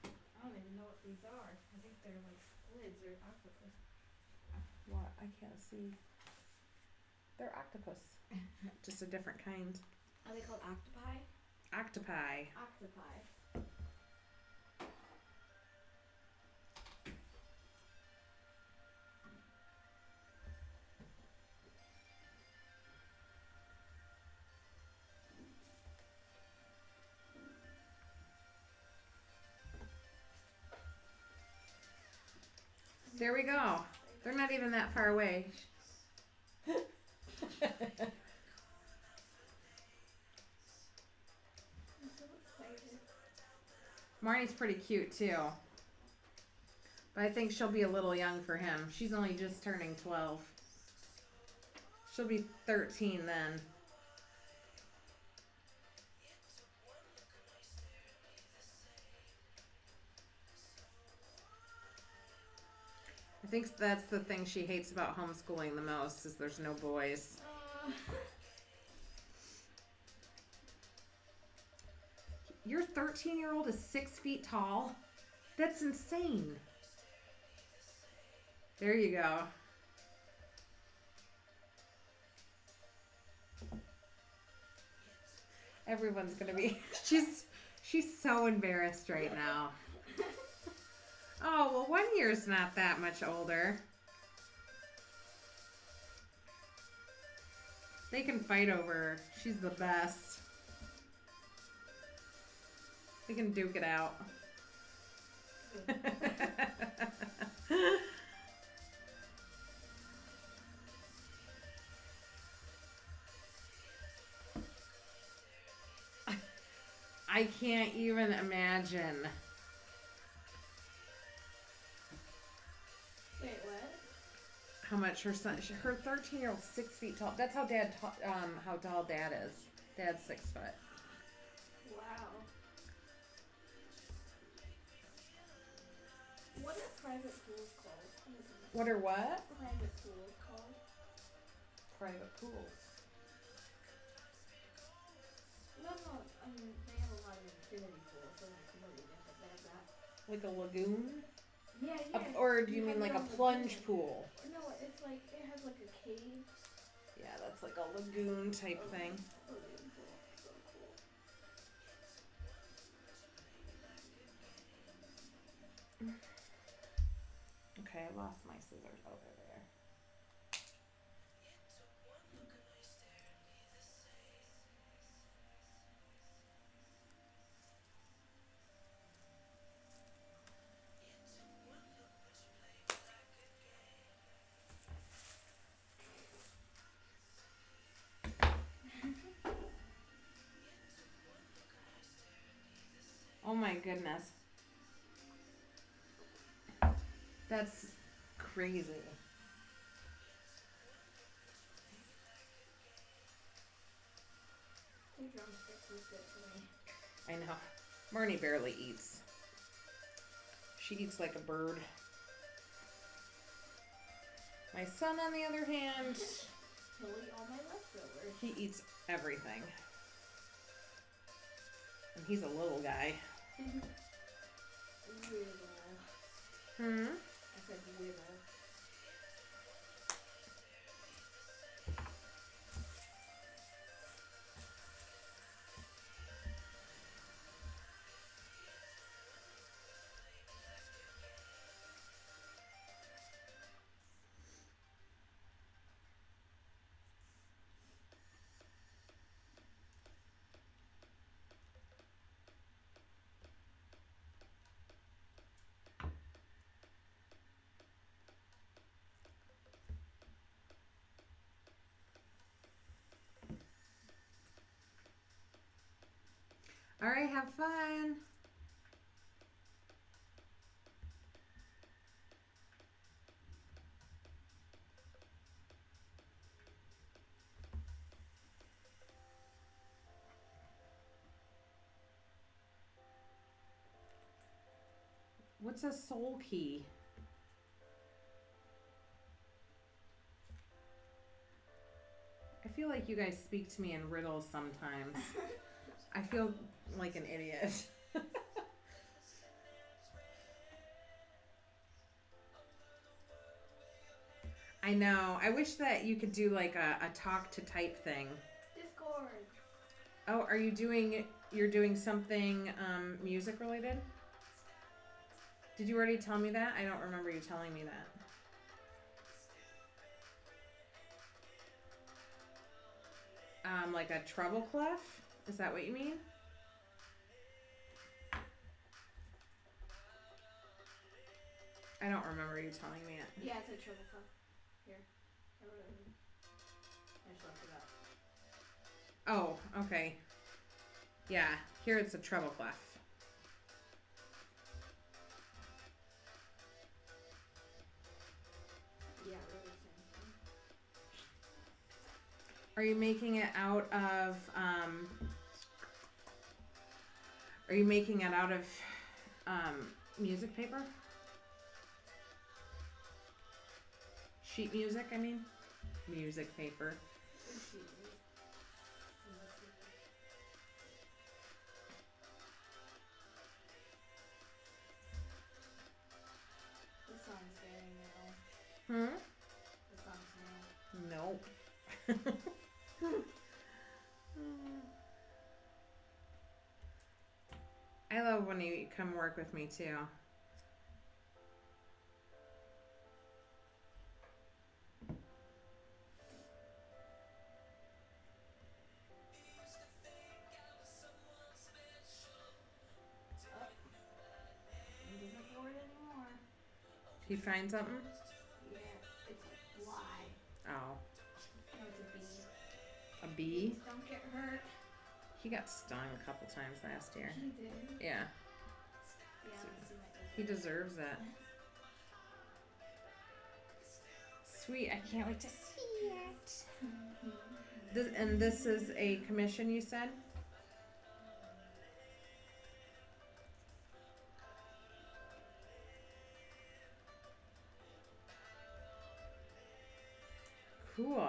I don't even know what these are. I think they're like squids or octopus. What? I can't see. They're octopus. Just a different kind. Are they called octopi? Octopi. Octopi. There we go. They're not even that far away. I'm so excited. Marnie's pretty cute too. But I think she'll be a little young for him. She's only just turning 12. She'll be 13 then. I think that's the thing she hates about homeschooling the most is there's no boys. Your 13-year-old is 6 feet tall? That's insane. There you go. Everyone's gonna be. She's so embarrassed right now. Oh well, 1 year's not that much older. They can fight over her. She's the best. They can duke it out. I can't even imagine. Wait, what? How much her son? Her 13-year-old's 6 feet tall. That's how how tall Dad is. Dad's 6 foot. Wow. What are private pools called? What are what? Private pools called? Private pools. No. I mean, they have a lot of infinity pools, so like somebody does that. Like a lagoon? Yeah. Or do you mean like a plunge pool? No, it's like, it has like a cave. Yeah, that's like a lagoon type thing. Lagoon pool. So cool. Okay, I lost my scissors over there. Oh my goodness. That's crazy. The drumsticks was good for me. I know. Marnie barely eats. She eats like a bird. My son, on the other hand, He'll eat all my leftovers. he eats everything. And he's a little guy. Wibble. Hmm? I said wibble. All right, have fun. What's a soul key? I feel like you guys speak to me in riddles sometimes. I feel like an idiot. I know. I wish that you could do like a talk to type thing. Discord. Oh, you're doing something music related? Did you already tell me that? I don't remember you telling me that. Like a treble clef? Is that what you mean? I don't remember you telling me it. Yeah, it's a triple cup. Here. I wrote it in. I just left it up. Oh, okay. Yeah, here it's a treble clef. Yeah, really same thing. Are you making it out of Are you making it out of music paper? Sheet music, I mean? Music paper. The sun's getting now. Hmm? The sun's now. Nope. I love when you come work with me too. He doesn't board anymore. He find something? Yeah, it's a fly. Oh. No, it's a bee. A bee? Bees don't get hurt. He got stung a couple times last year. He did. Yeah. Yeah, He deserves it. Sweet, I can't wait to see it. This is a commission, you said? Cool.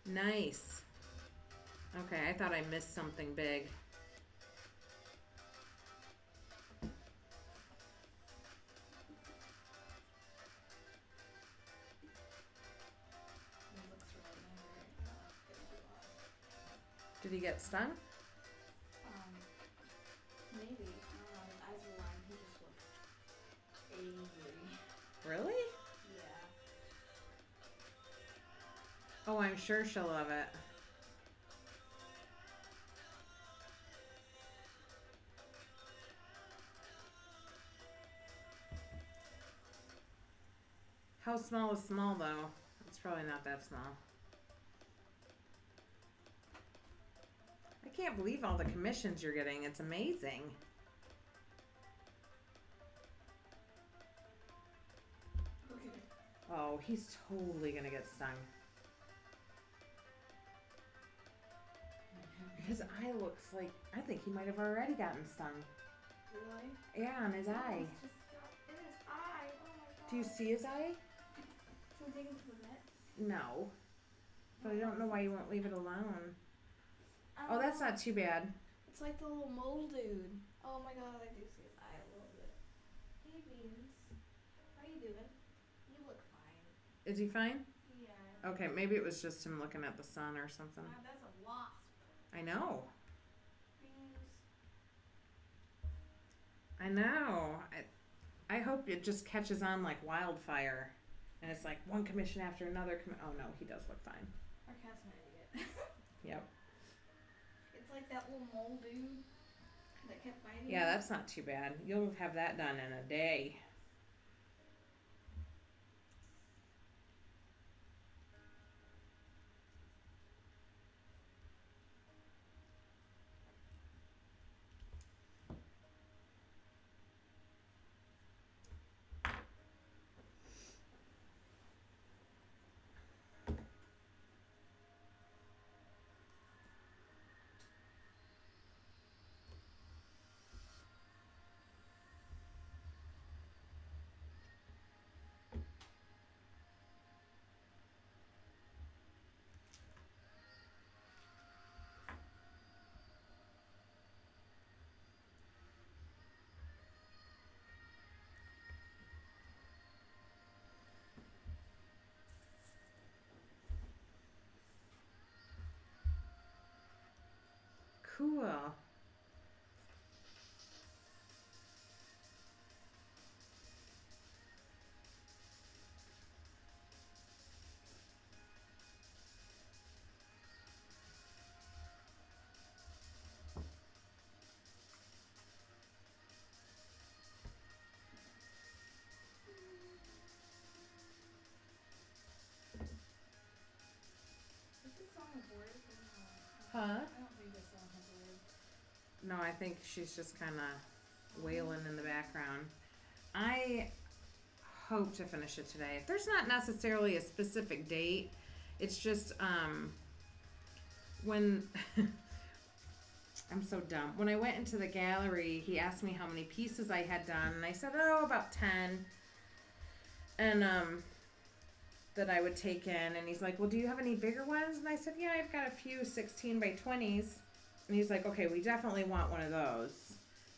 Nice. Okay, I thought I missed something big. Did he get stung? Maybe. I don't know. His eyes were wide. He just looked angry. Really? Yeah. Oh, I'm sure she'll love it. How small is small, though? It's probably not that small. I can't believe all the commissions you're getting. It's amazing. Okay. Oh, he's totally gonna get stung. His eye looks like, I think he might have already gotten stung. Really? Yeah, on his eye. It's just got in his eye. Oh my god. Do you see his eye? Can we take him to the vet? No. But I don't know why you won't leave it alone. Oh, that's not too bad. It's like the little mole dude. Oh my god, I do see his eye a little bit. Hey, Beans. How you doing? You look fine. Is he fine? Yeah. Okay, maybe it was just him looking at the sun or something. That's a wasp. I know. Beans. I know. I hope it just catches on like wildfire. And it's like one commission after another. Oh no, he does look fine. Our cat's an idiot. Yep. It's like that little mole dude that kept biting. Yeah, that's not too bad. You'll have that done in a day. Cool. Is this song a word? Huh? I don't think this song has a word. No, I think she's just kind of wailing in the background. I hope to finish it today. There's not necessarily a specific date. It's just when I'm so dumb. When I went into the gallery, he asked me how many pieces I had done, and I said, oh, about 10. And that I would take in, and he's like, well, do you have any bigger ones? And I said, yeah, I've got a few 16 by 20s. And he's like, okay, we definitely want one of those.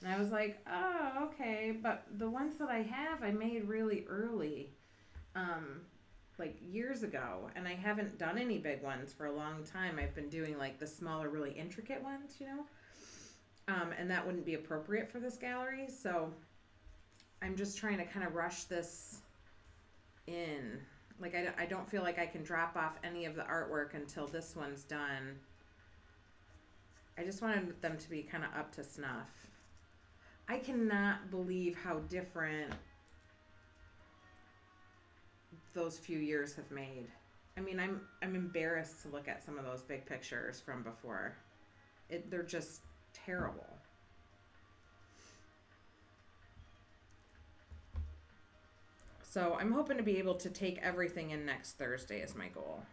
And I was like, oh, okay, but the ones that I have, I made really early, like years ago, and I haven't done any big ones for a long time. I've been doing like the smaller, really intricate ones, you know, and that wouldn't be appropriate for this gallery, so I'm just trying to kind of rush this in. Like, I don't feel like I can drop off any of the artwork until this one's done. I just wanted them to be kind of up to snuff. I cannot believe how different those few years have made. I mean, I'm embarrassed to look at some of those big pictures from before. They're just terrible. So I'm hoping to be able to take everything in next Thursday is my goal.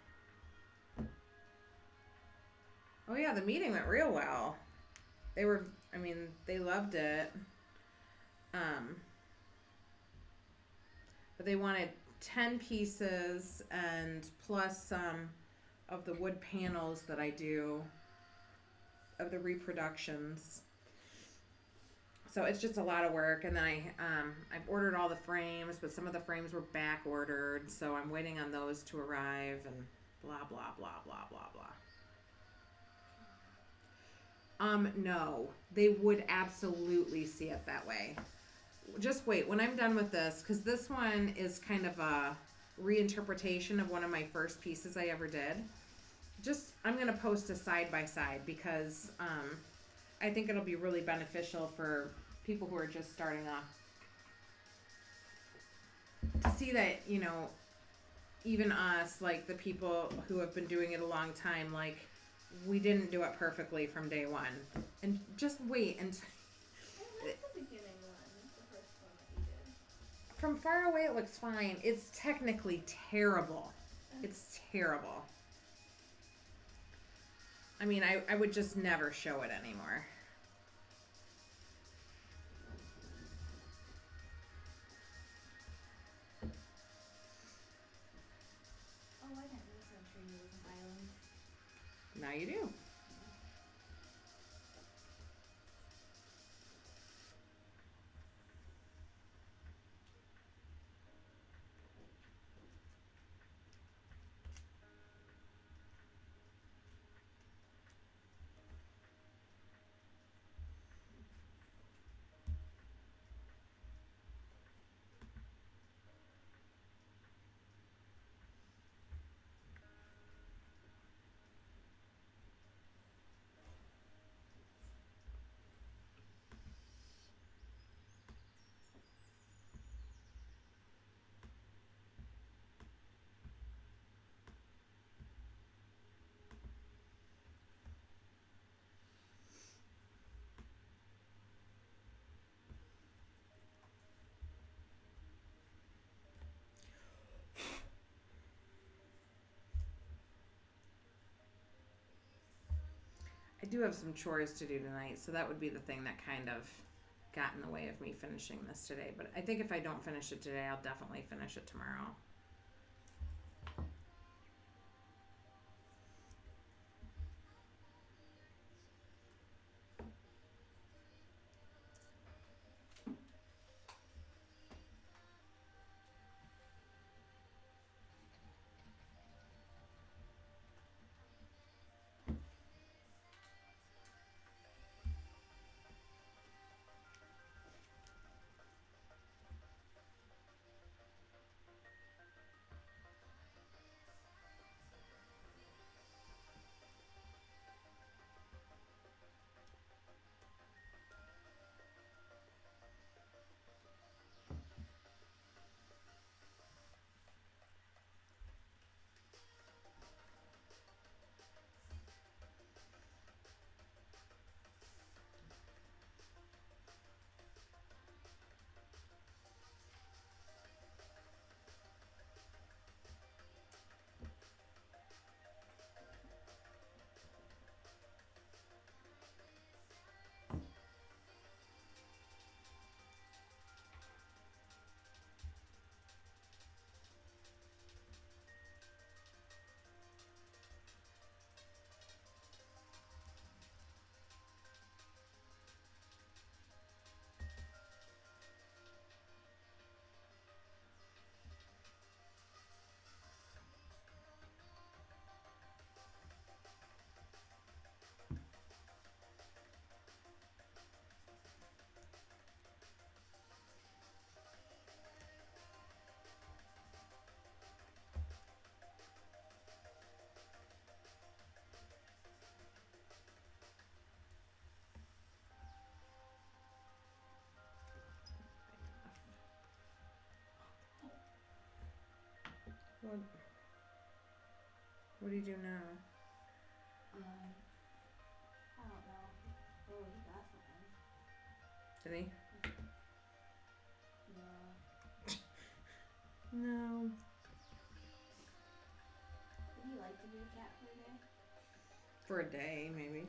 Oh yeah, the meeting went real well. They loved it. But they wanted 10 pieces and plus some of the wood panels that I do of the reproductions. So it's just a lot of work, and then I've ordered all the frames, but some of the frames were back ordered, so I'm waiting on those to arrive, and blah blah blah blah blah blah. No, they would absolutely see it that way. Just wait, when I'm done with this, because this one is kind of a reinterpretation of one of my first pieces I ever did. I'm gonna post a side by side because I think it'll be really beneficial for people who are just starting off to see that, you know, even us, like the people who have been doing it a long time, like we didn't do it perfectly from day one. And just wait and I like the beginning one, the first one that you did. from far away it looks fine. It's technically terrible. It's terrible. I mean, I would just never show it anymore. Oh, I didn't know Century was an island. Now you do. I do have some chores to do tonight, so that would be the thing that kind of got in the way of me finishing this today. But I think if I don't finish it today, I'll definitely finish it tomorrow. What? What do you do now? I don't know. Oh, he got something. Did he? No. No. Would you like to be a cat for a day? For a day, maybe.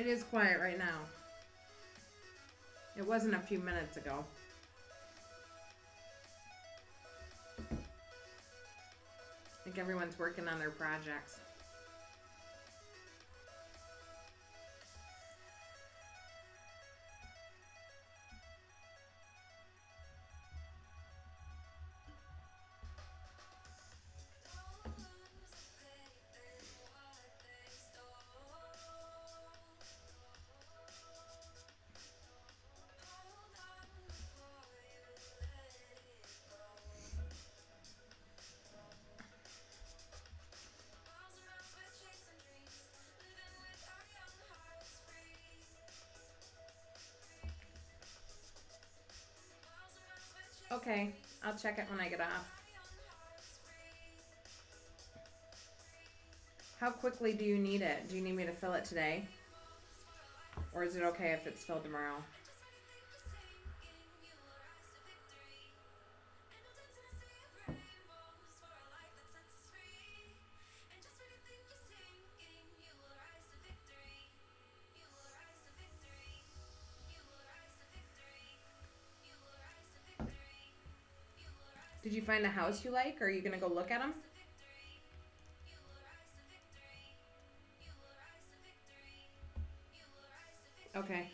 It is quiet right now. It wasn't a few minutes ago. I think everyone's working on their projects. Okay, I'll check it when I get off. How quickly do you need it? Do you need me to fill it today? Or is it okay if it's filled tomorrow? Did you find a house you like? Or are you going to go look at them? Okay.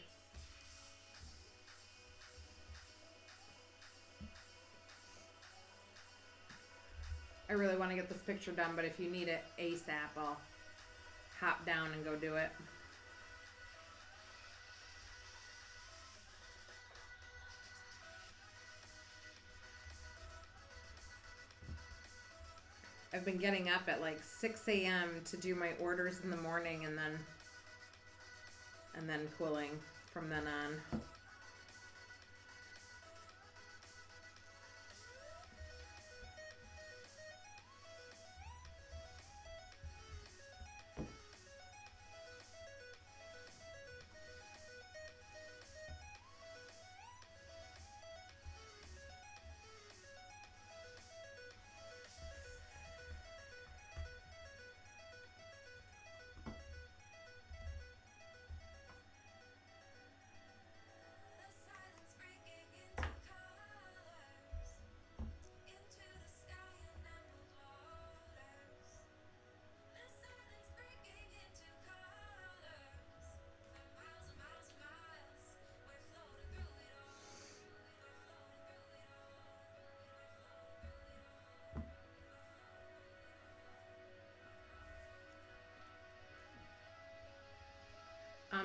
I really want to get this picture done, but if you need it ASAP, I'll hop down and go do it. I've been getting up at like 6 a.m. to do my orders in the morning and then quilling from then on.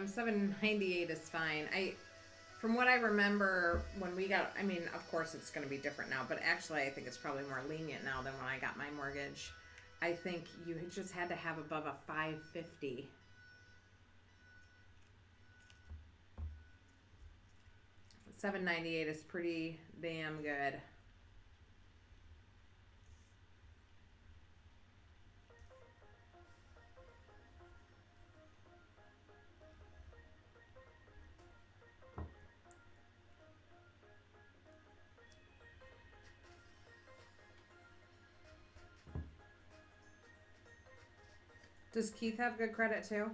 $7.98 is fine. From what I remember when we got, I mean, of course it's going to be different now, but actually I think it's probably more lenient now than when I got my mortgage. I think you just had to have above a 550. $7.98 is pretty damn good. Does Keith have good credit too?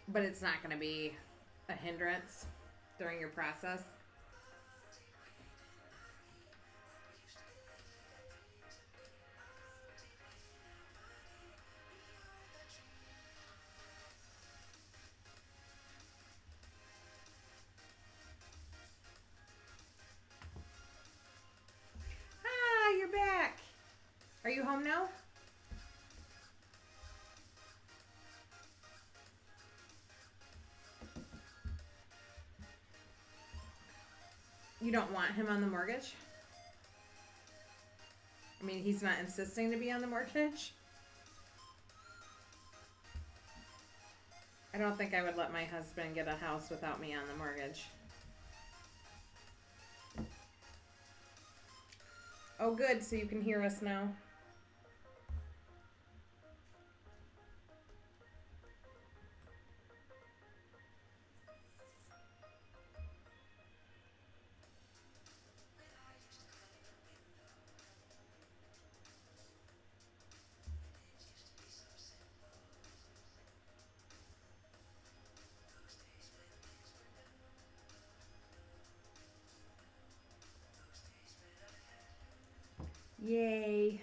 But it's not going to be a hindrance during your process. Ah, you're back. Are you home now? You don't want him on the mortgage? I mean, he's not insisting to be on the mortgage? I don't think I would let my husband get a house without me on the mortgage. Oh, good. So you can hear us now. Yay.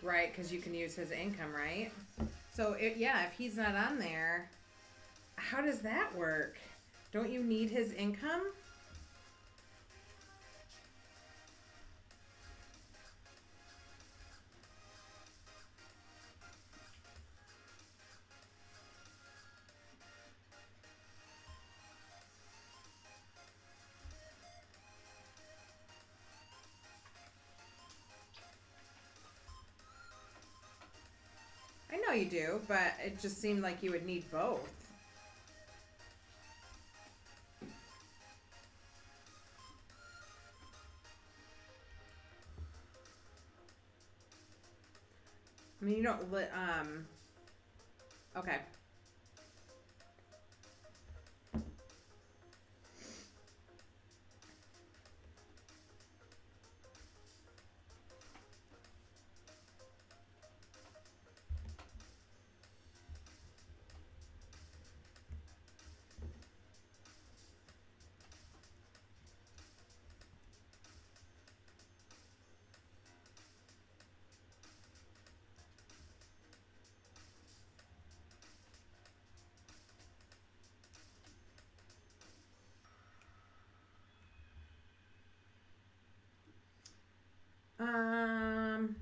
Right, because you can use his income, right? So, if he's not on there, how does that work? Don't you need his income? I know you do, but it just seemed like you would need both. I mean, you don't, okay.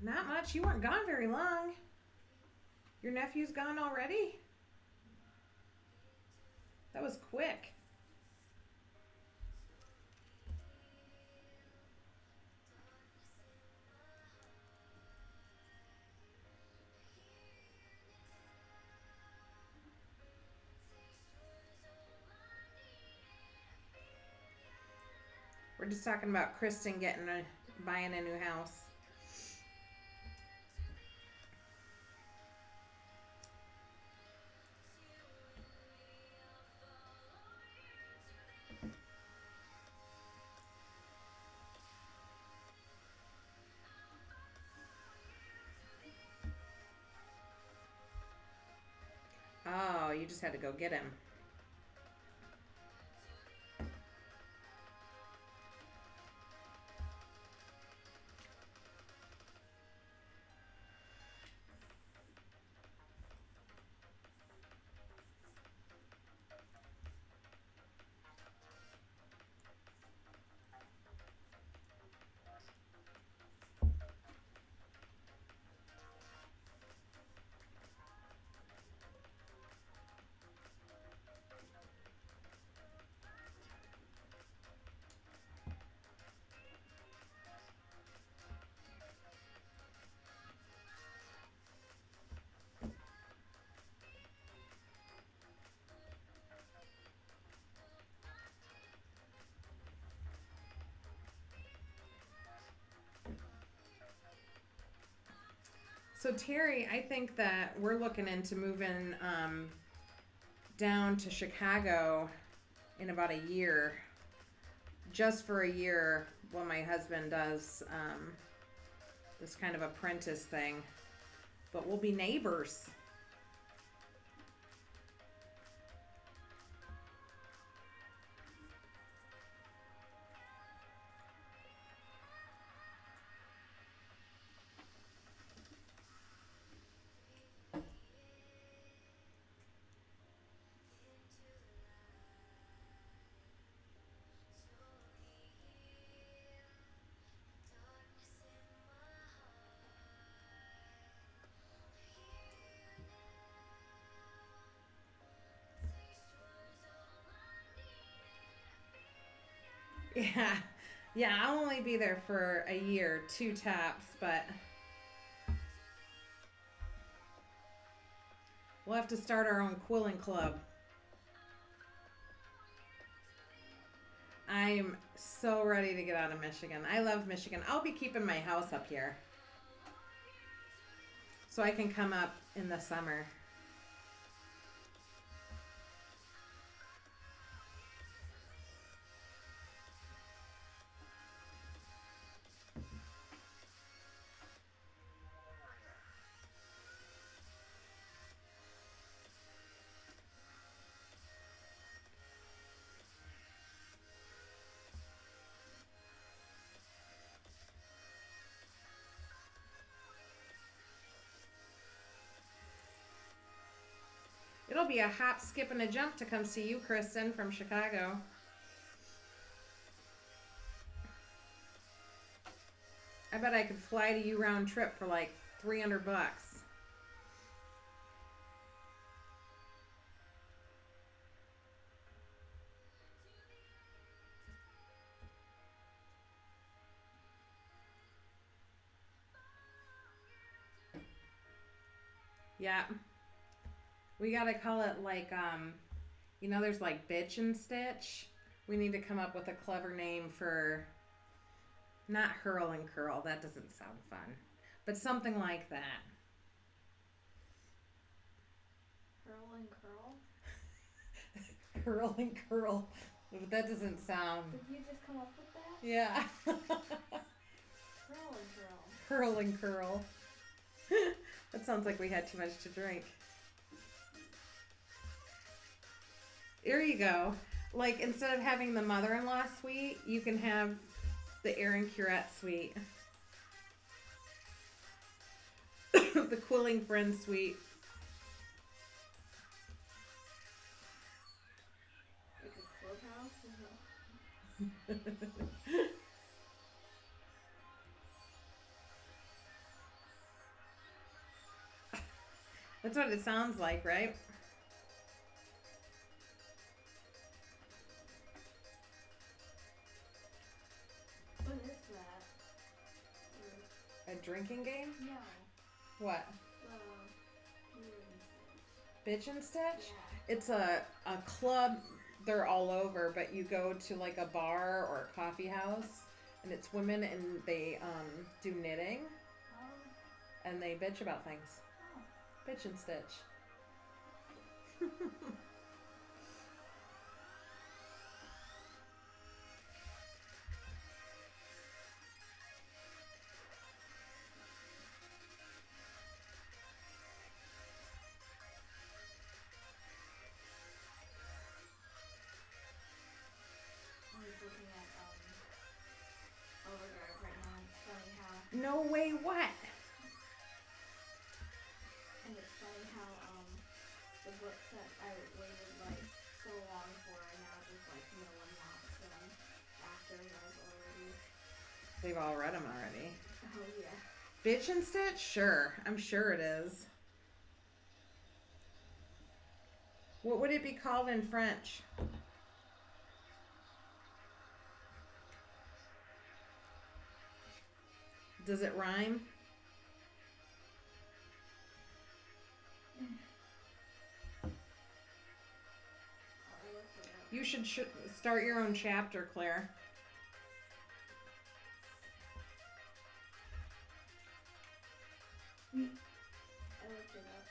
Not much. You weren't gone very long. Your nephew's gone already? That was quick. We're just talking about Kristen buying a new house. Oh, you just had to go get him. So Terry, I think that we're looking into moving down to Chicago in about a year, just for a year, while my husband does this kind of apprentice thing. But we'll be neighbors. Yeah. Yeah, I'll only be there for a year, 2 tops, but we'll have to start our own quilling club. I'm so ready to get out of Michigan. I love Michigan. I'll be keeping my house up here so I can come up in the summer. It'll be a hop, skip, and a jump to come see you, Kristen, from Chicago. I bet I could fly to you round trip for like $300. Yeah. We gotta call it like, there's like bitch and stitch. We need to come up with a clever name for, not hurl and curl. That doesn't sound fun. But something like that. Hurl and curl? Hurl and curl. But that doesn't sound. Did you just come up with that? Yeah. Hurl and curl. Hurl and curl. That sounds like we had too much to drink. There you go. Like, instead of having the mother-in-law suite, you can have the Erin Curette suite. The Quilling Friend suite. Like a clubhouse? That's what it sounds like, right? What is that? A drinking game? No. What? Bitch and Stitch? Yeah. It's a club. They're all over, but you go to like a bar or a coffee house, and it's women, and they do knitting, and they bitch about things. Bitch and Stitch. No way, what? And it's funny how the books that I waited like so long for are now just like no one wants them after those already. They've all read them already. Oh yeah. Bitch and Stitch? Sure. I'm sure it is. What would it be called in French? Does it rhyme? You should start your own chapter, Claire. I looked it up.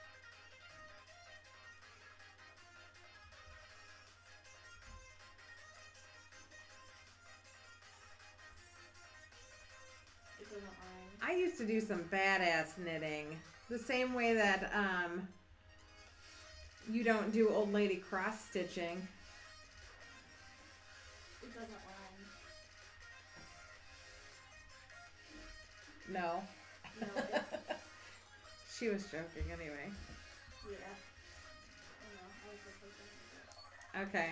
It doesn't rhyme. I used to do some badass knitting. The same way that you don't do old lady cross stitching. It doesn't rhyme. No. No, She was joking anyway. yeah. I know. I was just looking at it. Okay.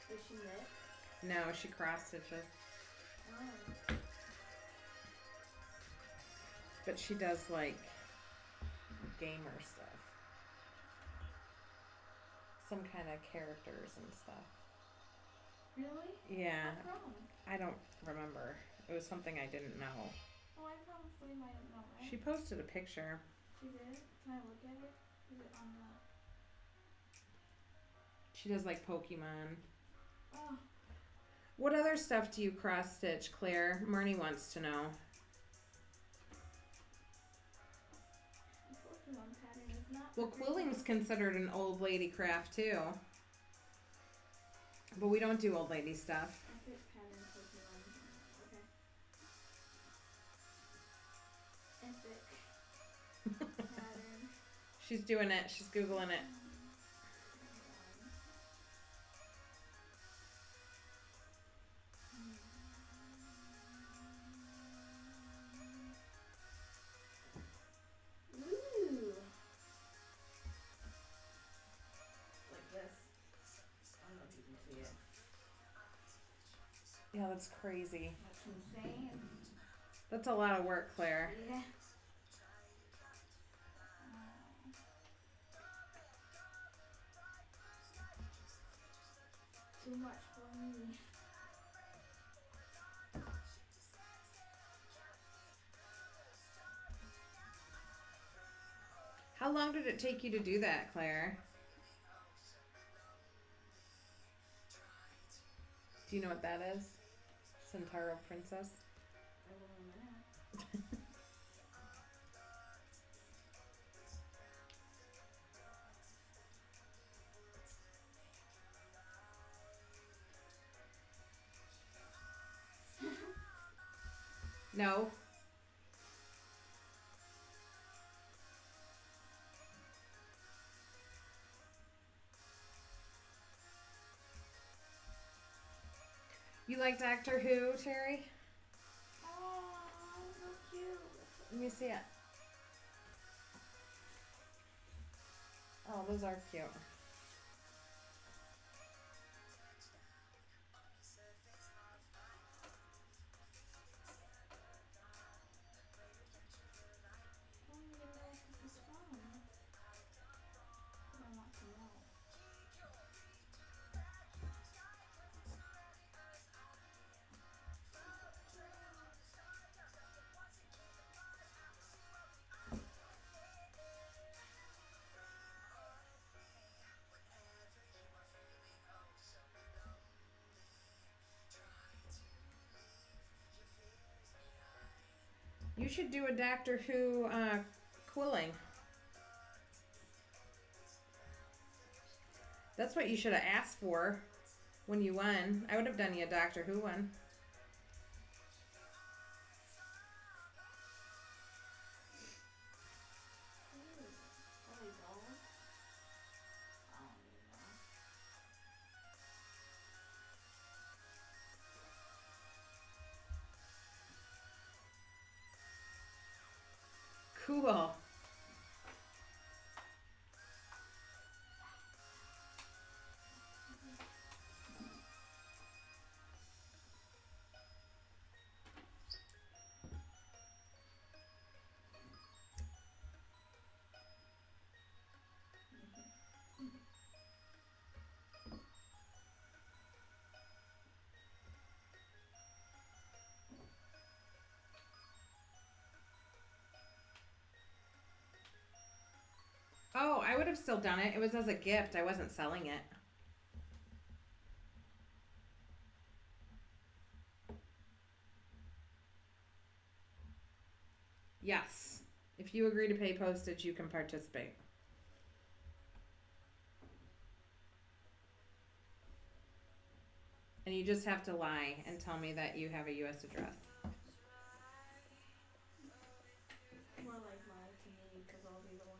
Does she knit? No, she cross stitches. Oh. But she does like gamer stuff. Some kind of characters and stuff. Really? Yeah. What from? I don't remember. It was something I didn't know. Oh, I probably might know, right? She posted a picture. She did? Can I look at it? Is it on the... She does like Pokemon. Oh. What other stuff do you cross stitch, Claire? Marnie wants to know. The Pokemon pattern is not... Well, quilling's considered an old lady craft too. But we don't do old lady stuff. Epic pattern Pokemon. Okay. Epic pattern. She's doing it. She's Googling it. Ooh. Like this. I don't know if you can see it. Yeah, that's crazy. That's insane. That's a lot of work, Claire. Yeah. Too much for me. How long did it take you to do that, Claire? Do you know what that is? Centauro Princess? I will in a minute. No. You like Doctor Who, Terry? Oh, so cute. Let me see it. Oh, those are cute. I don't even know if this is from. But I want to know. You should do a Doctor Who quilling. That's what you should have asked for when you won. I would have done you a Doctor Who one. Probably dolls. I don't even know. Cool. Oh, I would have still done it. It was as a gift. I wasn't selling it. Yes. If you agree to pay postage, you can participate. And you just have to lie and tell me that you have a U.S. address. More like lie to me because I'll be the one.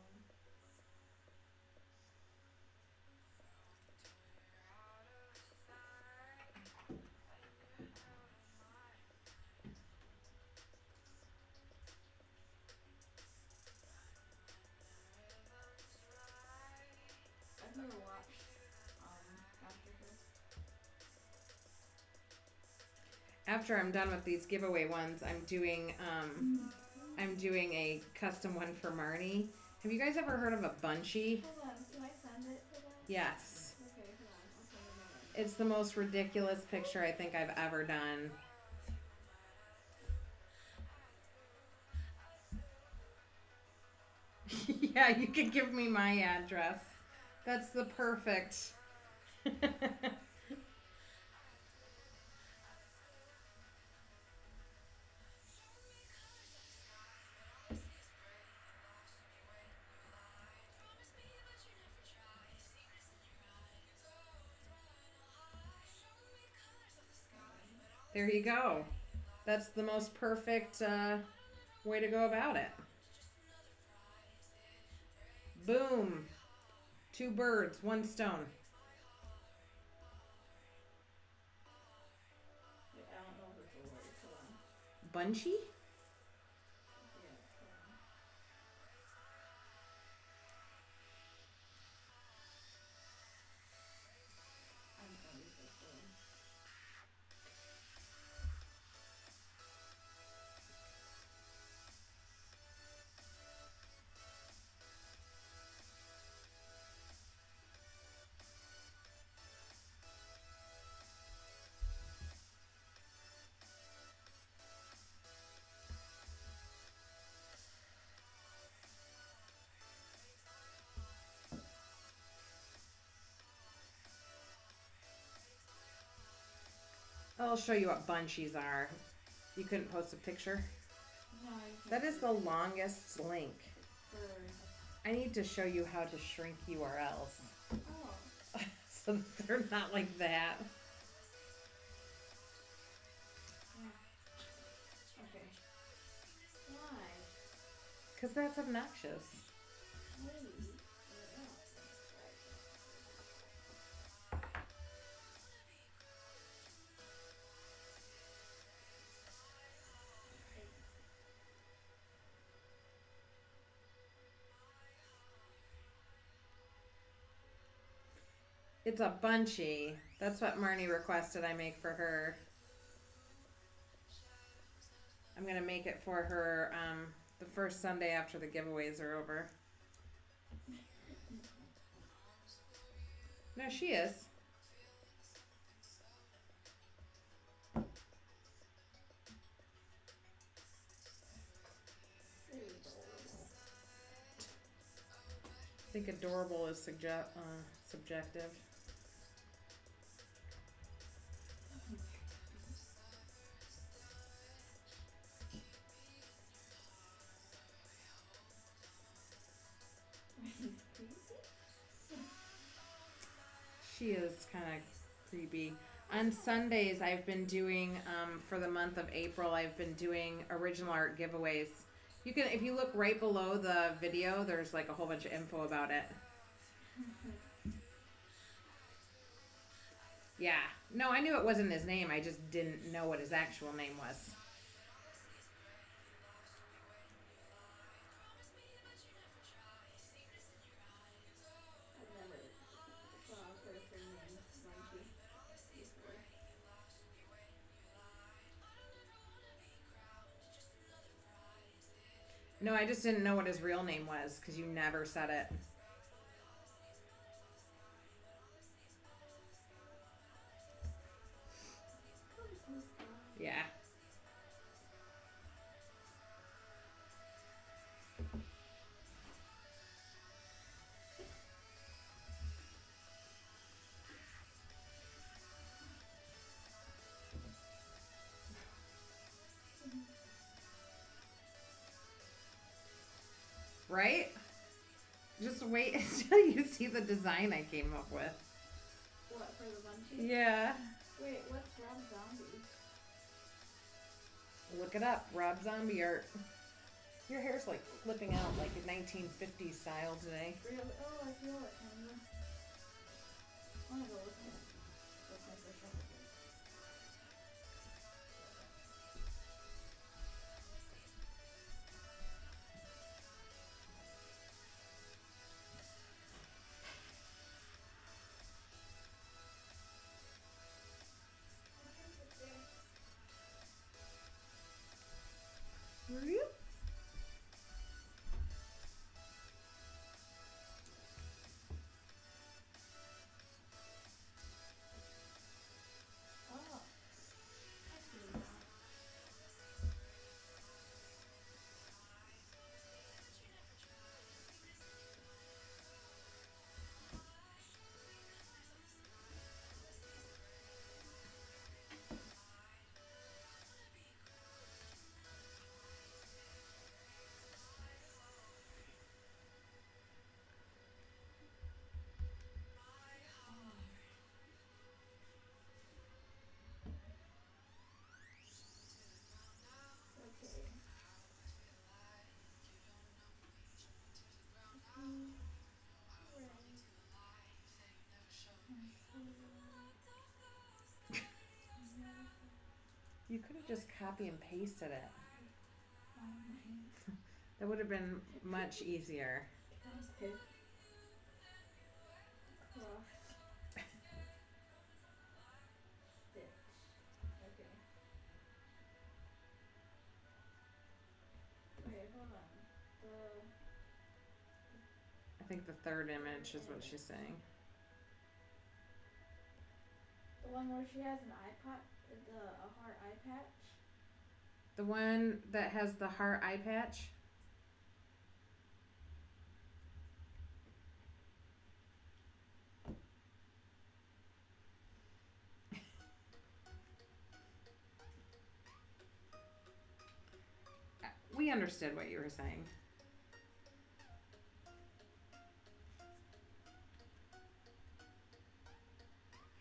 I've never watched Doctor Who. After I'm done with these giveaway ones, I'm doing a custom one for Marnie. Have you guys ever heard of a bunchy? Hold on, can I send it to them? Yes. Okay, hold on, I'll send it in. It's the most ridiculous picture I think I've ever done. Yeah, you can give me my address. That's the perfect. There you go. That's the most perfect way to go about it. Boom. 2 birds, 1 stone. Wait, I don't know if it's a word. Hold on. Bunchy? Yeah, hold on. I'm gonna use this one. I'll show you what bunchies are. You couldn't post a picture? No, you can't. That is the longest link. For... I need to show you how to shrink URLs. Oh. So that they're not like that. Yeah. Okay. Why? Because that's obnoxious. Wait. It's a bunchy. That's what Marnie requested I make for her. I'm going to make it for her the first Sunday after the giveaways are over. No, she is. I think adorable is subjective. She is kind of creepy. On Sundays, I've been doing, for the month of April, I've been doing original art giveaways. You can, if you look right below the video, there's like a whole bunch of info about it. Yeah. No, I knew it wasn't his name. I just didn't know what his actual name was. I've never saw a person named Bunchy before. No, I just didn't know what his real name was because you never said it. Yeah. Right? Just wait until you see the design I came up with. What, for the Bunchy? Yeah. Wait, what's Rob Zombie? Look it up. Rob Zombie art. Your hair's like flipping out like a 1950s style today. Really? Oh, I feel it, kinda. I wanna go with it. That's my first one. just copy and pasted it. Oh, That would have been much easier. okay. Cross. Stitch. Okay. Wait, hold on. I think the third image is what she's saying. The one where she has an iPod, a heart eye patch. The one that has the heart eye patch. We understood what you were saying.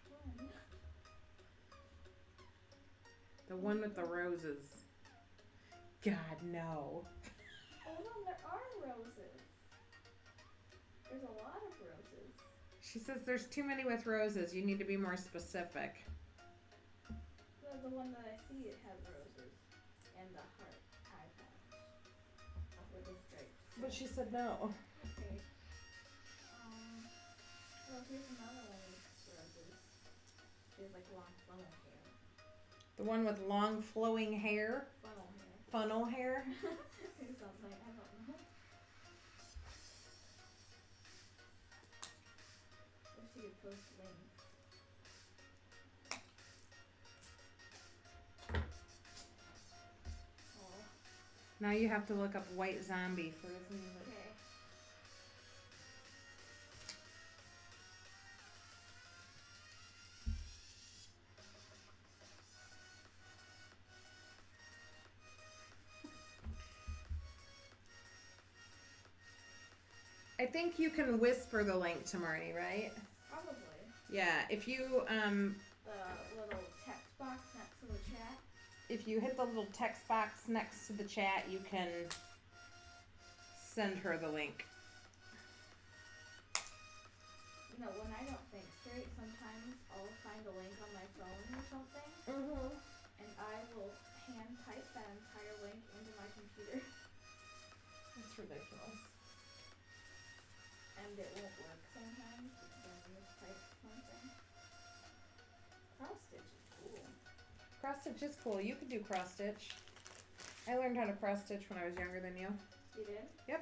One. The one with the roses. God, no. Hold on, there are roses. There's a lot of roses. She says there's too many with roses. You need to be more specific. The one that I see, it has roses. And the heart eye patch. With the stripes. But she said no. Okay. Well, here's another one with roses. She has like long funnel hair. The one with long flowing hair. Funnel hair. Funnel hair. Something, I don't know. If she could post links. Oh. Now you have to look up White Zombie for his music. Okay. I think you can whisper the link to Marnie, right? Probably. Yeah, if you The little text box next to the chat. if you hit the little text box next to the chat, you can send her the link. You know, when I don't think straight, sometimes I'll find a link on my phone or something, and I will hand type that entire link into my computer, That's ridiculous. and it won't work sometimes because I mistype something. Cross stitch is cool. Cross stitch is cool. You could do cross stitch. I learned how to cross stitch when I was younger than you. You did?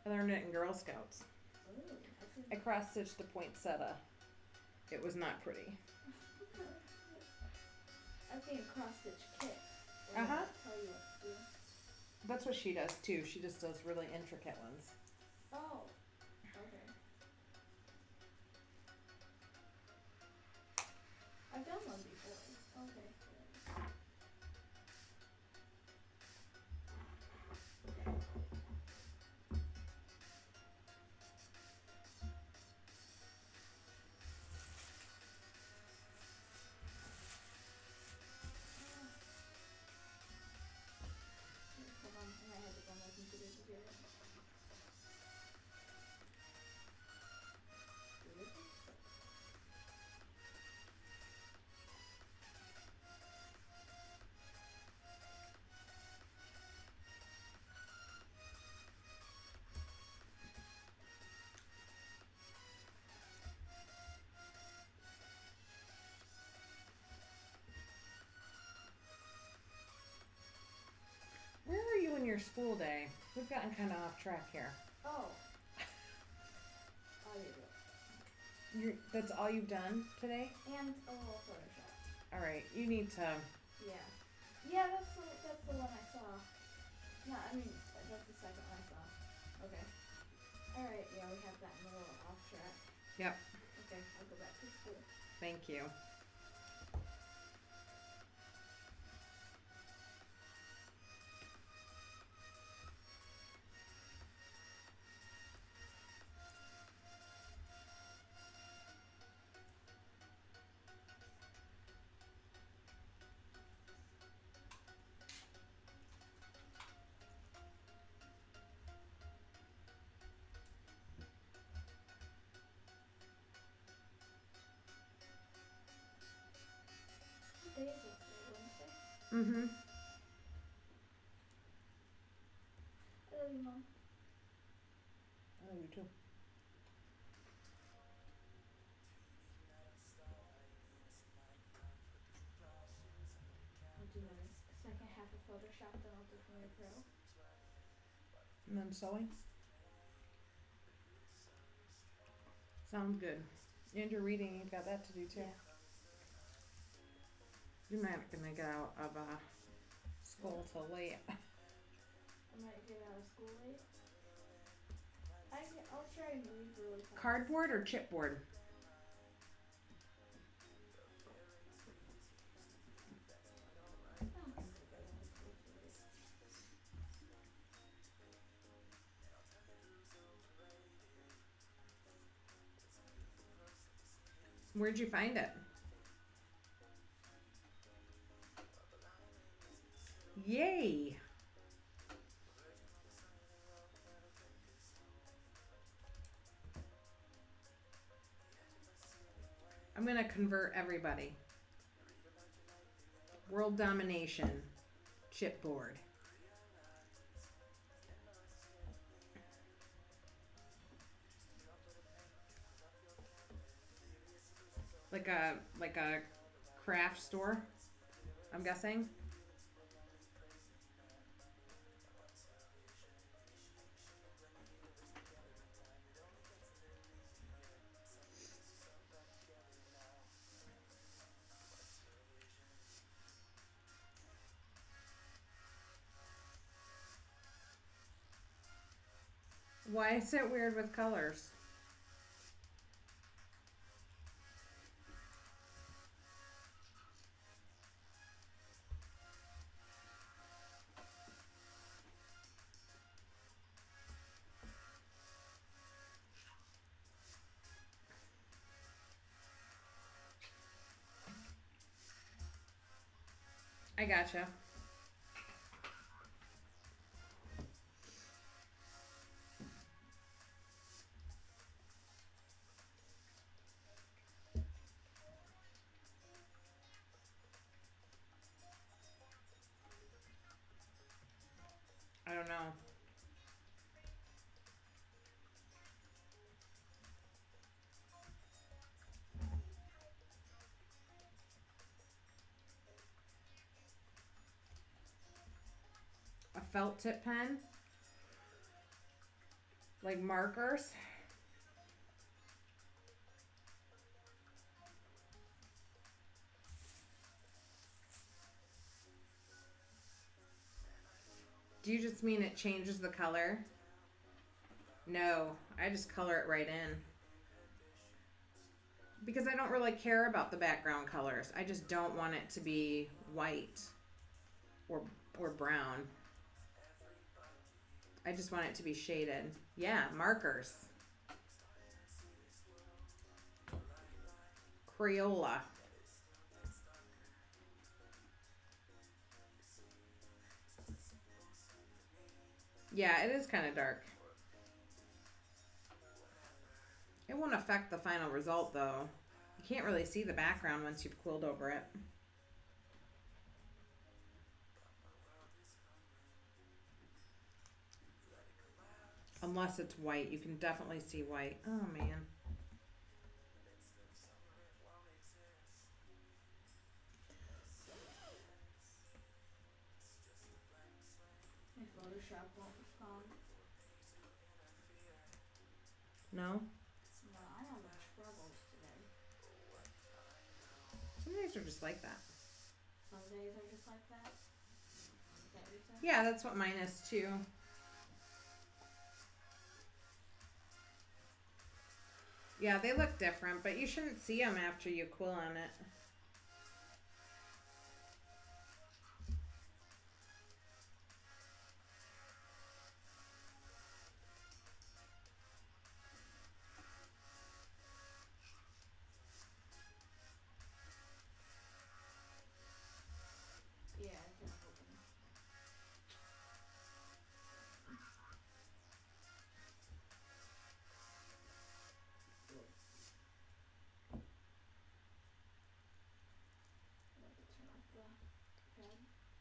I learned it in Girl Scouts. Ooh, that's I cross stitched a poinsettia. It was not pretty. I've seen a cross stitch kit. Where Uh-huh. they tell you what to do. That's what she does too. She just does really intricate ones. Oh, okay. I've done one before. Okay. Hold on, I might have to go on my computer to do it. Where were you in your school day? We've gotten kind of off track here. Oh. I'll do it. That's all you've done today? And a little Photoshop. All right, you need to. Yeah. Yeah, that's the one I saw. No, I mean, that's the second one I saw. Okay. Alright, yeah, we have gotten a little off track. Yep. Okay, I'll go back to school. Thank you. What day is it today? Wednesday? Mm-hmm. I love you, Mom. I love you too. I'll do my second half of Photoshop, then I'll do Premiere Pro. And then sewing. Sounds good. And your reading, you've got that to do too. Yeah. You're not gonna get out of school till late. I might get out of school late. I'll try and read really fast. Cardboard or chipboard? I don't think I'll get out of school too late. Where'd you find it? Yay! I'm gonna convert everybody. World domination. Chipboard. Like a craft store, I'm guessing. Why is it weird with colors? I gotcha. I don't know. A felt tip pen? Like markers? Do you just mean it changes the color? No, I just color it right in. Because I don't really care about the background colors. I just don't want it to be white or brown. I just want it to be shaded. Yeah, markers. Crayola. Yeah, it is kind of dark. It won't affect the final result though. You can't really see the background once you've quilled over it. Unless it's white, you can definitely see white. Oh man. My Photoshop won't respond. No? No, I'm having troubles today. Some days are just like that. Some days are just like that. Is that what you said? Yeah, that's what mine is too. Yeah, they look different, but you shouldn't see them after you quill on it. Yeah, I can open it. I have to turn off the pad.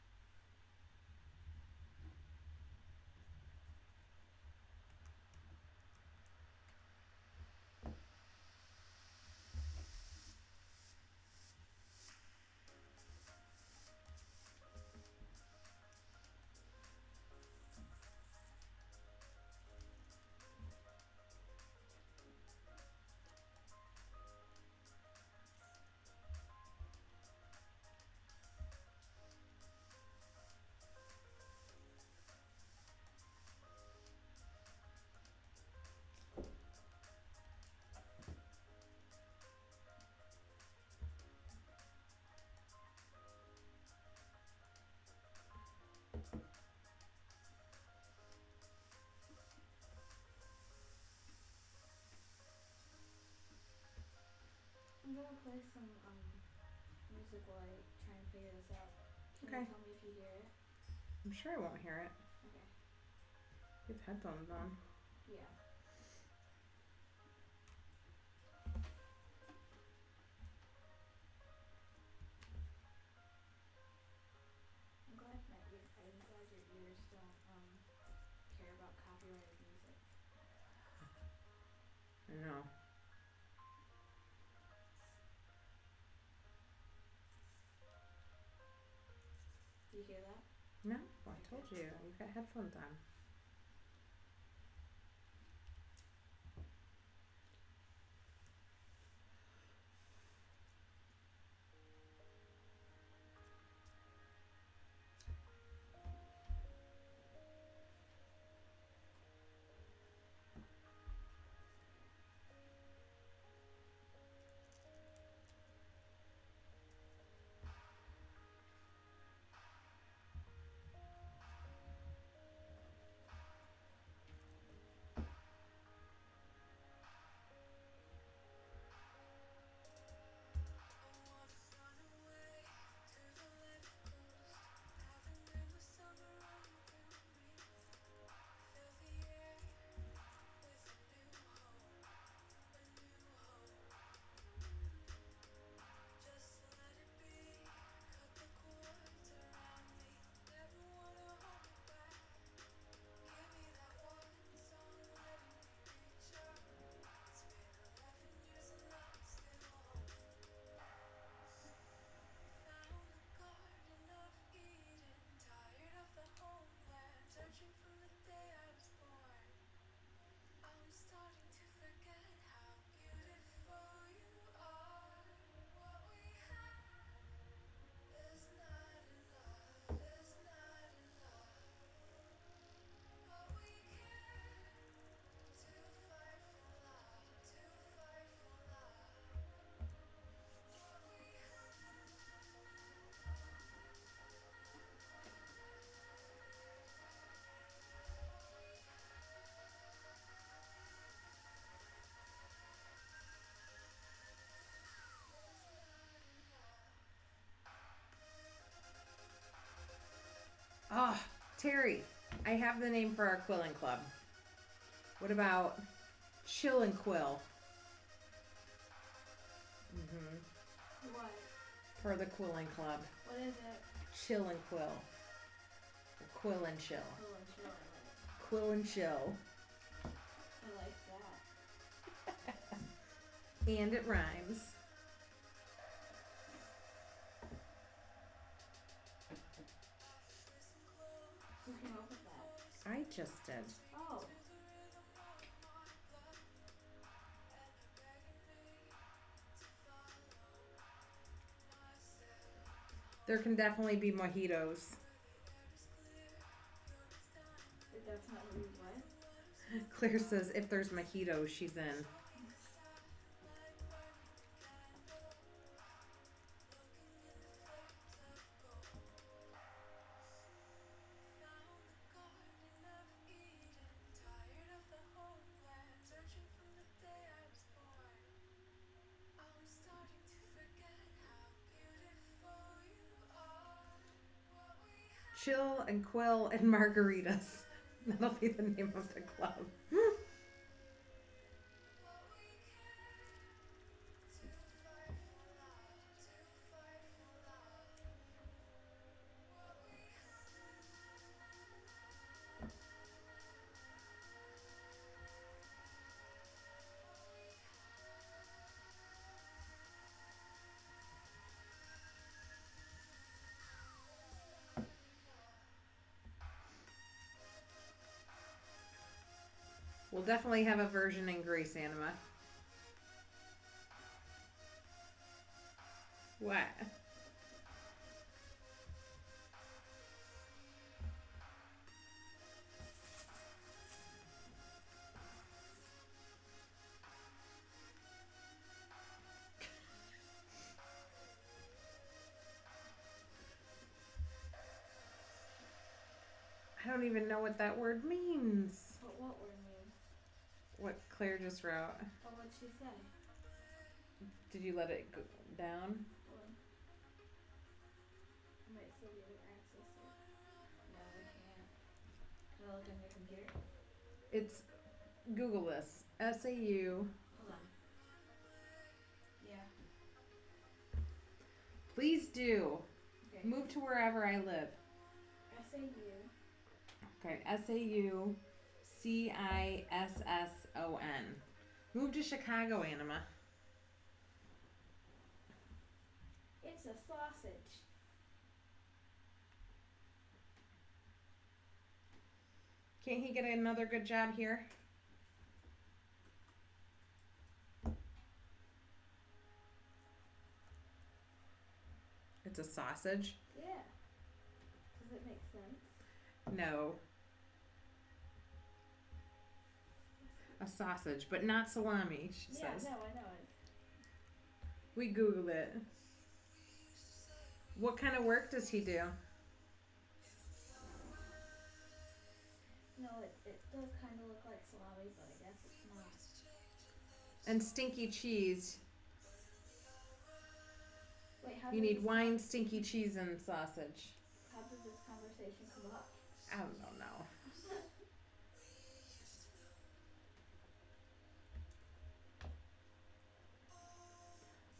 go play some music while I try and figure this out. Can Okay. you tell me if you hear it? I'm sure I won't hear it. Okay. Get the headphones on. Yeah. I'm glad your ears don't care about copyrighted music. I know. Do you hear that? No, I told you. You've got headphones on. Oh, Terry, I have the name for our quilling club. What about Chill and Quill? What? For the quilling club. What is it? Chill and Quill. Or Quill and Chill. Quill and Chill, I like it. Quill and Chill. I like that. And it rhymes. Who came up with that? I just did. Oh. There can definitely be mojitos. That's not what you what? Claire says if there's mojitos, she's in. Chill and Quill and Margaritas. That'll be the name of the club. We'll definitely have a version in Grace Anima. What? I don't even know what that word means. What word means? What Claire just wrote. Oh, what'd she say? Did you let it go down? Hold on. I might still be able to access it. No, I can't. Can I look on your computer? It's Google this. SAU. Hold on. Yeah. Please do. Okay. Move to wherever I live. SAU. Okay, SAU CISSON. Move to Chicago, Anima. It's a sausage. Can't he get another good job here? It's a sausage? Yeah. Does it make sense? No. A sausage, but not salami, she says. Yeah, no, I know it. We Googled it. What kind of work does he do? No, it does kind of look like salami, but I guess it's not. And stinky cheese. Wait, how You did need this wine, stinky cheese, and sausage. How did this conversation come up? I don't know.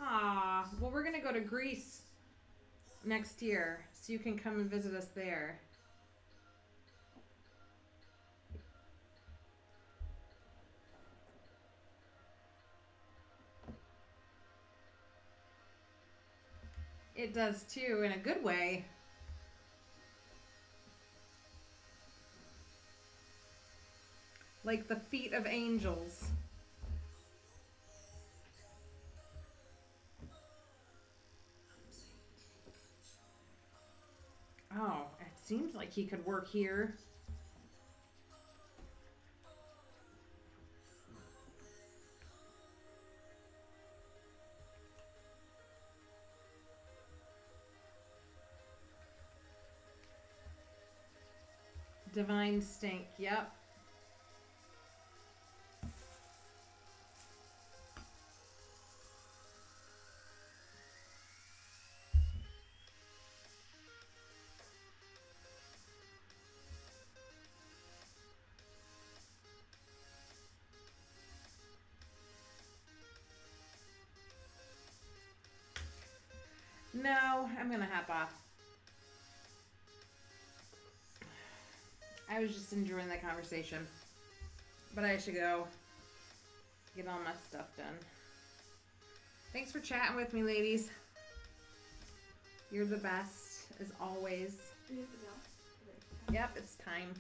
Ah, well, we're gonna go to Greece next year, so you can come and visit us there. It does too, in a good way. Like the feet of angels. Oh, it seems like he could work here. Divine stink, yep. No, I'm gonna hop off. I was just enjoying the conversation. But I should go get all my stuff done. Thanks for chatting with me, ladies. You're the best, as always. Do you have to go? Yep, it's time.